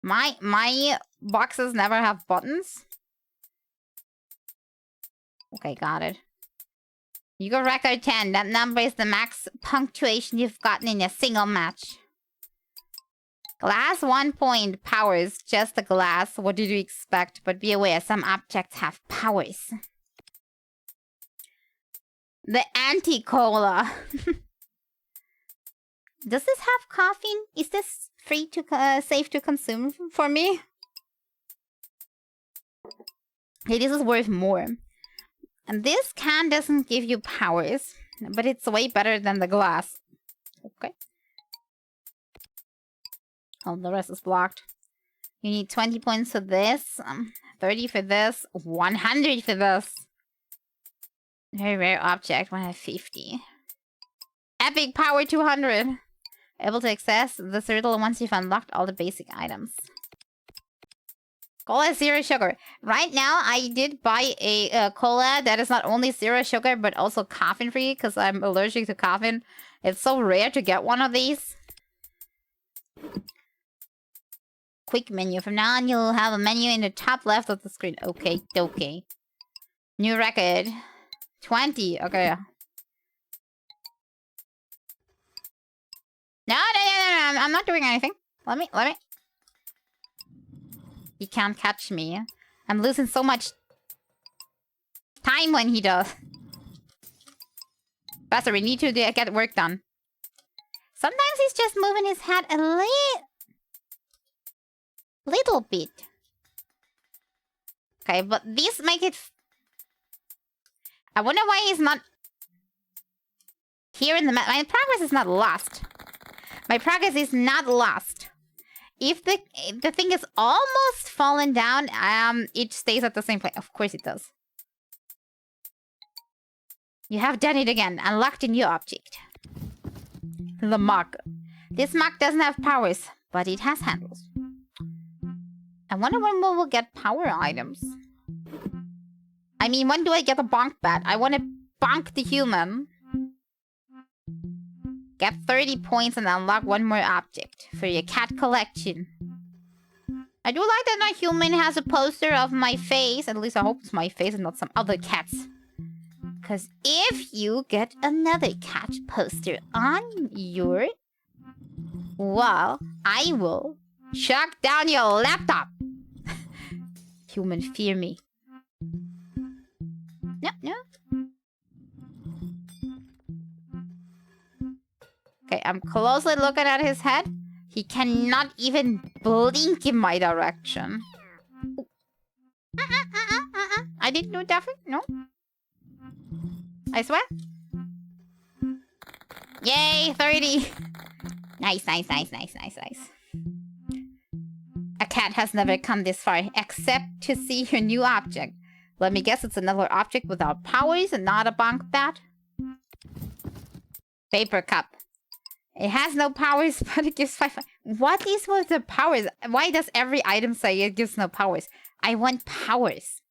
My boxes never have buttons. Okay, got it. You got record 10. That number is the max punctuation you've gotten in a single match. Glass 1 point. Powers. Just a glass. What did you expect? But be aware, some objects have powers. The anti-cola. Does this have caffeine? Is this free to safe to consume for me? Okay, this is worth more. And this can doesn't give you powers, but it's way better than the glass. Okay. Oh, the rest is blocked. You need 20 points for this, 30 for this, 100 for this. Very rare object, 150. Epic power 200. Able to access the riddle once you've unlocked all the basic items. Cola 0 sugar. Right now, I did buy a cola that is not only 0 sugar, but also caffeine free, because I'm allergic to caffeine. It's so rare to get one of these. Quick menu. From now on, you'll have a menu in the top left of the screen. Okay, okay. New record. 20. Okay. No, I'm not doing anything. Let me. He can't catch me. I'm losing so much time when he does. Faster, we need to get work done. Sometimes he's just moving his head a little bit. Okay, but these make it... I wonder why he's not... Here in the map. My progress is not lost. My progress is not lost. if the thing is almost fallen down, it stays at the same place. Of course it does. You have done it again. Unlocked a new object. The mug. This mug doesn't have powers, but it has handles. I wonder when we will get power items. I mean, when do I get a bonk bat? I want to bonk the human. Get 30 points and unlock one more object for your cat collection. I do like that my human has a poster of my face. At least I hope it's my face and not some other cat's. Because if you get another cat poster on your wall, I will chuck down your laptop. Human, fear me. No, no. Okay, I'm closely looking at his head. He cannot even blink in my direction. I didn't do that. No. I swear. Yay, 30. Nice, nice, nice, nice, nice, nice. A cat has never come this far, except to see your new object. Let me guess it's another object without powers and not a bonk bat. Paper cup. It has no powers, but it gives 5... What is with the powers? Why does every item say it gives no powers? I want powers.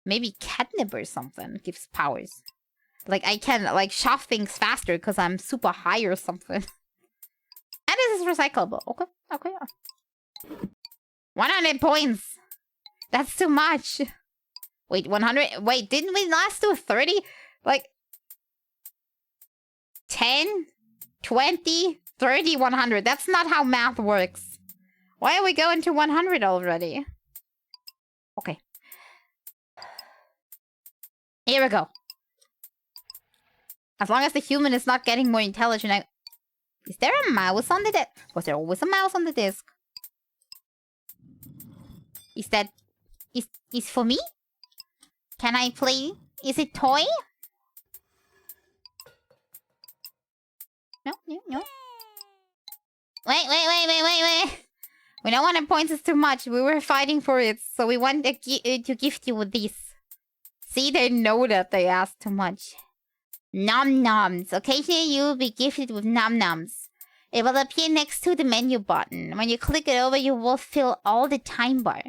Maybe catnip or something gives powers. Like, I can, like, shove things faster because I'm super high or something. And this is recyclable. Okay, okay. 100 points. That's too much. Wait, 100... Wait, didn't we last do 30? Like... 10... 20, 30, 100. That's not how math works. Why are we going to 100 already? Okay. Here we go. As long as the human is not getting more intelligent, Is there a mouse on the disc? Was there always a mouse on the disc? Is that... Is for me? Can I play? Is it toy? No, no, no. Wait. We don't want to points is too much. We were fighting for it, so we want to gift you with this. See, they know that they asked too much. Nom noms. Occasionally you will be gifted with nom noms. It will appear next to the menu button. When you click it over, you will fill all the time bar.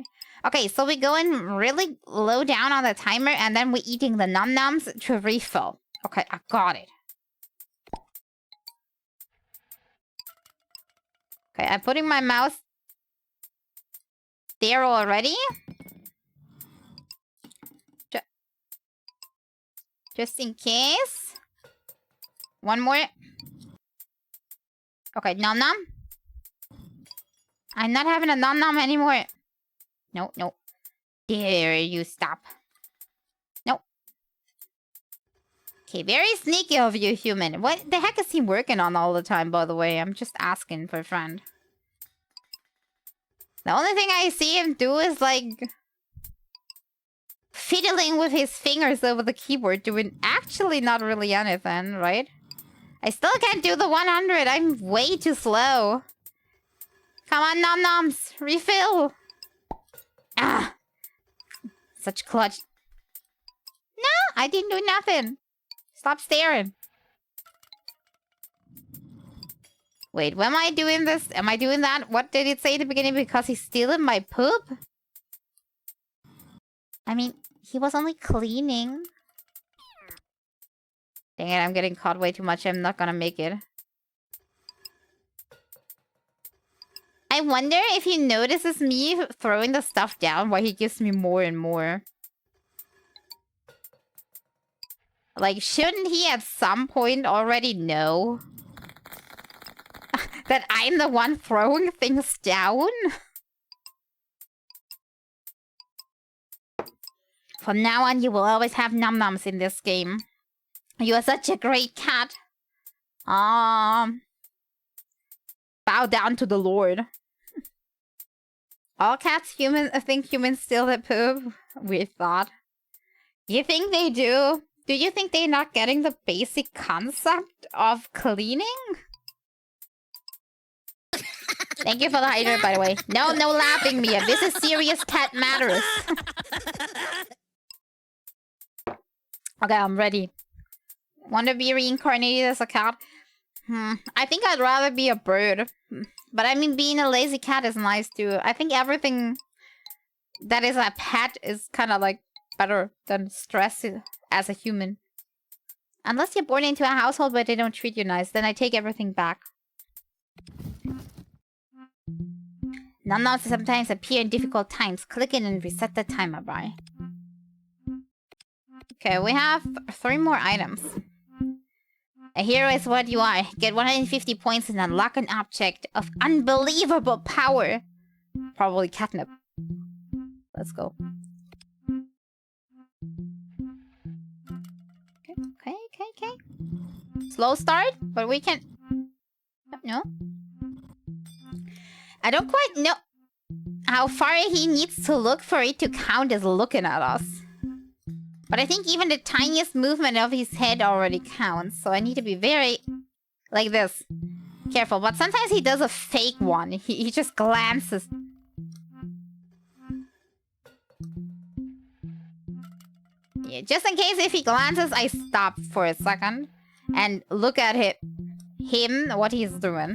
Okay, so we're going really low down on the timer, and then we're eating the nom noms to refill. Okay, I got it. Okay, I'm putting my mouse there already. Just in case. One more. Okay, nom nom. I'm not having a nom nom anymore. No, no. There you stop. No. Okay, very sneaky of you, human. What the heck is he working on all the time, by the way? I'm just asking for a friend. The only thing I see him do is, like... fiddling with his fingers over the keyboard, doing actually not really anything, right? I still can't do the 100. I'm way too slow. Come on, nom noms. Refill. Ah. Such clutch. No, I didn't do nothing. Stop staring. Wait, when am I doing this? Am I doing that? What did it say at the beginning? Because he's stealing my poop? I mean, he was only cleaning. Dang it, I'm getting caught way too much. I'm not gonna make it. I wonder if he notices me throwing the stuff down, why he gives me more and more. Like, shouldn't he at some point already know that I'm the one throwing things down? From now on, you will always have nom-noms in this game. You are such a great cat. Bow down to the Lord. All cats think humans steal their poop? Weird thought. You think they do? Do you think they're not getting the basic concept of cleaning? Thank you for the hydrate, by the way. No laughing, Mia. This is serious cat matters. Okay, I'm ready. Want to be reincarnated as a cat? I think I'd rather be a bird. But I mean, being a lazy cat is nice too. I think everything that is a pet is kind of like better than stress as a human. Unless you're born into a household where they don't treat you nice, then I take everything back. Num-noms sometimes appear in difficult times. Click it and reset the timer, bye. Okay, we have 3 more items. A hero is what you are. Get 150 points and unlock an object of unbelievable power. Probably catnip. Let's go. Okay. Slow start, but we can... No? I don't quite know how far he needs to look for it to count as looking at us. But I think even the tiniest movement of his head already counts. So I need to be very... like this. Careful. But sometimes he does a fake one. He just glances. Yeah, just in case if he glances, I stop for a second. And look at him what he's doing.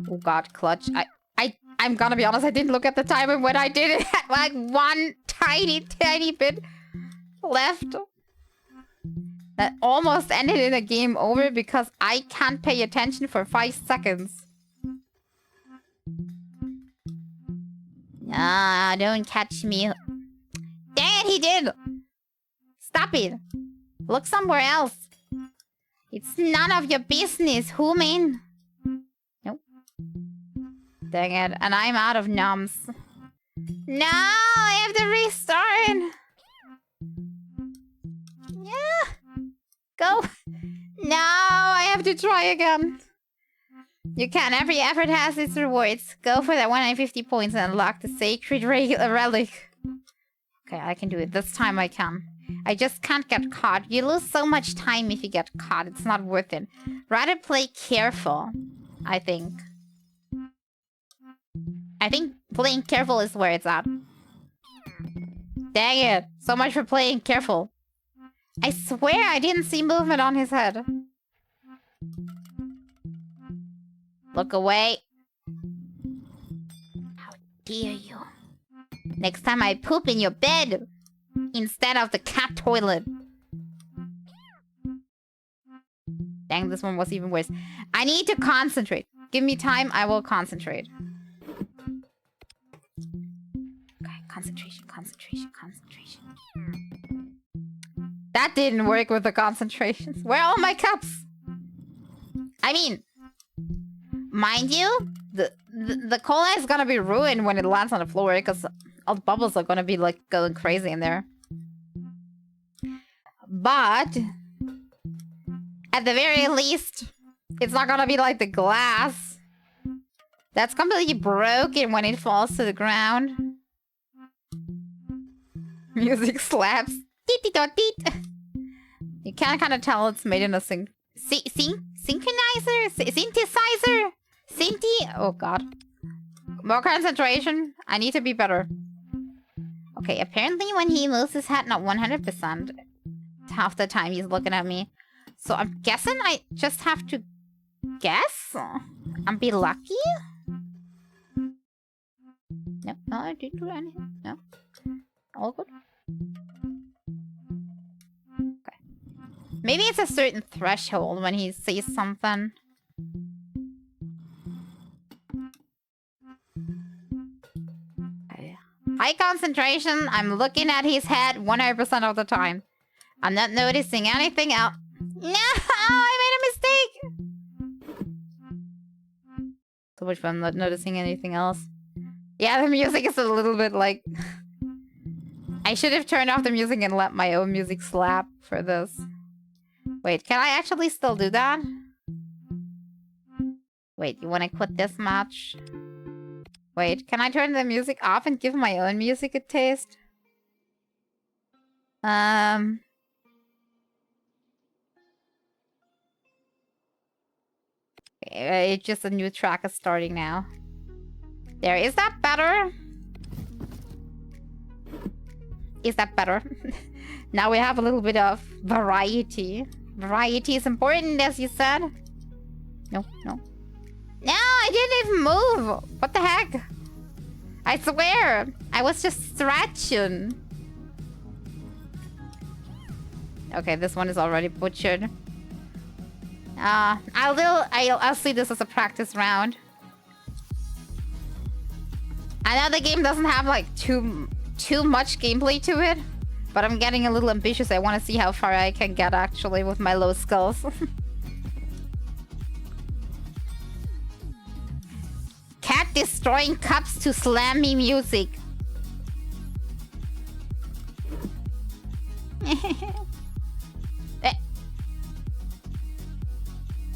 Oh god, clutch. I'm gonna be honest, I didn't look at the timer when I did it. Like one tiny bit left. That almost ended in a game over because I can't pay attention for 5 seconds. Ah, don't catch me. Dang it, he did! Stop it. Look somewhere else. It's none of your business, human. Nope. Dang it, and I'm out of nums. No, I have to restart. Yeah. Go. No, I have to try again. You can. Every effort has its rewards. Go for that 150 points and unlock the sacred relic. Okay, I can do it. This time I can. I just can't get caught. You lose so much time if you get caught. It's not worth it. Rather play careful, I think. I think playing careful is where it's at. Dang it. So much for playing careful. I swear I didn't see movement on his head. Look away. How dare you. Next time I poop in your bed instead of the cat toilet. Dang, this one was even worse. I need to concentrate. Give me time, I will concentrate. Okay, concentration. That didn't work with the concentrations. Where are all my cups? I mean, mind you, the cola is gonna be ruined when it lands on the floor because all the bubbles are gonna be like going crazy in there. But at the very least, it's not gonna be like the glass that's completely broken when it falls to the ground. Music slaps. You can kind of tell it's made in a synchronizer? Synthesizer? Oh god. More concentration. I need to be better. Okay, apparently when he moves his head, not 100%. Half the time he's looking at me. So I'm guessing I just have to guess? And be lucky? No, I didn't do anything. No. All good? Okay. Maybe it's a certain threshold when he sees something. Okay. High concentration. I'm looking at his head 100% of the time. I'm not noticing anything else. No! I made a mistake! So which one? I'm not noticing anything else. Yeah, the music is a little bit like... I should have turned off the music and let my own music slap for this. Wait, can I actually still do that? Wait, you want to quit this match? Wait, can I turn the music off and give my own music a taste? It's just a new track is starting now. There, is that better? Is that better? Now we have a little bit of variety. Variety is important, as you said. No, no. No, I didn't even move. What the heck? I swear, I was just stretching. Okay, this one is already butchered. I'll see this as a practice round. I know the game doesn't have like too much gameplay to it, but I'm getting a little ambitious. I want to see how far I can get actually with my low skills. Cat destroying cups to slammy music.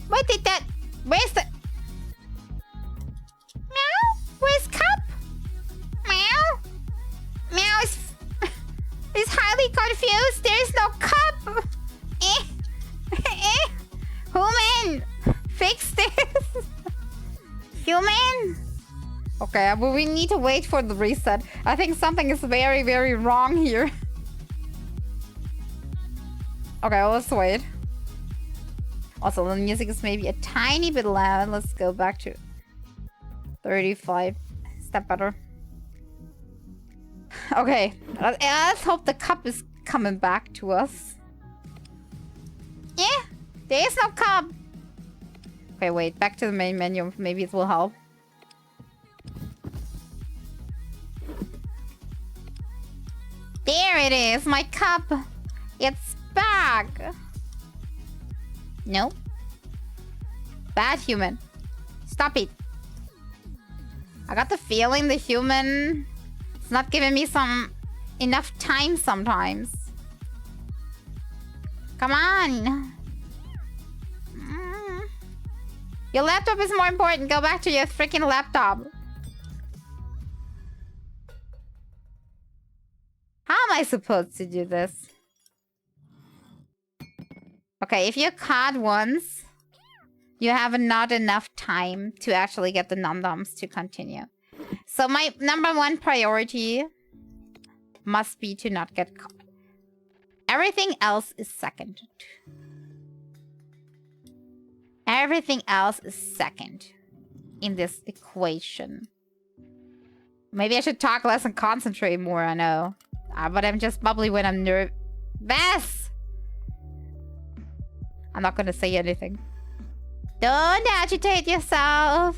What did that? Where's the? Meow? Where's cup? Meow? Meow is highly confused. There is no cup. Human, fix this. Human. Okay, but we need to wait for the reset. I think something is very, very wrong here. Okay, let's wait. Also, the music is maybe a tiny bit loud. Let's go back to 35. Is that better? Okay, let's hope the cup is coming back to us. Yeah, there is no cup. Okay, wait, back to the main menu. Maybe it will help. There it is, my cup. It's back. No. Bad human. Stop it. I got the feeling the human is not giving me enough time sometimes. Come on. Your laptop is more important. Go back to your freaking laptop. How am I supposed to do this? Okay, if you're caught once, you have not enough time to actually get the num-nums to continue. So my number one priority must be to not get caught. Everything else is second. Everything else is second in this equation. Maybe I should talk less and concentrate more, I know. But I'm just bubbly when I'm nervous. I'm not gonna say anything. Don't agitate yourself.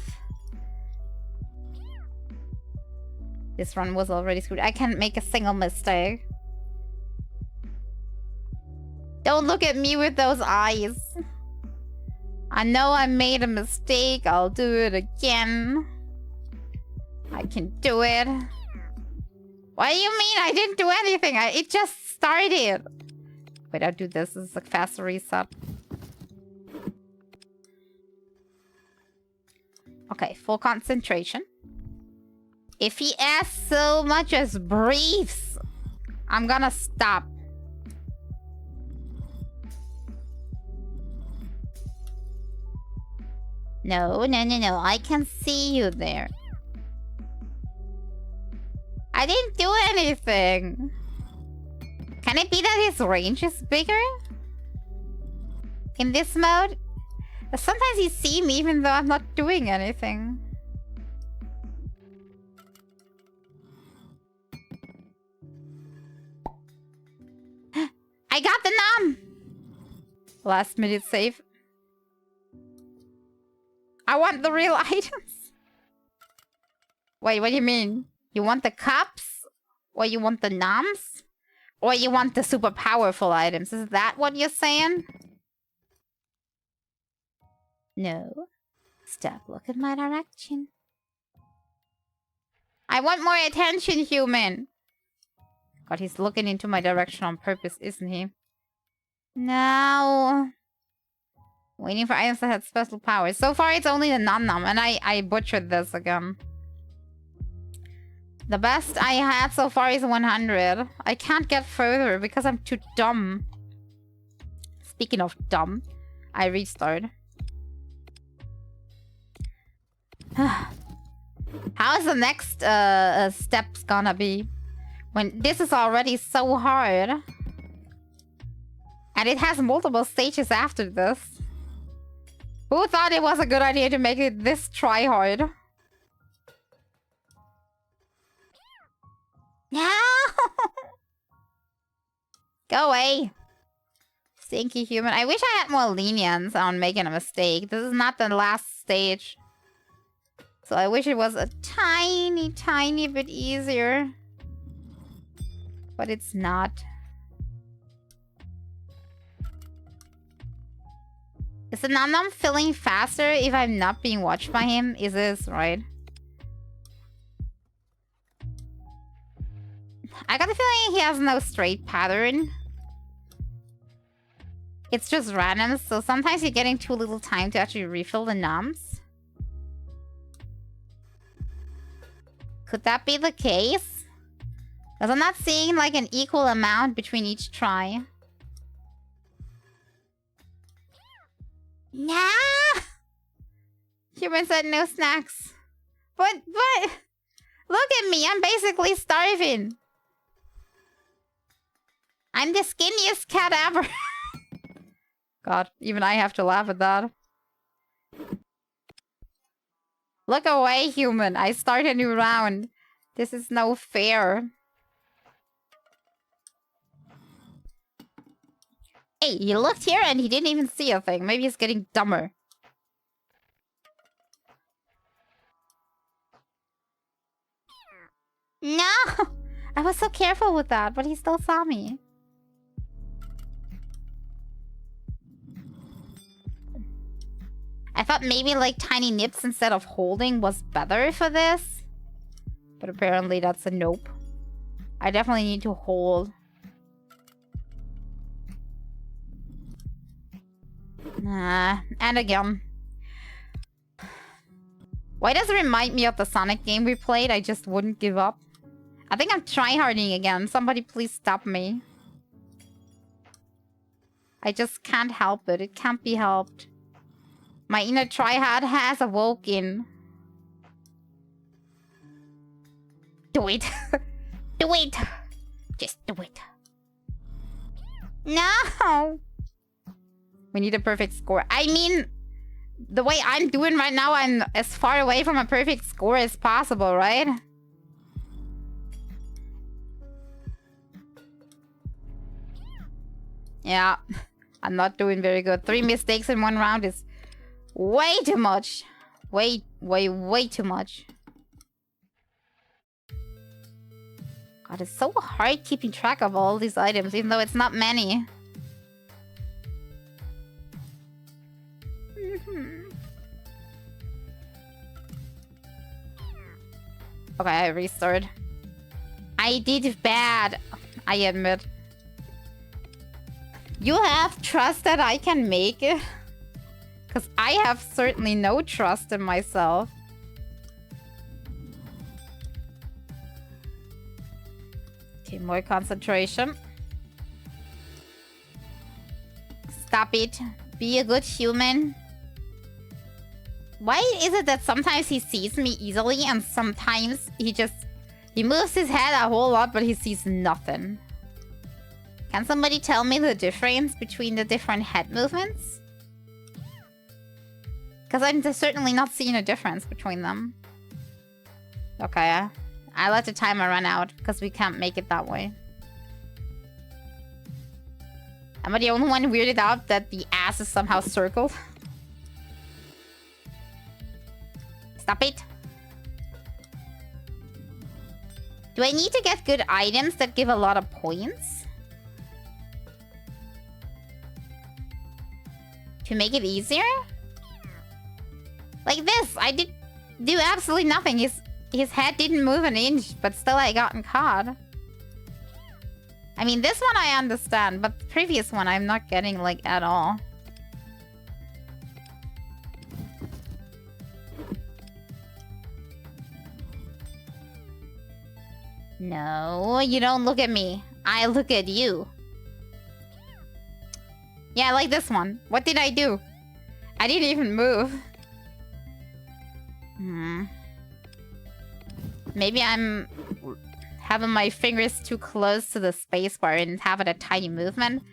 This run was already screwed. I can't make a single mistake. Don't look at me with those eyes. I know I made a mistake. I'll do it again. I can do it. What do you mean? I didn't do anything. It just started. Wait, I'll do this. This is a faster reset. Okay, full concentration. If he asks so much as breathes, I'm gonna stop. No, no, no, no. I can see you there. I didn't do anything. Can it be that his range is bigger? In this mode? Sometimes you see me even though I'm not doing anything. I got the num! Last minute save. I want the real items. Wait, what do you mean? You want the cups? Or you want the nums? Or you want the super powerful items? Is that what you're saying? No. Stop looking my direction. I want more attention, human. God, he's looking into my direction on purpose, isn't he? No. Waiting for items that had special powers. So far, it's only the num-num, and I butchered this again. The best I had so far is 100. I can't get further because I'm too dumb. Speaking of dumb, I restart. How is the next steps gonna be? When this is already so hard. And it has multiple stages after this. Who thought it was a good idea to make it this try-hard? No! Go away. Stinky human. I wish I had more lenience on making a mistake. This is not the last stage. So I wish it was a tiny, tiny bit easier. But it's not. Is the Num-Num filling faster if I'm not being watched by him? Is this right? I got the feeling he has no straight pattern. It's just random, so sometimes you're getting too little time to actually refill the nums. Could that be the case? Because I'm not seeing like an equal amount between each try. Nah! Human said no snacks. But, look at me, I'm basically starving. I'm the skinniest cat ever. God, even I have to laugh at that. Look away, human. I start a new round. This is no fair. Hey, he looked here and he didn't even see a thing. Maybe he's getting dumber. No! I was so careful with that, but he still saw me. I thought maybe like tiny nips instead of holding was better for this. But apparently that's a nope. I definitely need to hold. And again. Why does it remind me of the Sonic game we played? I just wouldn't give up. I think I'm tryharding again. Somebody please stop me. I just can't help it. It can't be helped. My inner tryhard has awoken. Do it. Do it. Just do it. No. We need a perfect score. I mean, the way I'm doing right now, I'm as far away from a perfect score as possible, right? Yeah. I'm not doing very good. 3 mistakes in one round is way too much. Way too much. God, it's so hard keeping track of all these items, even though it's not many. Okay, I restored. I did bad, I admit. You have trust that I can make it? Because I have certainly no trust in myself. Okay, more concentration. Stop it. Be a good human. Why is it that sometimes he sees me easily and sometimes he moves his head a whole lot but he sees nothing? Can somebody tell me the difference between the different head movements? Because I'm certainly not seeing a difference between them. Okay, I let the timer run out because we can't make it that way. Am I the only one weirded out that the ass is somehow circled? Stop it. Do I need to get good items that give a lot of points? To make it easier? Like this, I did do absolutely nothing. His head didn't move an inch, but still I gotten caught. I mean, this one I understand, but the previous one I'm not getting, like, at all. No, you don't look at me. I look at you. Yeah, I like this one. What did I do? I didn't even move. Maybe I'm having my fingers too close to the spacebar and having a tiny movement.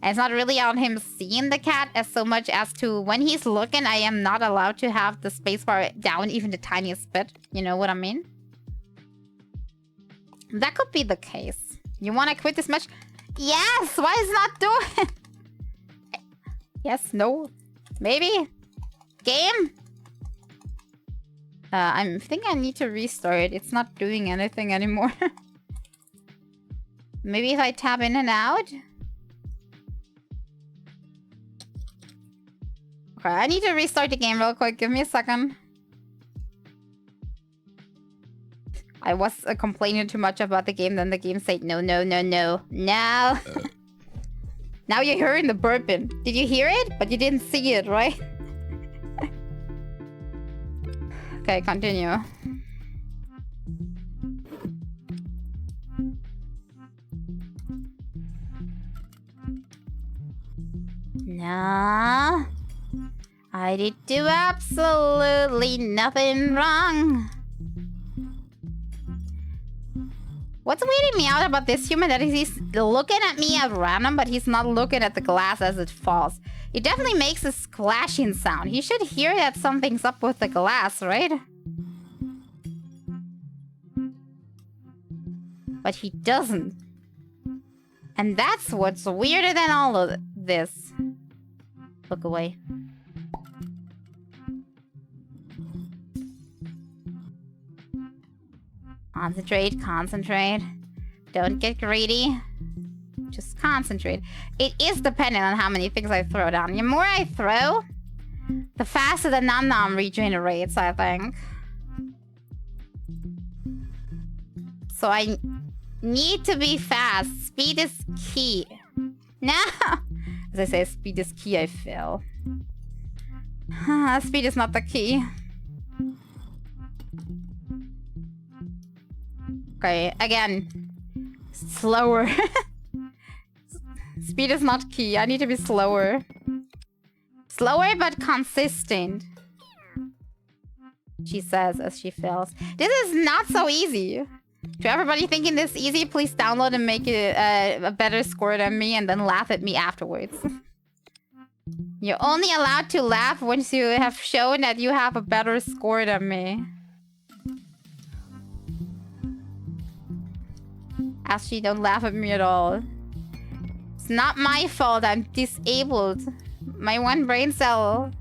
And it's not really on him seeing the cat as so much as to when he's looking, I am not allowed to have the spacebar down even the tiniest bit. You know what I mean? That could be the case. You want to quit this match? Yes! Why is it not doing? Yes, no, maybe? Game? I think I need to restart. It's not doing anything anymore. Maybe if I tap in and out? Okay, I need to restart the game real quick. Give me a second. I was complaining too much about the game, then the game said no, no, no, no, no. Now you're hearing the burping. Did you hear it? But you didn't see it, right? Okay, continue. No. I did do absolutely nothing wrong. What's weirding me out about this human that he's looking at me at random, but he's not looking at the glass as it falls. It definitely makes a splashing sound. He should hear that something's up with the glass, right? But he doesn't. And that's what's weirder than all of this. Look away. Concentrate, concentrate. Don't get greedy. Just concentrate. It is dependent on how many things I throw down. The more I throw, the faster the num-num regenerates, I think. So I need to be fast. Speed is key. No! As I say, speed is key, I fail. Speed is not the key. Okay, again. Slower. Speed is not key. I need to be slower. Slower but consistent. She says as she fails. This is not so easy. To everybody thinking this easy, please download and make it a better score than me and then laugh at me afterwards. You're only allowed to laugh once you have shown that you have a better score than me. Actually, don't laugh at me at all. It's not my fault. I'm disabled. My one brain cell.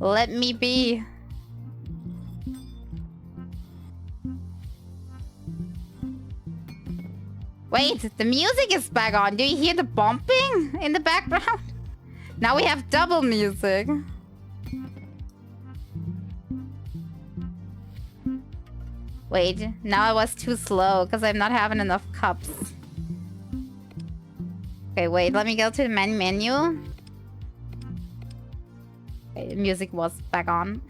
Let me be. Wait, the music is back on. Do you hear the bumping in the background? Now we have double music. Wait, now I was too slow because I'm not having enough cups. Okay, wait, let me go to the main menu. Okay, the music was back on.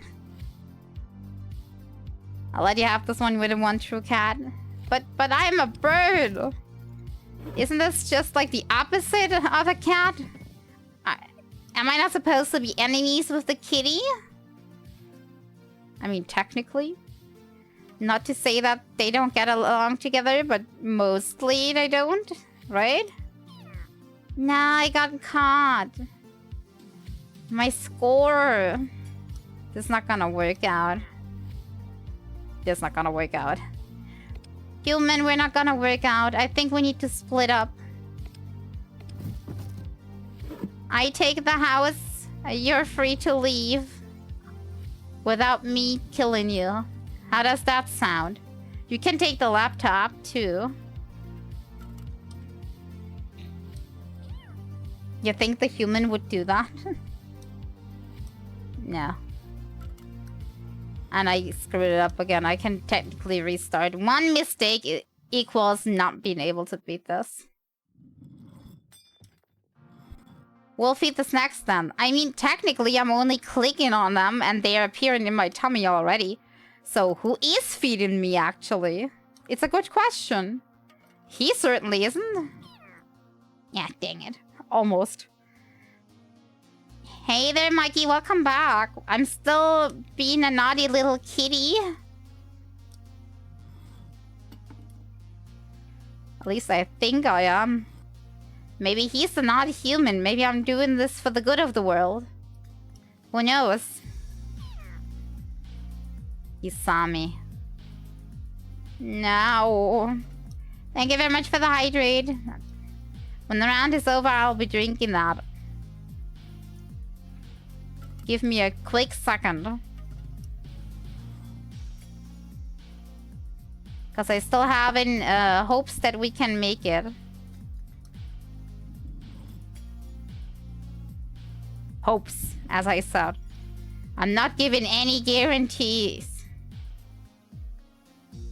I'll let you have this one with the one true cat. But I'm a bird! Isn't this just like the opposite of a cat? Am I not supposed to be enemies with the kitty? I mean, technically. Not to say that they don't get along together, but mostly they don't, right? Nah, I got caught. My score. This is not gonna work out. This is not gonna work out. Human, we're not gonna work out. I think we need to split up. I take the house. You're free to leave. Without me killing you. How does that sound? You can take the laptop, too. You think the human would do that? No. And I screwed it up again. I can technically restart. One mistake equals not being able to beat this. We'll feed the snacks then. I mean, technically, I'm only clicking on them and they're appearing in my tummy already. So who is feeding me, actually? It's a good question. He certainly isn't. Yeah, dang it. Almost. Hey there, Mikey. Welcome back. I'm still being a naughty little kitty. At least I think I am. Maybe he's a naughty human. Maybe I'm doing this for the good of the world. Who knows? He saw me. No. Thank you very much for the hydrate. When the round is over, I'll be drinking that. Give me a quick second. Because I still have hopes that we can make it. Hopes, as I said. I'm not giving any guarantees.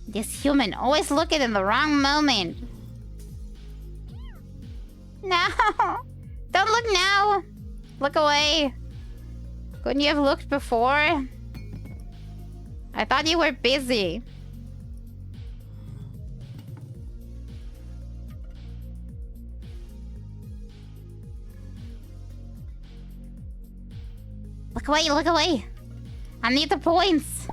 This human always looking in the wrong moment. No! Don't look now! Look away. Couldn't you have looked before? I thought you were busy. Look away, look away. I need the points.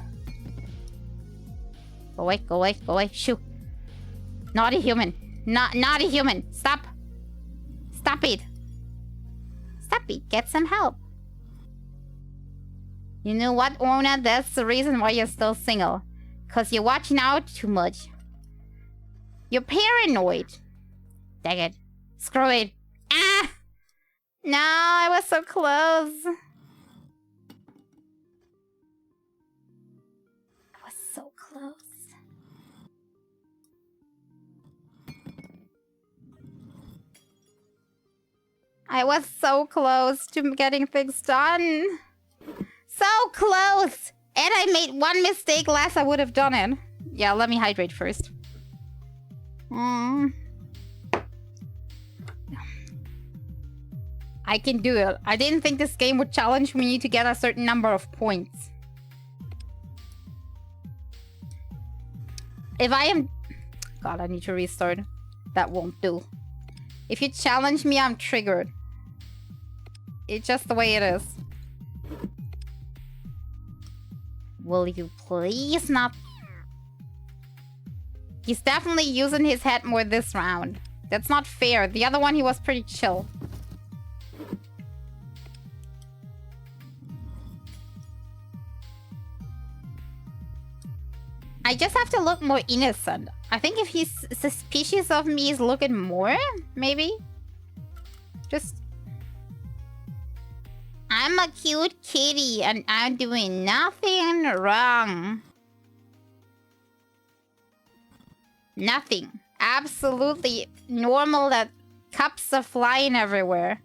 Go away, go away, go away. Shoo. Naughty human. Naughty human. Stop. Stop it. Stop it. Get some help. You know what, Orna? That's the reason why you're still single. Because you're watching out too much. You're paranoid. Dang it. Screw it. Ah! No, I was so close. I was so close. I was so close to getting things done. So close! And I made one mistake less, I would have done it. Yeah, let me hydrate first. I can do it. I didn't think this game would challenge me to get a certain number of points. If I am... God, I need to restart. That won't do. If you challenge me, I'm triggered. It's just the way it is. Will you please not... He's definitely using his head more this round. That's not fair. The other one, he was pretty chill. I just have to look more innocent. I think if he's suspicious of me, he's looking more, maybe? Just... I'm a cute kitty and I'm doing nothing wrong. Nothing. Absolutely normal that cups are flying everywhere.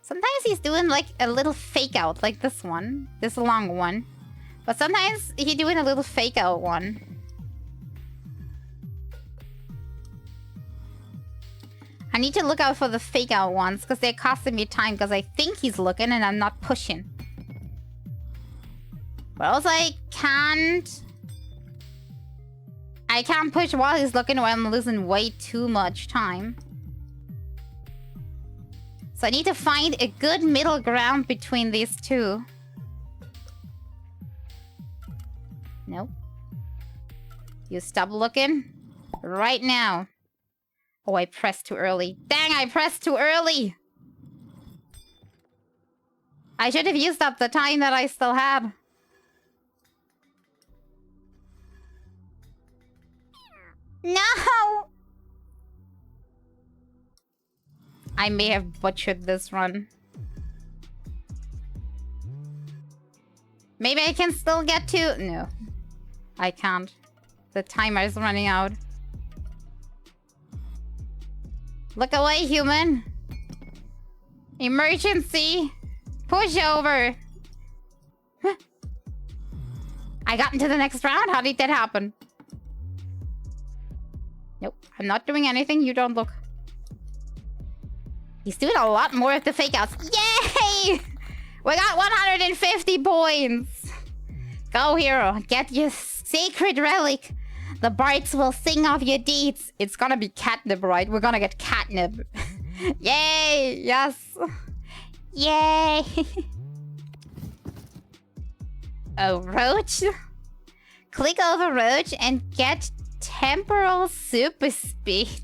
Sometimes he's doing like a little fake out, like this one. This long one. But sometimes he's doing a little fake out one. I need to look out for the fake out ones because they're costing me time because I think he's looking and I'm not pushing. But also I can't push while he's looking or I'm losing way too much time. So I need to find a good middle ground between these two. Nope. You stop looking right now. Oh, I pressed too early. Dang, I pressed too early! I should have used up the time that I still had. No! I may have butchered this run. Maybe I can still get to... No. I can't. The timer is running out. Look away, human. Emergency. Push over. I got into the next round? How did that happen? Nope. I'm not doing anything. You don't look. He's doing a lot more of the fake outs. Yay! We got 150 points. Go, hero. Get your sacred relic The bards will sing of your deeds. It's gonna be catnip, right? We're gonna get catnip. Yay! Yes! Yay! Oh, Roach? Click over Roach and get temporal super speed.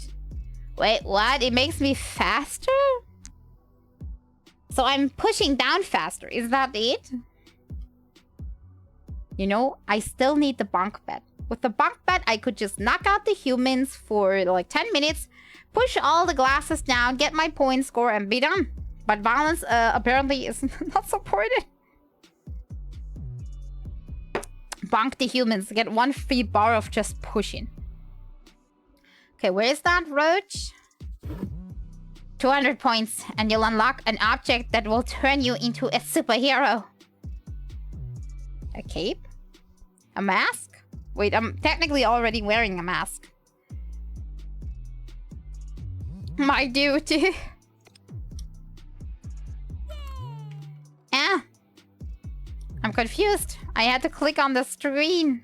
Wait, what? It makes me faster? So I'm pushing down faster. Is that it? You know, I still need the bunk bed. With the bunk bed, I could just knock out the humans for like 10 minutes, push all the glasses down, get my point score, and be done. But violence apparently is not supported. Bunk the humans, get 1 free bar of just pushing. Okay, where is that, Roach? 200 points, and you'll unlock an object that will turn you into a superhero. A cape? A mask? Wait, I'm technically already wearing a mask. My duty. Ah. I'm confused. I had to click on the screen.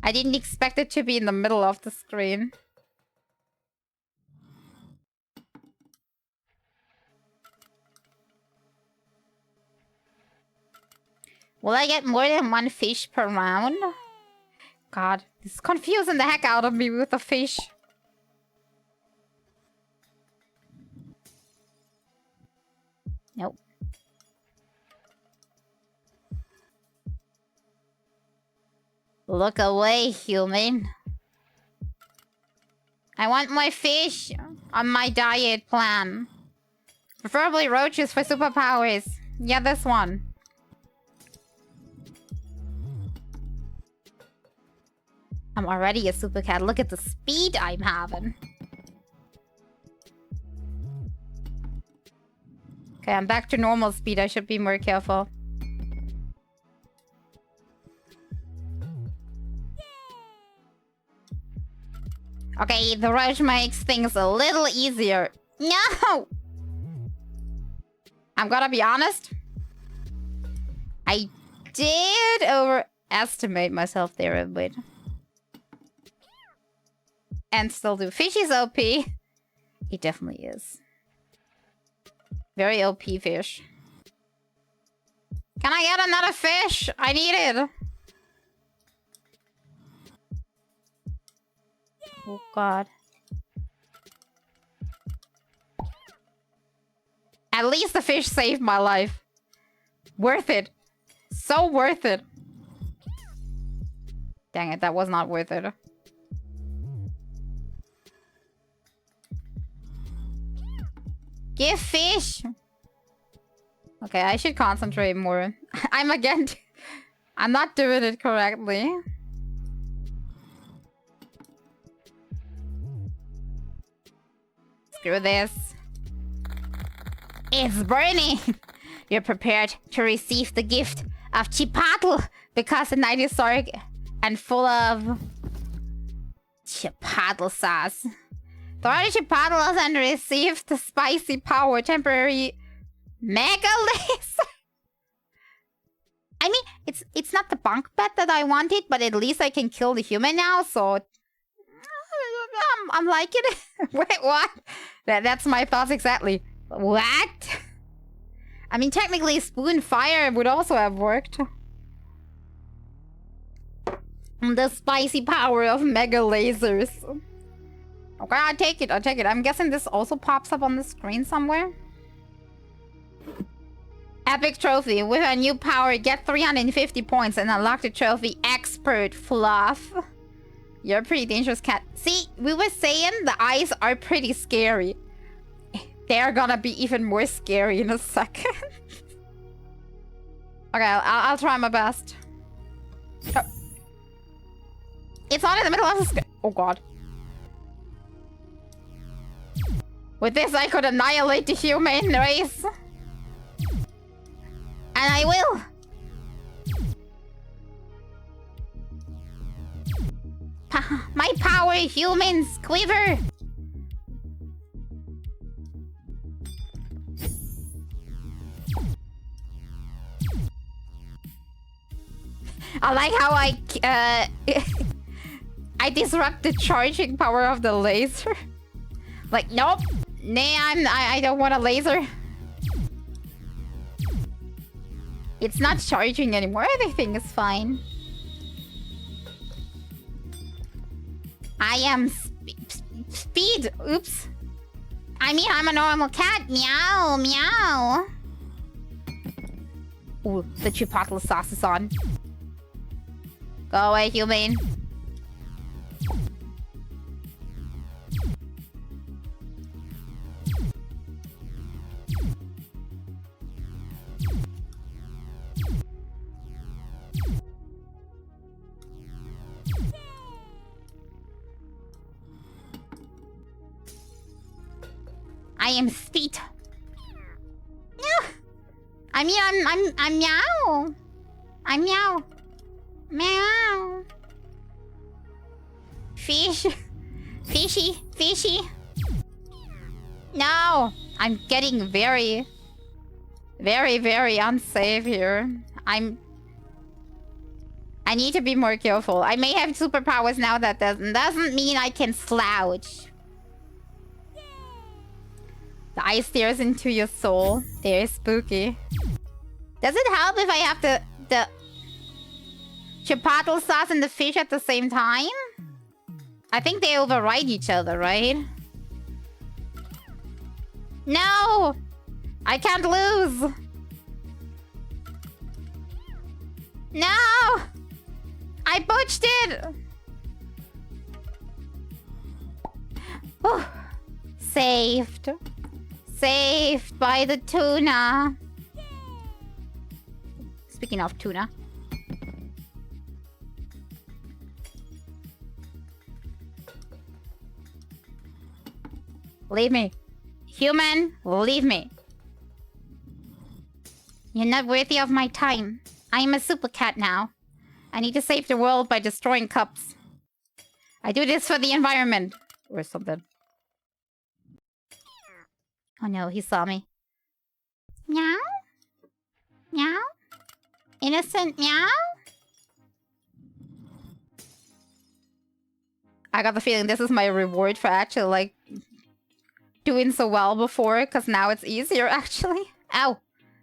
I didn't expect it to be in the middle of the screen. Will I get more than 1 fish per round? God, this is confusing the heck out of me with the fish. Nope. Look away, human. I want more fish on my diet plan. Preferably roaches for superpowers. Yeah, this one. I'm already a super cat. Look at the speed I'm having. Okay, I'm back to normal speed. I should be more careful. Okay, the roach makes things a little easier. No! I'm gonna be honest. I did overestimate myself there a bit. And still do. Fish is OP. He definitely is. Very OP fish. Can I get another fish? I need it. Oh god. At least the fish saved my life. Worth it. So worth it. Dang it, that was not worth it. Give fish! Okay, I should concentrate more. I'm not doing it correctly. Screw this. It's burning! You're prepared to receive the gift of Chipotle because the night is dark and full of Chipotle sauce. Throw the Chipotles and receive the spicy power temporary mega laser. I mean, it's not the bunk bed that I wanted, but at least I can kill the human now, so I'm liking it. Wait, what? That's my thoughts exactly. What? I mean, technically, spoon fire would also have worked. The spicy power of mega lasers. Okay, I'll take it. I'll take it. I'm guessing this also pops up on the screen somewhere. Epic trophy. With a new power, get 350 points and unlock the trophy Expert Fluff. You're a pretty dangerous cat. See, we were saying the eyes are pretty scary. They're gonna be even more scary in a second. Okay, I'll try my best. Oh. It's not in the middle of the screen. Oh god. With this, I could annihilate the human race. And I will. My power, humans, quiver. I like how I disrupt the charging power of the laser. Like, nope. Nah, I don't want a laser. It's not charging anymore. Everything is fine. I am speed. Oops. I mean, I'm a normal cat. Meow, meow. Ooh, the chipotle sauce is on. Go away, human. I am speed. Yeah. I mean, I'm meow. I'm meow. Meow. Fish. Fishy. Fishy. No. I'm getting very unsafe here. I need to be more careful. I may have superpowers now. That doesn't mean I can slouch. The eye stares into your soul. They're spooky. Does it help if I have the chipotle sauce and the fish at the same time? I think they override each other, right? No! I can't lose! No! I botched it! Whew. Saved. Saved by the tuna. Speaking of tuna. Leave me. Human, leave me. You're not worthy of my time. I am a super cat now. I need to save the world by destroying cups. I do this for the environment. Or something. Oh no, he saw me. Meow? Meow? Innocent meow? I got the feeling this is my reward for actually, like, doing so well before, because now it's easier, actually. Ow!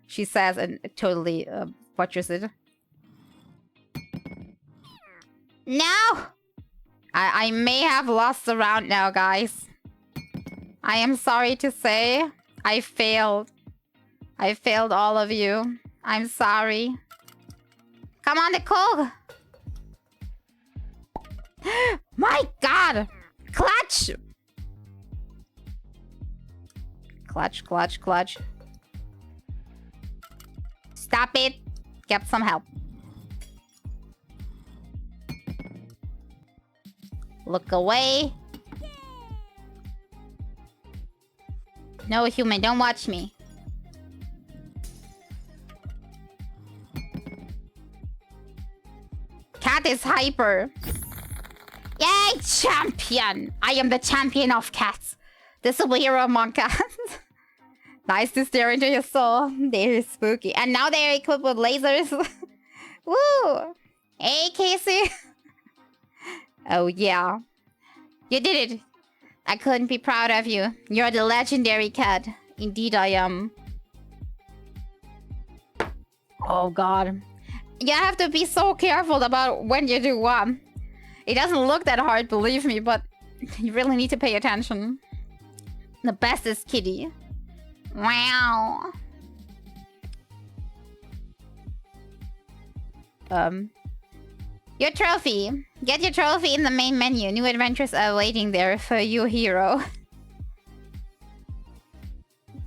She says, and it totally butchers it. No! I may have lost the round now, guys. I am sorry to say, I failed. I failed all of you. I'm sorry. Come on, the cook! My god! Clutch! Clutch, clutch, clutch. Stop it. Get some help. Look away. No, human, don't watch me. Cat is hyper. Yay, champion! I am the champion of cats. The superhero among cats. Nice to stare into your soul. They're spooky. And now they're equipped with lasers. Woo! Hey, Casey. Oh, yeah. You did it. I couldn't be proud of you. You're the legendary cat. Indeed, I am. Oh, God. You have to be so careful about when you do what. It doesn't look that hard, believe me, but you really need to pay attention. The best is Kitty. Wow. Your trophy. Get your trophy in the main menu. New adventures are waiting there for you, hero.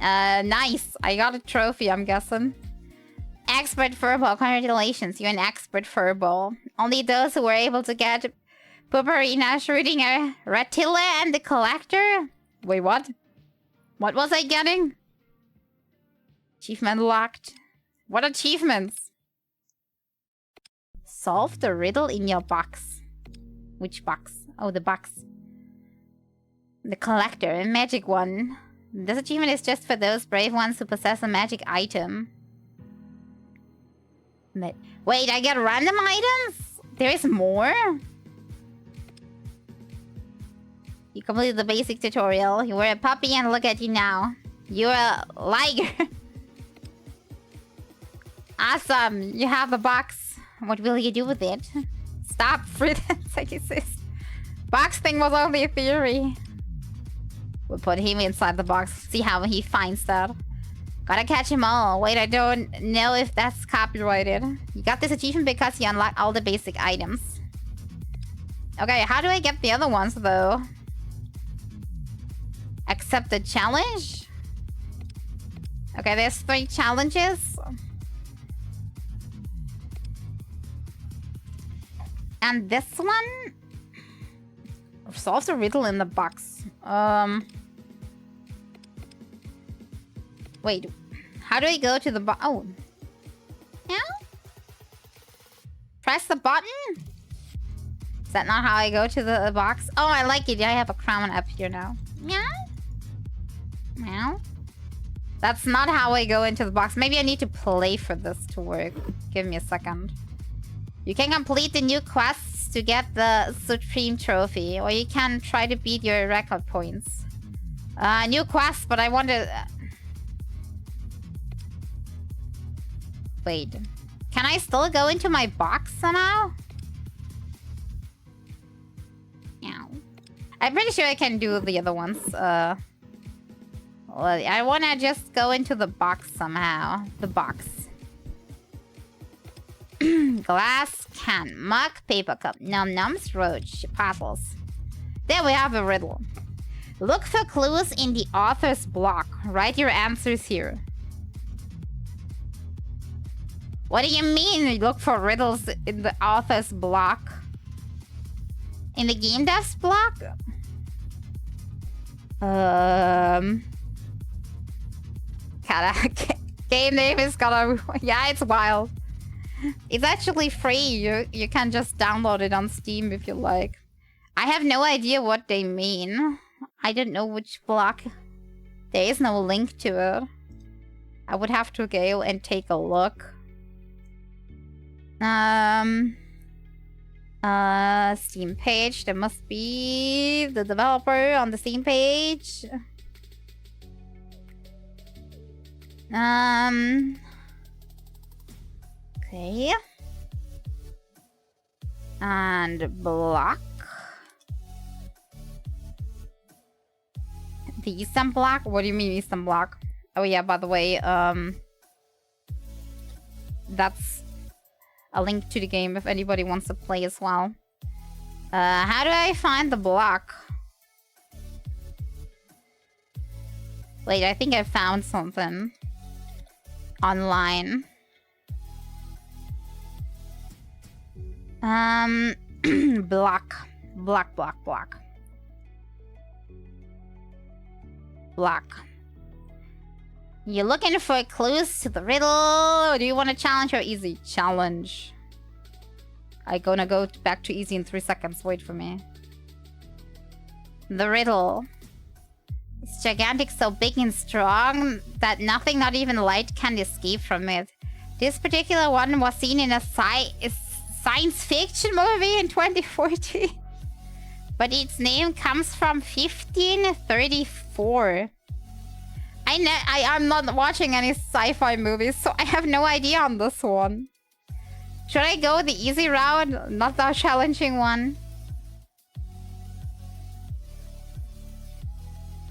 Nice. I got a trophy, I'm guessing. Expert furball. Congratulations, you're an expert furball. Only those who were able to get Purpurina, Schrödinger, Ratilla, and the Collector? Wait, what? What was I getting? Achievement locked. What achievements? Solve the riddle in your box. Which box? Oh, the box. The Collector, a magic one. This achievement is just for those brave ones who possess a magic item. Wait, I get random items? There is more? You completed the basic tutorial. You were a puppy and look at you now. You're a liger. Awesome. You have a box. What will you do with it? Stop, Psychosis. Box thing was only a theory. We'll put him inside the box. See how he finds that. Gotta catch them all. Wait, I don't know if that's copyrighted. You got this achievement because you unlocked all the basic items. Okay, how do I get the other ones, though? Accept the challenge? Okay, there's 3 challenges. And this one? Solve the riddle in the box. Wait, how do I go to the box? Oh. Yeah? Press the button? Is that not how I go to the box? Oh, I like it. I have a crown up here now. Meow. Meow. That's not how I go into the box. Maybe I need to play for this to work. Give me a second. You can complete the new quests to get the Supreme Trophy. Or you can try to beat your record points. New quest, but I want to... Wait. Can I still go into my box somehow? Meow. I'm pretty sure I can do the other ones. Well, I want to just go into the box somehow. The box. Glass can. Mug, paper cup. Num-nums, roach. Puzzles. There we have a riddle. Look for clues in the author's block. Write your answers here. What do you mean you look for riddles in the author's block? In the game dev's block? Game name is gonna... Yeah, it's wild. It's actually free. You can just download it on Steam if you like. I have no idea what they mean. I don't know which block. There is no link to it. I would have to go and take a look. Steam page. There must be the developer on the Steam page. Okay. And block. The Eastern block? What do you mean Eastern block? Oh yeah, by the way, that's a link to the game if anybody wants to play as well. How do I find the block? Wait, I think I found something online. Block. Block. You're looking for clues to the riddle. Do you want a challenge or easy? Challenge. I'm gonna go back to easy in 3 seconds. Wait for me. The riddle. It's gigantic, so big and strong that nothing, not even light, can escape from it. This particular one was seen in a science fiction movie in 2014. But its name comes from 1534. I'm not watching any sci-fi movies, so I have no idea on this one. Should I go the easy route, not the challenging one?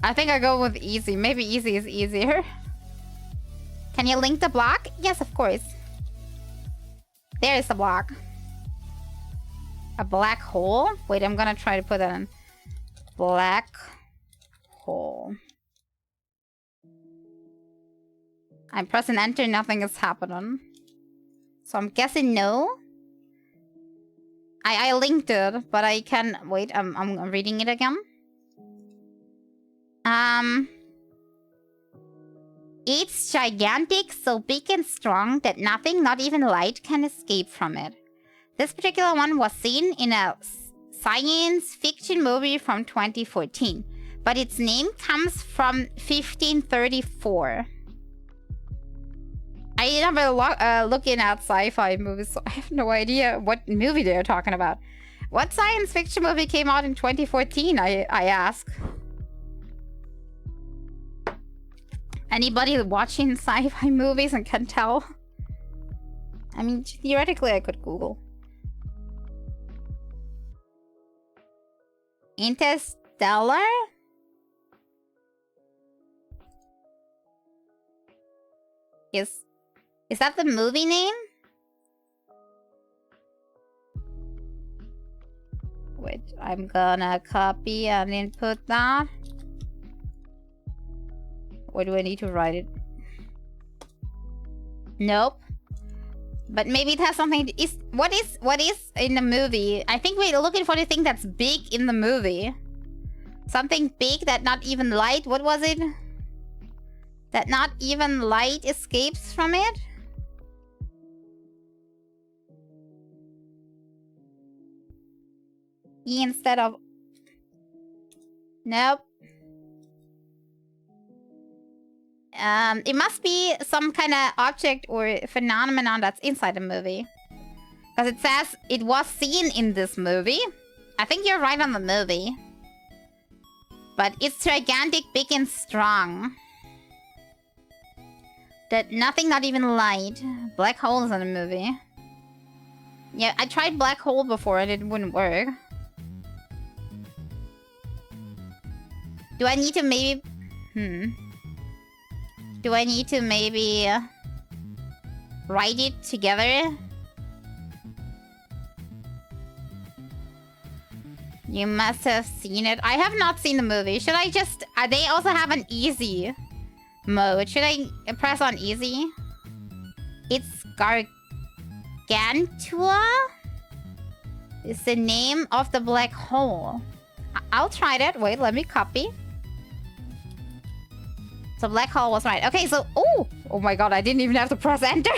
I think I go with easy. Maybe easy is easier. Can you link the block? Yes, of course. There is the block. A black hole? Wait, I'm gonna try to put that in. Black hole. I'm pressing enter, nothing is happening. So I'm guessing no. I linked it, but I can... Wait, I'm reading it again. It's gigantic, so big and strong that nothing, not even light, can escape from it. This particular one was seen in a science fiction movie from 2014, but its name comes from 1534. I never looking at sci-fi movies, so I have no idea what movie they're talking about. What science fiction movie came out in 2014? I ask. Anybody watching sci-fi movies and can tell? I mean, theoretically, I could Google. Interstellar? Is that the movie name? Wait, I'm gonna copy and input that. Or do I need to write it? Nope. But maybe it has something to, what is in the movie? I think we're looking for the thing that's big in the movie. Something big that not even light. What was it? That not even light escapes from it? E instead of... Nope. It must be some kind of object or phenomenon that's inside the movie. Because it says it was seen in this movie. I think you're right on the movie. But it's gigantic, big, and strong. That nothing, not even light. Black holes in the movie. Yeah, I tried black hole before and it wouldn't work. Do I need to maybe... Do I need to maybe... write it together? You must have seen it. I have not seen the movie. Should I just... they also have an easy mode. Should I press on easy? It's Gargantua? It's the name of the black hole. I'll try that. Wait, let me copy. So black hole was right. Okay, so... Oh my god, I didn't even have to press enter.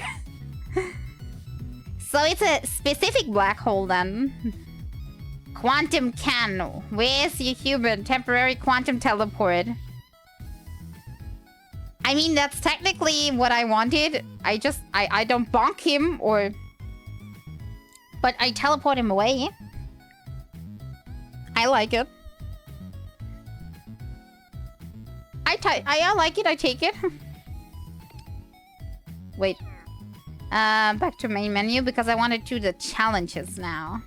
So it's a specific black hole then. Quantum can. Where's your human temporary quantum teleport? I mean, that's technically what I wanted. I don't bonk him or... But I teleport him away. I like it. I like it, I take it. Wait. Back to main menu because I want to do the challenges now.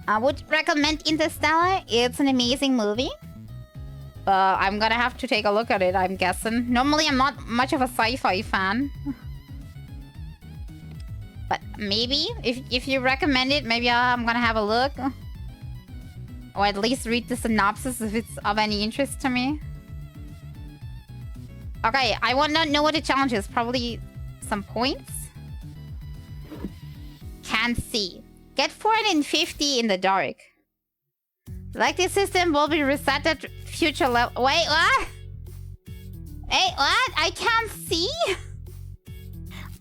I would recommend Interstellar. It's an amazing movie. I'm gonna have to take a look at it, I'm guessing. Normally, I'm not much of a sci-fi fan. But maybe, if you recommend it, maybe I'm gonna have a look. Or at least read the synopsis if it's of any interest to me. Okay, I want to know what the challenge is. Probably some points. Can't see. Get 450 in the dark. Like this system will be reset at future level. Wait, what? Wait, what? I can't see?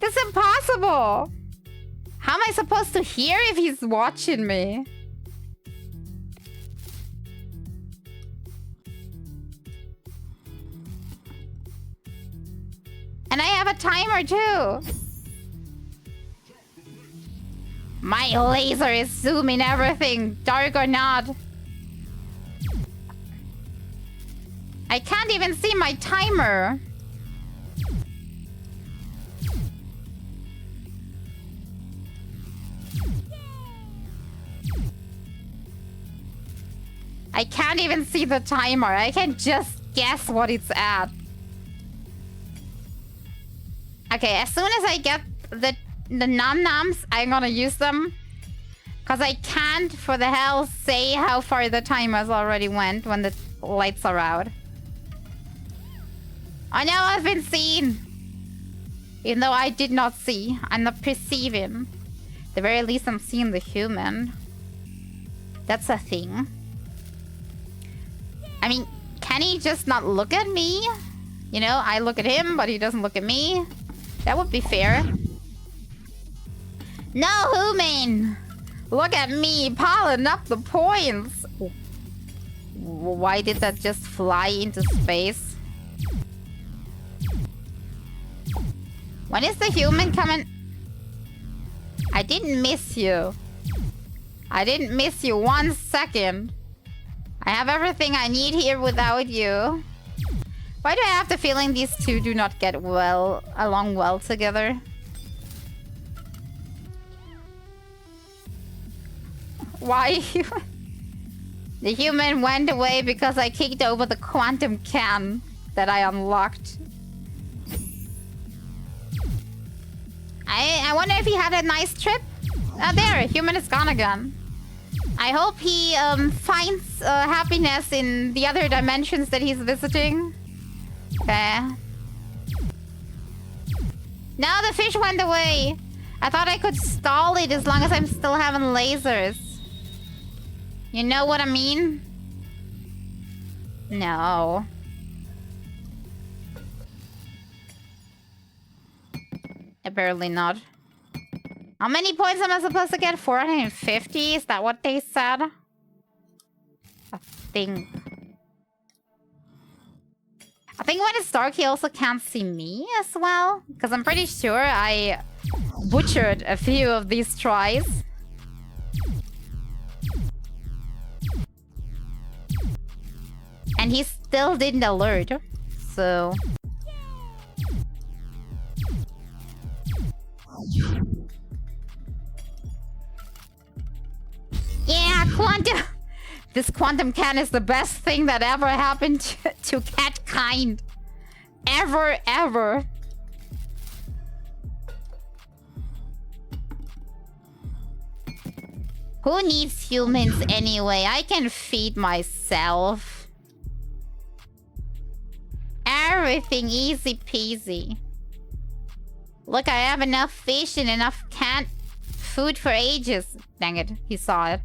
That's impossible. How am I supposed to hear if he's watching me? And I have a timer too. My laser is zooming everything, dark or not. I can't even see my timer. I can't even see the timer. I can just guess what it's at. Okay, as soon as I get the num-nums, I'm gonna use them. Because I can't, for the hell, say how far the timers already went when the lights are out. I know I've been seen. Even though I did not see. I'm not perceiving. At the very least, I'm seeing the human. That's a thing. I mean, can he just not look at me? You know, I look at him, but he doesn't look at me. That would be fair. No, human! Look at me, piling up the points! Why did that just fly into space? When is the human coming? I didn't miss you. I didn't miss you 1 second. I have everything I need here without you. Why do I have the feeling these two do not get along well together? Why? The human went away because I kicked over the quantum can that I unlocked. I wonder if he had a nice trip. Oh, there, human is gone again. I hope he finds happiness in the other dimensions that he's visiting. Okay. Now the fish went away. I thought I could stall it as long as I'm still having lasers. You know what I mean? No. Apparently not. How many points am I supposed to get? 450? Is that what they said? I think when it's dark, he also can't see me as well. Because I'm pretty sure I butchered a few of these tries. And he still didn't alert. So... yeah, quantum... This quantum can is the best thing that ever happened to catkind. Ever, ever. Who needs humans anyway? I can feed myself. Everything easy peasy. Look, I have enough fish and enough canned food for ages. Dang it, he saw it.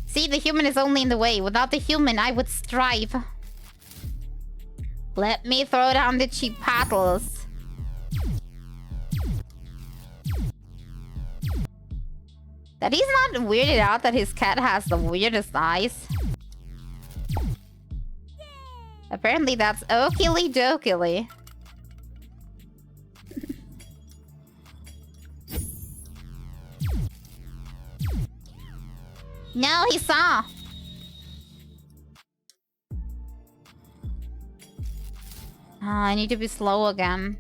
See, the human is only in the way. Without the human, I would strive. Let me throw down the cheap paddles. That he's not weirded out that his cat has the weirdest eyes. Apparently that's okily dokily. No, he saw. I need to be slow again.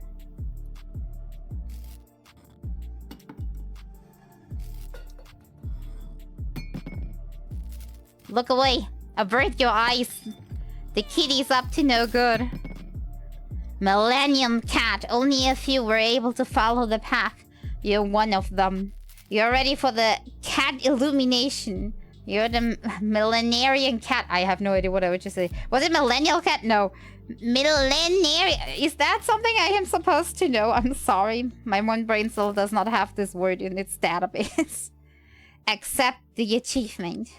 Look away. Avert your eyes. The kitty's up to no good. Millennium Cat. Only a few were able to follow the path. You're one of them. You're ready for the cat illumination. You're the millenarian cat. I have no idea what I would just say. Was it millennial cat? No. Millenarian. Is that something I am supposed to know? I'm sorry. My one brain cell does not have this word in its database. Accept the achievement.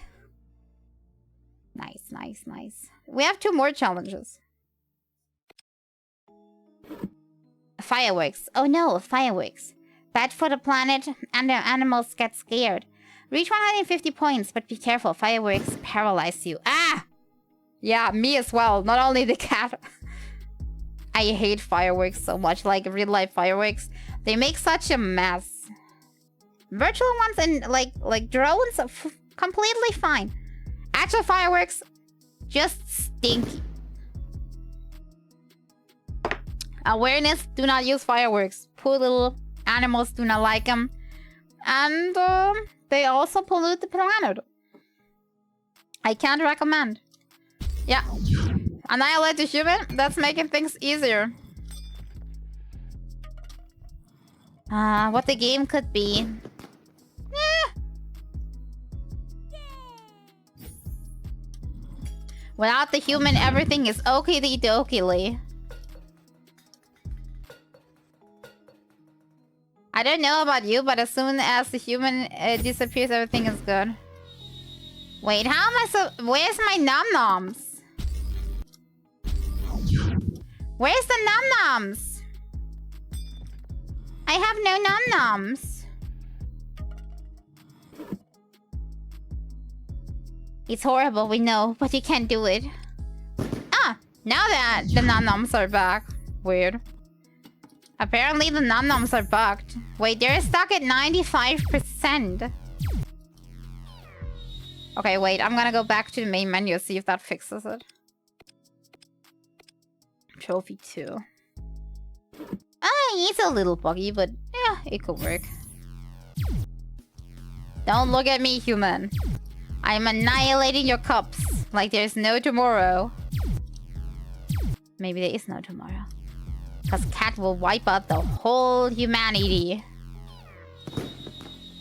Nice, nice, nice. We have 2 more challenges. Fireworks. Oh no, fireworks. Bad for the planet and the animals get scared. Reach 150 points, but be careful. Fireworks paralyze you. Ah! Yeah, me as well. Not only the cat. I hate fireworks so much. Like real life fireworks. They make such a mess. Virtual ones and like drones are completely fine. Actual fireworks, just stinky. Awareness, do not use fireworks. Poor little animals do not like them. And they also pollute the planet. I can't recommend. Yeah. Annihilate the human, that's making things easier. What the game could be. Without the human, everything is okey dokey. I don't know about you, but as soon as the human disappears, everything is good. Wait, how am I so... Where's my num-noms? Where's the num-noms? I have no num-noms. It's horrible, we know, but you can't do it. Ah, now that the num-noms are back. Weird. Apparently the num-nums are bugged. Wait, they're stuck at 95%. Okay, wait, I'm gonna go back to the main menu, see if that fixes it. Trophy 2. It's a little buggy, but yeah, it could work. Don't look at me, human. I'm annihilating your cups like there's no tomorrow. Maybe there is no tomorrow. Because Cat will wipe out the whole humanity.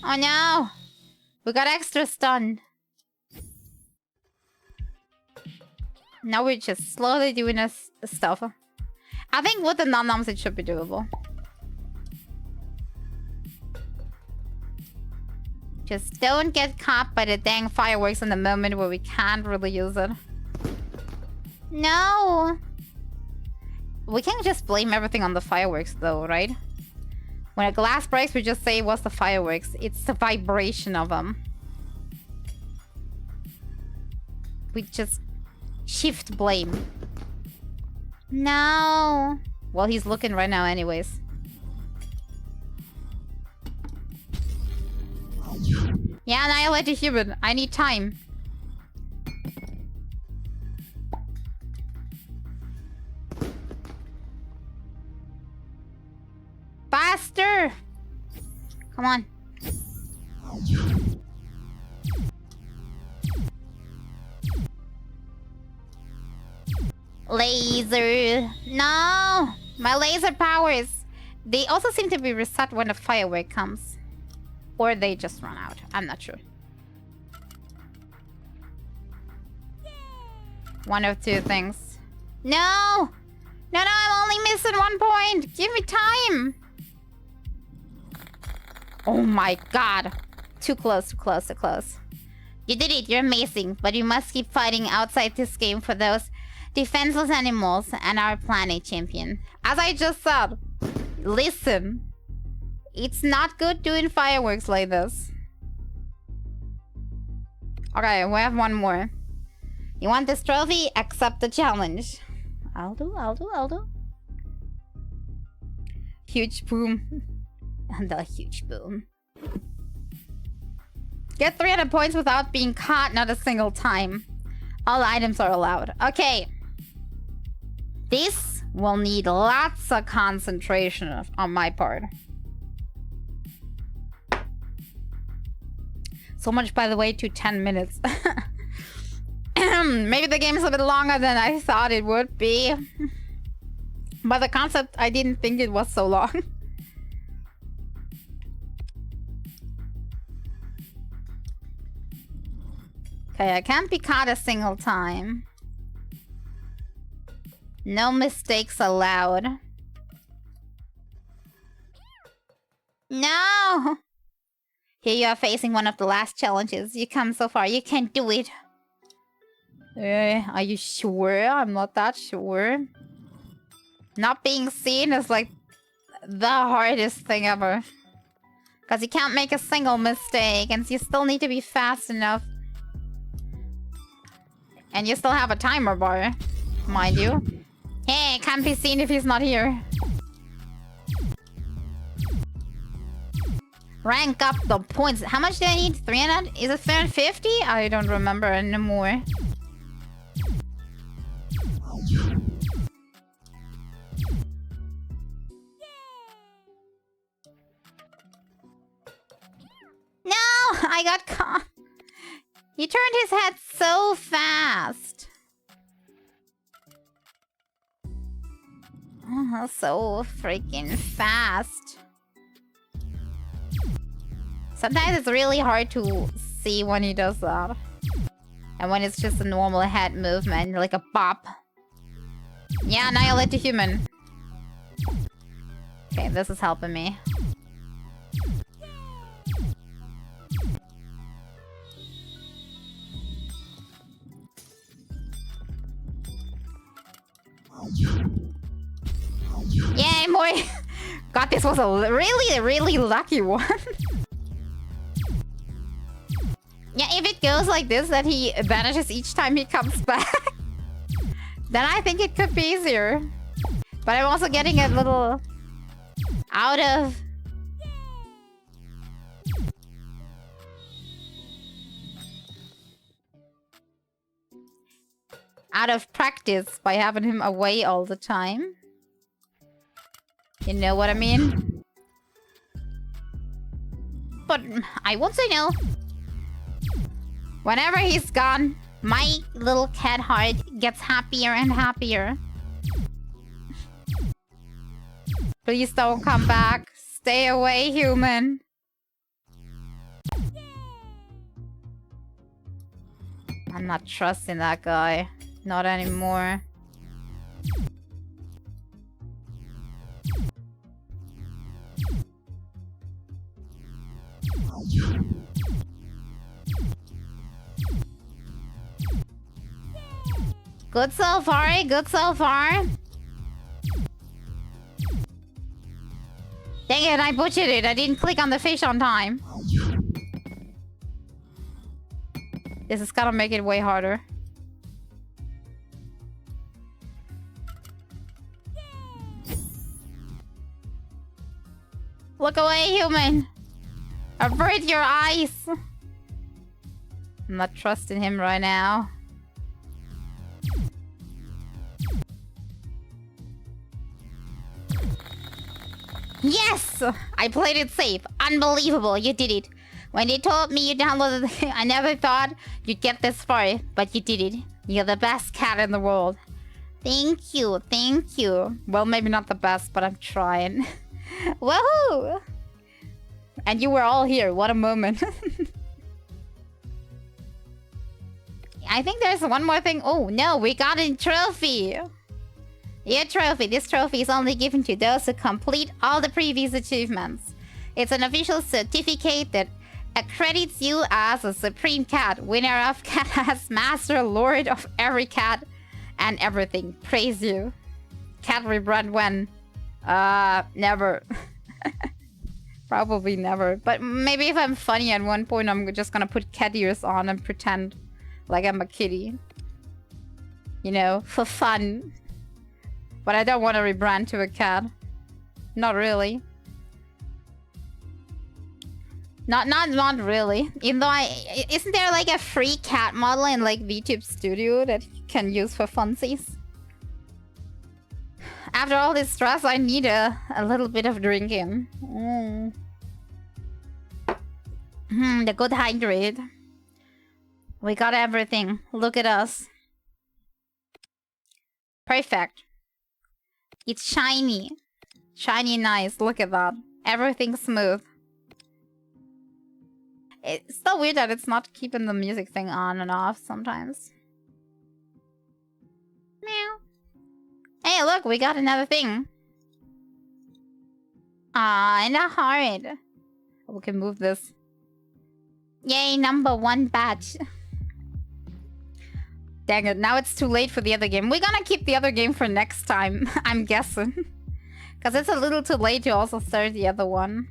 Oh no! We got extra stun. Now we're just slowly doing this stuff. I think with the num-nums it should be doable. Just don't get caught by the dang fireworks in the moment where we can't really use it. No! We can't just blame everything on the fireworks though, right? When a glass breaks, we just say it was the fireworks. It's the vibration of them. We just shift blame. No! Well, he's looking right now anyways. Yeah, annihilate a human. I need time. Faster! Come on. Laser. No! My laser powers. They also seem to be reset when a firework comes. Or they just run out. I'm not sure. One of two things. No! No, I'm only missing 1 point. Give me time. Oh my god. Too close, too close, too close. You did it. You're amazing. But you must keep fighting outside this game for those defenseless animals and our planet champion. As I just said, listen. It's not good doing fireworks like this. Okay, we have one more. You want this trophy? Accept the challenge. I'll do. Huge boom. And the huge boom. Get 300 points without being caught not a single time. All items are allowed. Okay. This will need lots of concentration on my part. So much, by the way, to 10 minutes. Maybe the game is a bit longer than I thought it would be. But the concept, I didn't think it was so long. Okay, I can't be caught a single time. No mistakes allowed. No! Here you are facing one of the last challenges. You come so far, you can't do it. Are you sure? I'm not that sure. Not being seen is like the hardest thing ever. Because you can't make a single mistake and you still need to be fast enough. And you still have a timer bar, mind you. Hey, can't be seen if he's not here. Rank up the points. How much do I need? 300? Is it 350? I don't remember anymore. No! I got caught. He turned his head so fast. Oh, so freaking fast. Sometimes it's really hard to see when he does that. And when it's just a normal head movement, like a bop. Yeah, annihilate the human. Okay, this is helping me. Yay, boy! God, this was a really lucky one. Yeah, if it goes like this, that he vanishes each time he comes back, then I think it could be easier. But I'm also getting a little Out of... out of practice by having him away all the time. You know what I mean? But I won't say no. Whenever he's gone, my little cat heart gets happier and happier. Please don't come back. Stay away, human. I'm not trusting that guy. Not anymore. Good so far, good so far. Dang it, I butchered it. I didn't click on the fish on time. This is gonna make it way harder. Look away, human! Avert your eyes! I'm not trusting him right now. Yes! I played it safe. Unbelievable, you did it. When you told me you downloaded it, I never thought you'd get this far, but you did it. You're the best cat in the world. Thank you, thank you. Well, maybe not the best, but I'm trying. Woohoo! And you were all here. What a moment. I think there's one more thing. Oh, no, we got a trophy. Your trophy. This trophy is only given to those who complete all the previous achievements. It's an official certificate that accredits you as a supreme cat, winner of Cat as Master Lord of every cat and everything. Praise you. Cat rebrand when? Never. Probably never. But maybe if I'm funny at one point, I'm just gonna put cat ears on and pretend like I'm a kitty. You know, for fun. But I don't want to rebrand to a cat. Not really. Not really. Even though isn't there like a free cat model in like VTube Studio that you can use for funsies? After all this stress, I need a little bit of drinking. The good hydrate. We got everything. Look at us. Perfect. It's shiny. Shiny nice. Look at that. Everything's smooth. It's so weird that it's not keeping the music thing on and off sometimes. Meow. Hey, look, we got another thing. Ah, and a heart. We can move this. Yay, #1 batch. Dang it, now it's too late for the other game. We're gonna keep the other game for next time, I'm guessing. Because it's a little too late to also start the other one.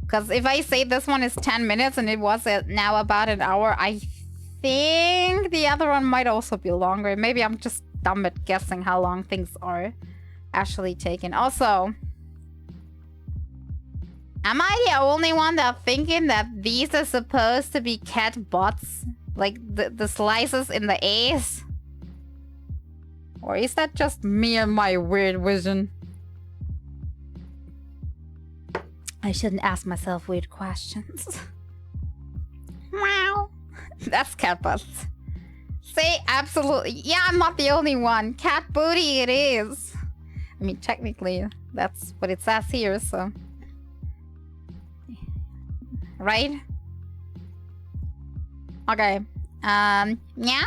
Because if I say this one is 10 minutes and it was now about an hour, I think the other one might also be longer. Maybe I'm just dumb at guessing how long things are actually taking. Also, am I the only one that's thinking that these are supposed to be cat bots? Like the slices in the A's? Or is that just me and my weird vision? I shouldn't ask myself weird questions. Wow. That's cat butts. Say absolutely. Yeah, I'm not the only one. Cat booty it is. I mean, technically, that's what it says here, so. Right? Okay. Meow?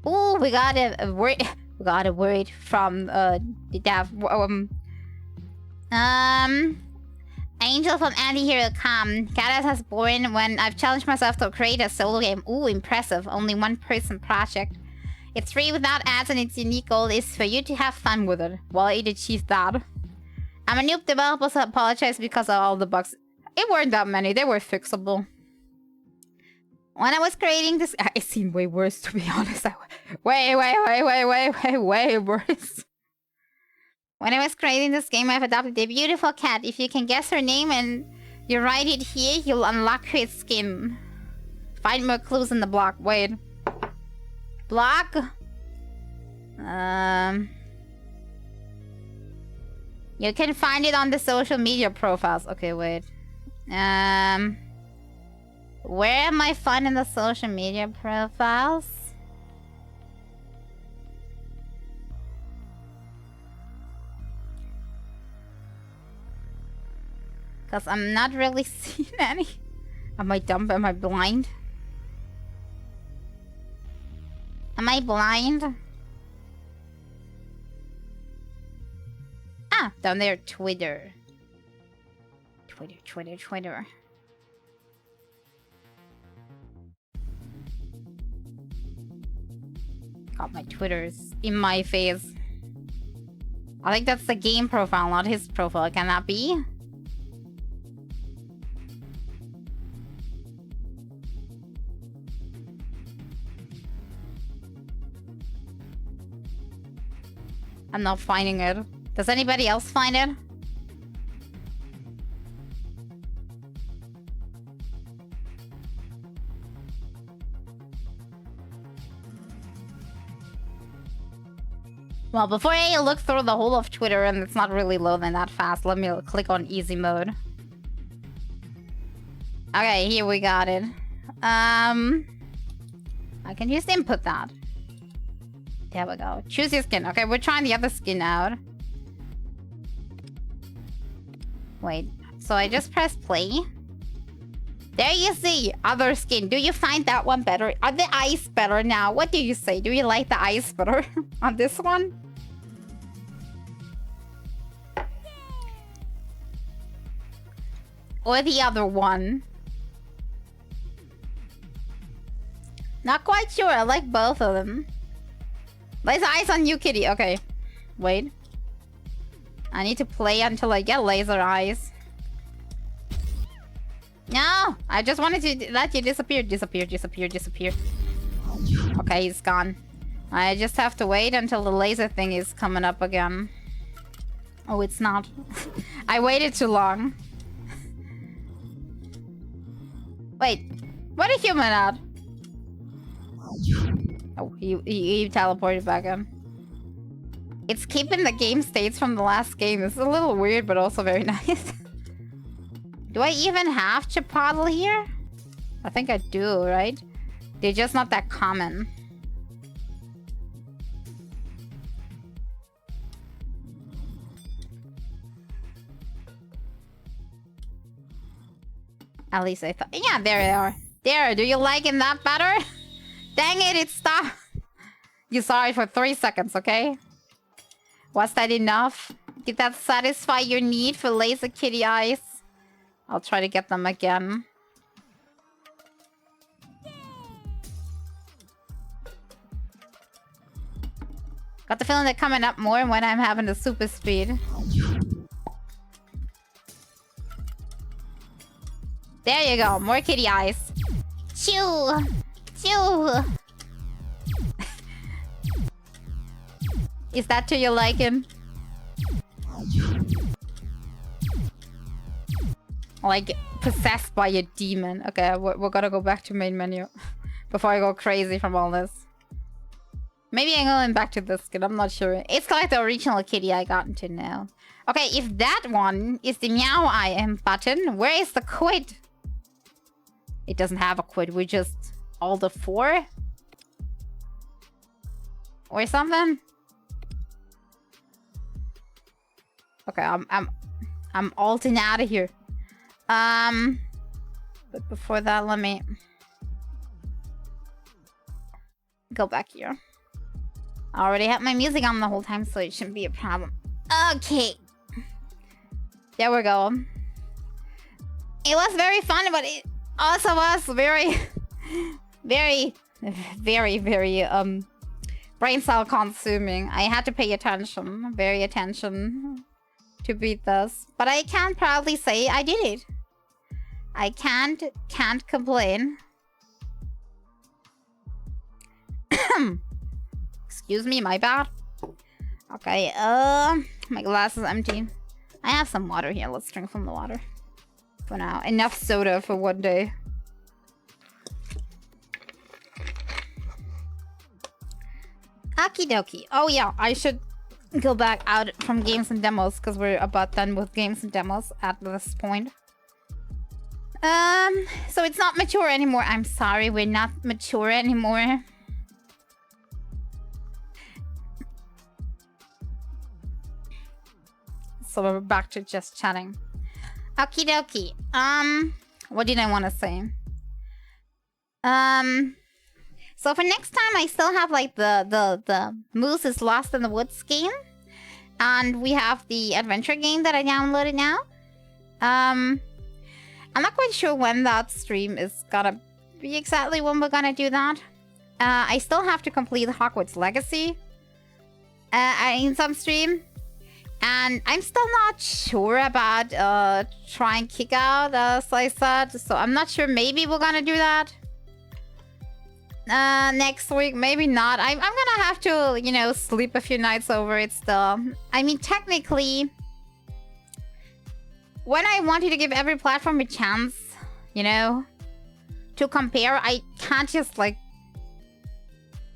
Ooh, we got a word. We got a word from the dev. Angel from Anti-Hero.com. Cadas has born when I've challenged myself to create a solo game. Ooh, impressive. Only one person project. It's free without ads and its unique goal is for you to have fun with it. Well, it achieved that. I'm a noob developer, so I apologize because of all the bugs. It weren't that many. They were fixable. When I was creating this... It seemed way worse, to be honest. Way worse. When I was creating this game, I've adopted a beautiful cat. If you can guess her name and you write it here, you'll unlock her skin. Find more clues in the block. Wait. Block? You can find it on the social media profiles. Okay, wait. Where am I finding the social media profiles? Because I'm not really seeing any. Am I dumb? Am I blind? Am I blind? Ah, down there, Twitter. Twitter. God, my Twitter's in my face. I think that's the game profile, not his profile. Can that be? I'm not finding it. Does anybody else find it? Well, before I look through the whole of Twitter and it's not really loading that fast, let me click on easy mode. Okay, here we got it. I can just input that. There we go. Choose your skin. Okay, we're trying the other skin out. Wait, so I just press play. There you see, other skin. Do you find that one better? Are the eyes better now? What do you say? Do you like the eyes better on this one? Or the other one? Not quite sure. I like both of them. Laser eyes on you, kitty. Okay. Wait. I need to play until I get laser eyes. No! I just wanted to let you disappear. Disappear. Okay, he's gone. I just have to wait until the laser thing is coming up again. Oh, it's not. I waited too long. Wait. What a human at? Oh, he teleported back in. It's keeping the game states from the last game. It's a little weird, but also very nice. Do I even have Chipotle here? I think I do, right? They're just not that common. At least I thought... Yeah, there they are. There, do you like it that better? Dang it, it stopped. You saw it for 3 seconds, okay? Was that enough? Did that satisfy your need for laser kitty eyes? I'll try to get them again. Got the feeling they're coming up more when I'm having the super speed. There you go, more kitty eyes. Chew! Chew! Is that to your liking? Like, possessed by a demon. Okay, we're gonna go back to main menu. Before I go crazy from all this. Maybe I'm going back to this skin, I'm not sure. It's like the original kitty I got into now. Okay, if that one is the meow IM button, where is the quit? It doesn't have a quit, we just... all the 4? Or something? Okay, I'm ulting out of here. But before that, let me go back here. I already had my music on the whole time, so it shouldn't be a problem. Okay. There we go. It was very fun, but it also was very, very brain cell consuming. I had to pay attention, attention to beat this. But I can proudly say I did it. I can't complain. Excuse me, my bad. Okay, my glass is empty. I have some water here. Let's drink from the water. For now. Enough soda for one day. Okie dokie. Oh yeah, I should go back out from games and demos because we're about done with games and demos at this point. So it's not mature anymore. I'm sorry, we're not mature anymore. So we're back to just chatting. Okie dokie. What did I want to say? So for next time, I still have like the Moose is Lost in the Woods game, and we have the adventure game that I downloaded now. I'm not quite sure when that stream is gonna be exactly when we're gonna do that. I still have to complete Hogwarts Legacy in some stream. And I'm still not sure about trying Kick Out, as I said. So I'm not sure. Maybe we're gonna do that next week. Maybe not. I'm gonna have to, you know, sleep a few nights over it still. I mean, technically, when I wanted to give every platform a chance, you know, to compare, I can't just, like,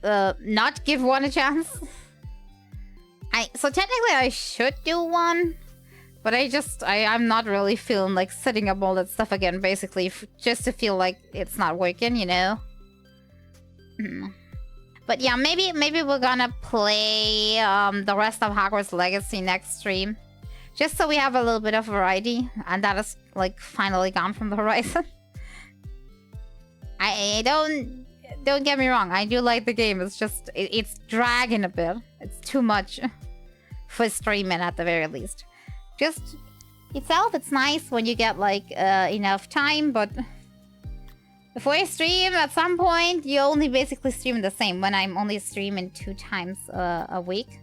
not give one a chance. So technically I should do one, but I'm not really feeling like setting up all that stuff again, basically, just to feel like it's not working, you know? But yeah, maybe we're gonna play the rest of Hogwarts Legacy next stream, just so we have a little bit of variety, and that is, like, finally gone from the horizon. I don't get me wrong, I do like the game, it's just, it's dragging a bit. It's too much for streaming at the very least. Just itself, it's nice when you get, like, enough time, but before you stream, at some point, you only basically stream the same. When I'm only streaming 2 times a week,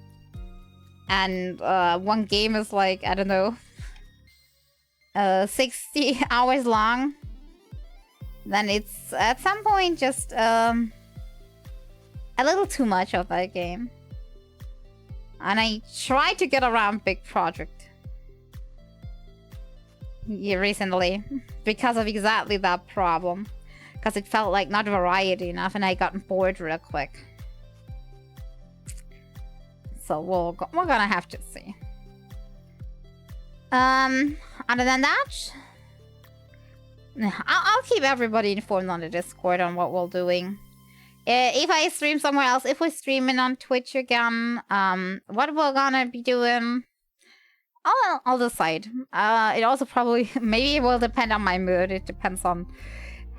and one game is like, I don't know, 60 hours long, then it's at some point just a little too much of that game. And I tried to get around Big Project recently because of exactly that problem. Because it felt like not variety enough, and I got bored real quick. So we're gonna have to see. Other than that, I'll keep everybody informed on the Discord on what we're doing. If I stream somewhere else, if we're streaming on Twitch again, what we're gonna be doing, I'll decide. It also probably, maybe it will depend on my mood. It depends on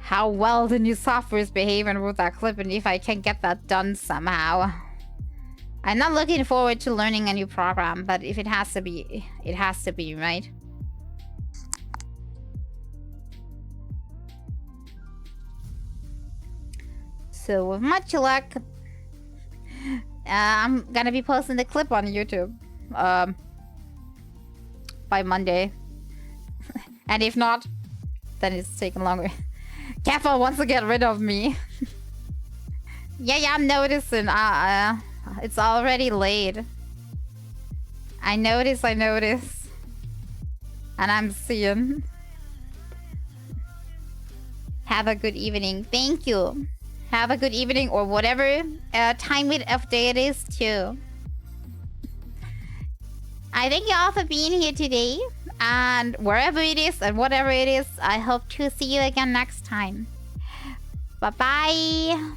how well the new software is behaving with that clip, and if I can get that done somehow. I'm not looking forward to learning a new program, but if it has to be, it has to be, right? So with much luck, I'm gonna be posting the clip on YouTube by Monday. And if not, then it's taking longer. Careful wants to get rid of me. Yeah, I'm noticing. It's already late. I notice. And I'm seeing. Have a good evening. Thank you. Have a good evening, or whatever time of day it is too. I thank you all for being here today, and wherever it is and whatever it is, I hope to see you again next time. Bye bye.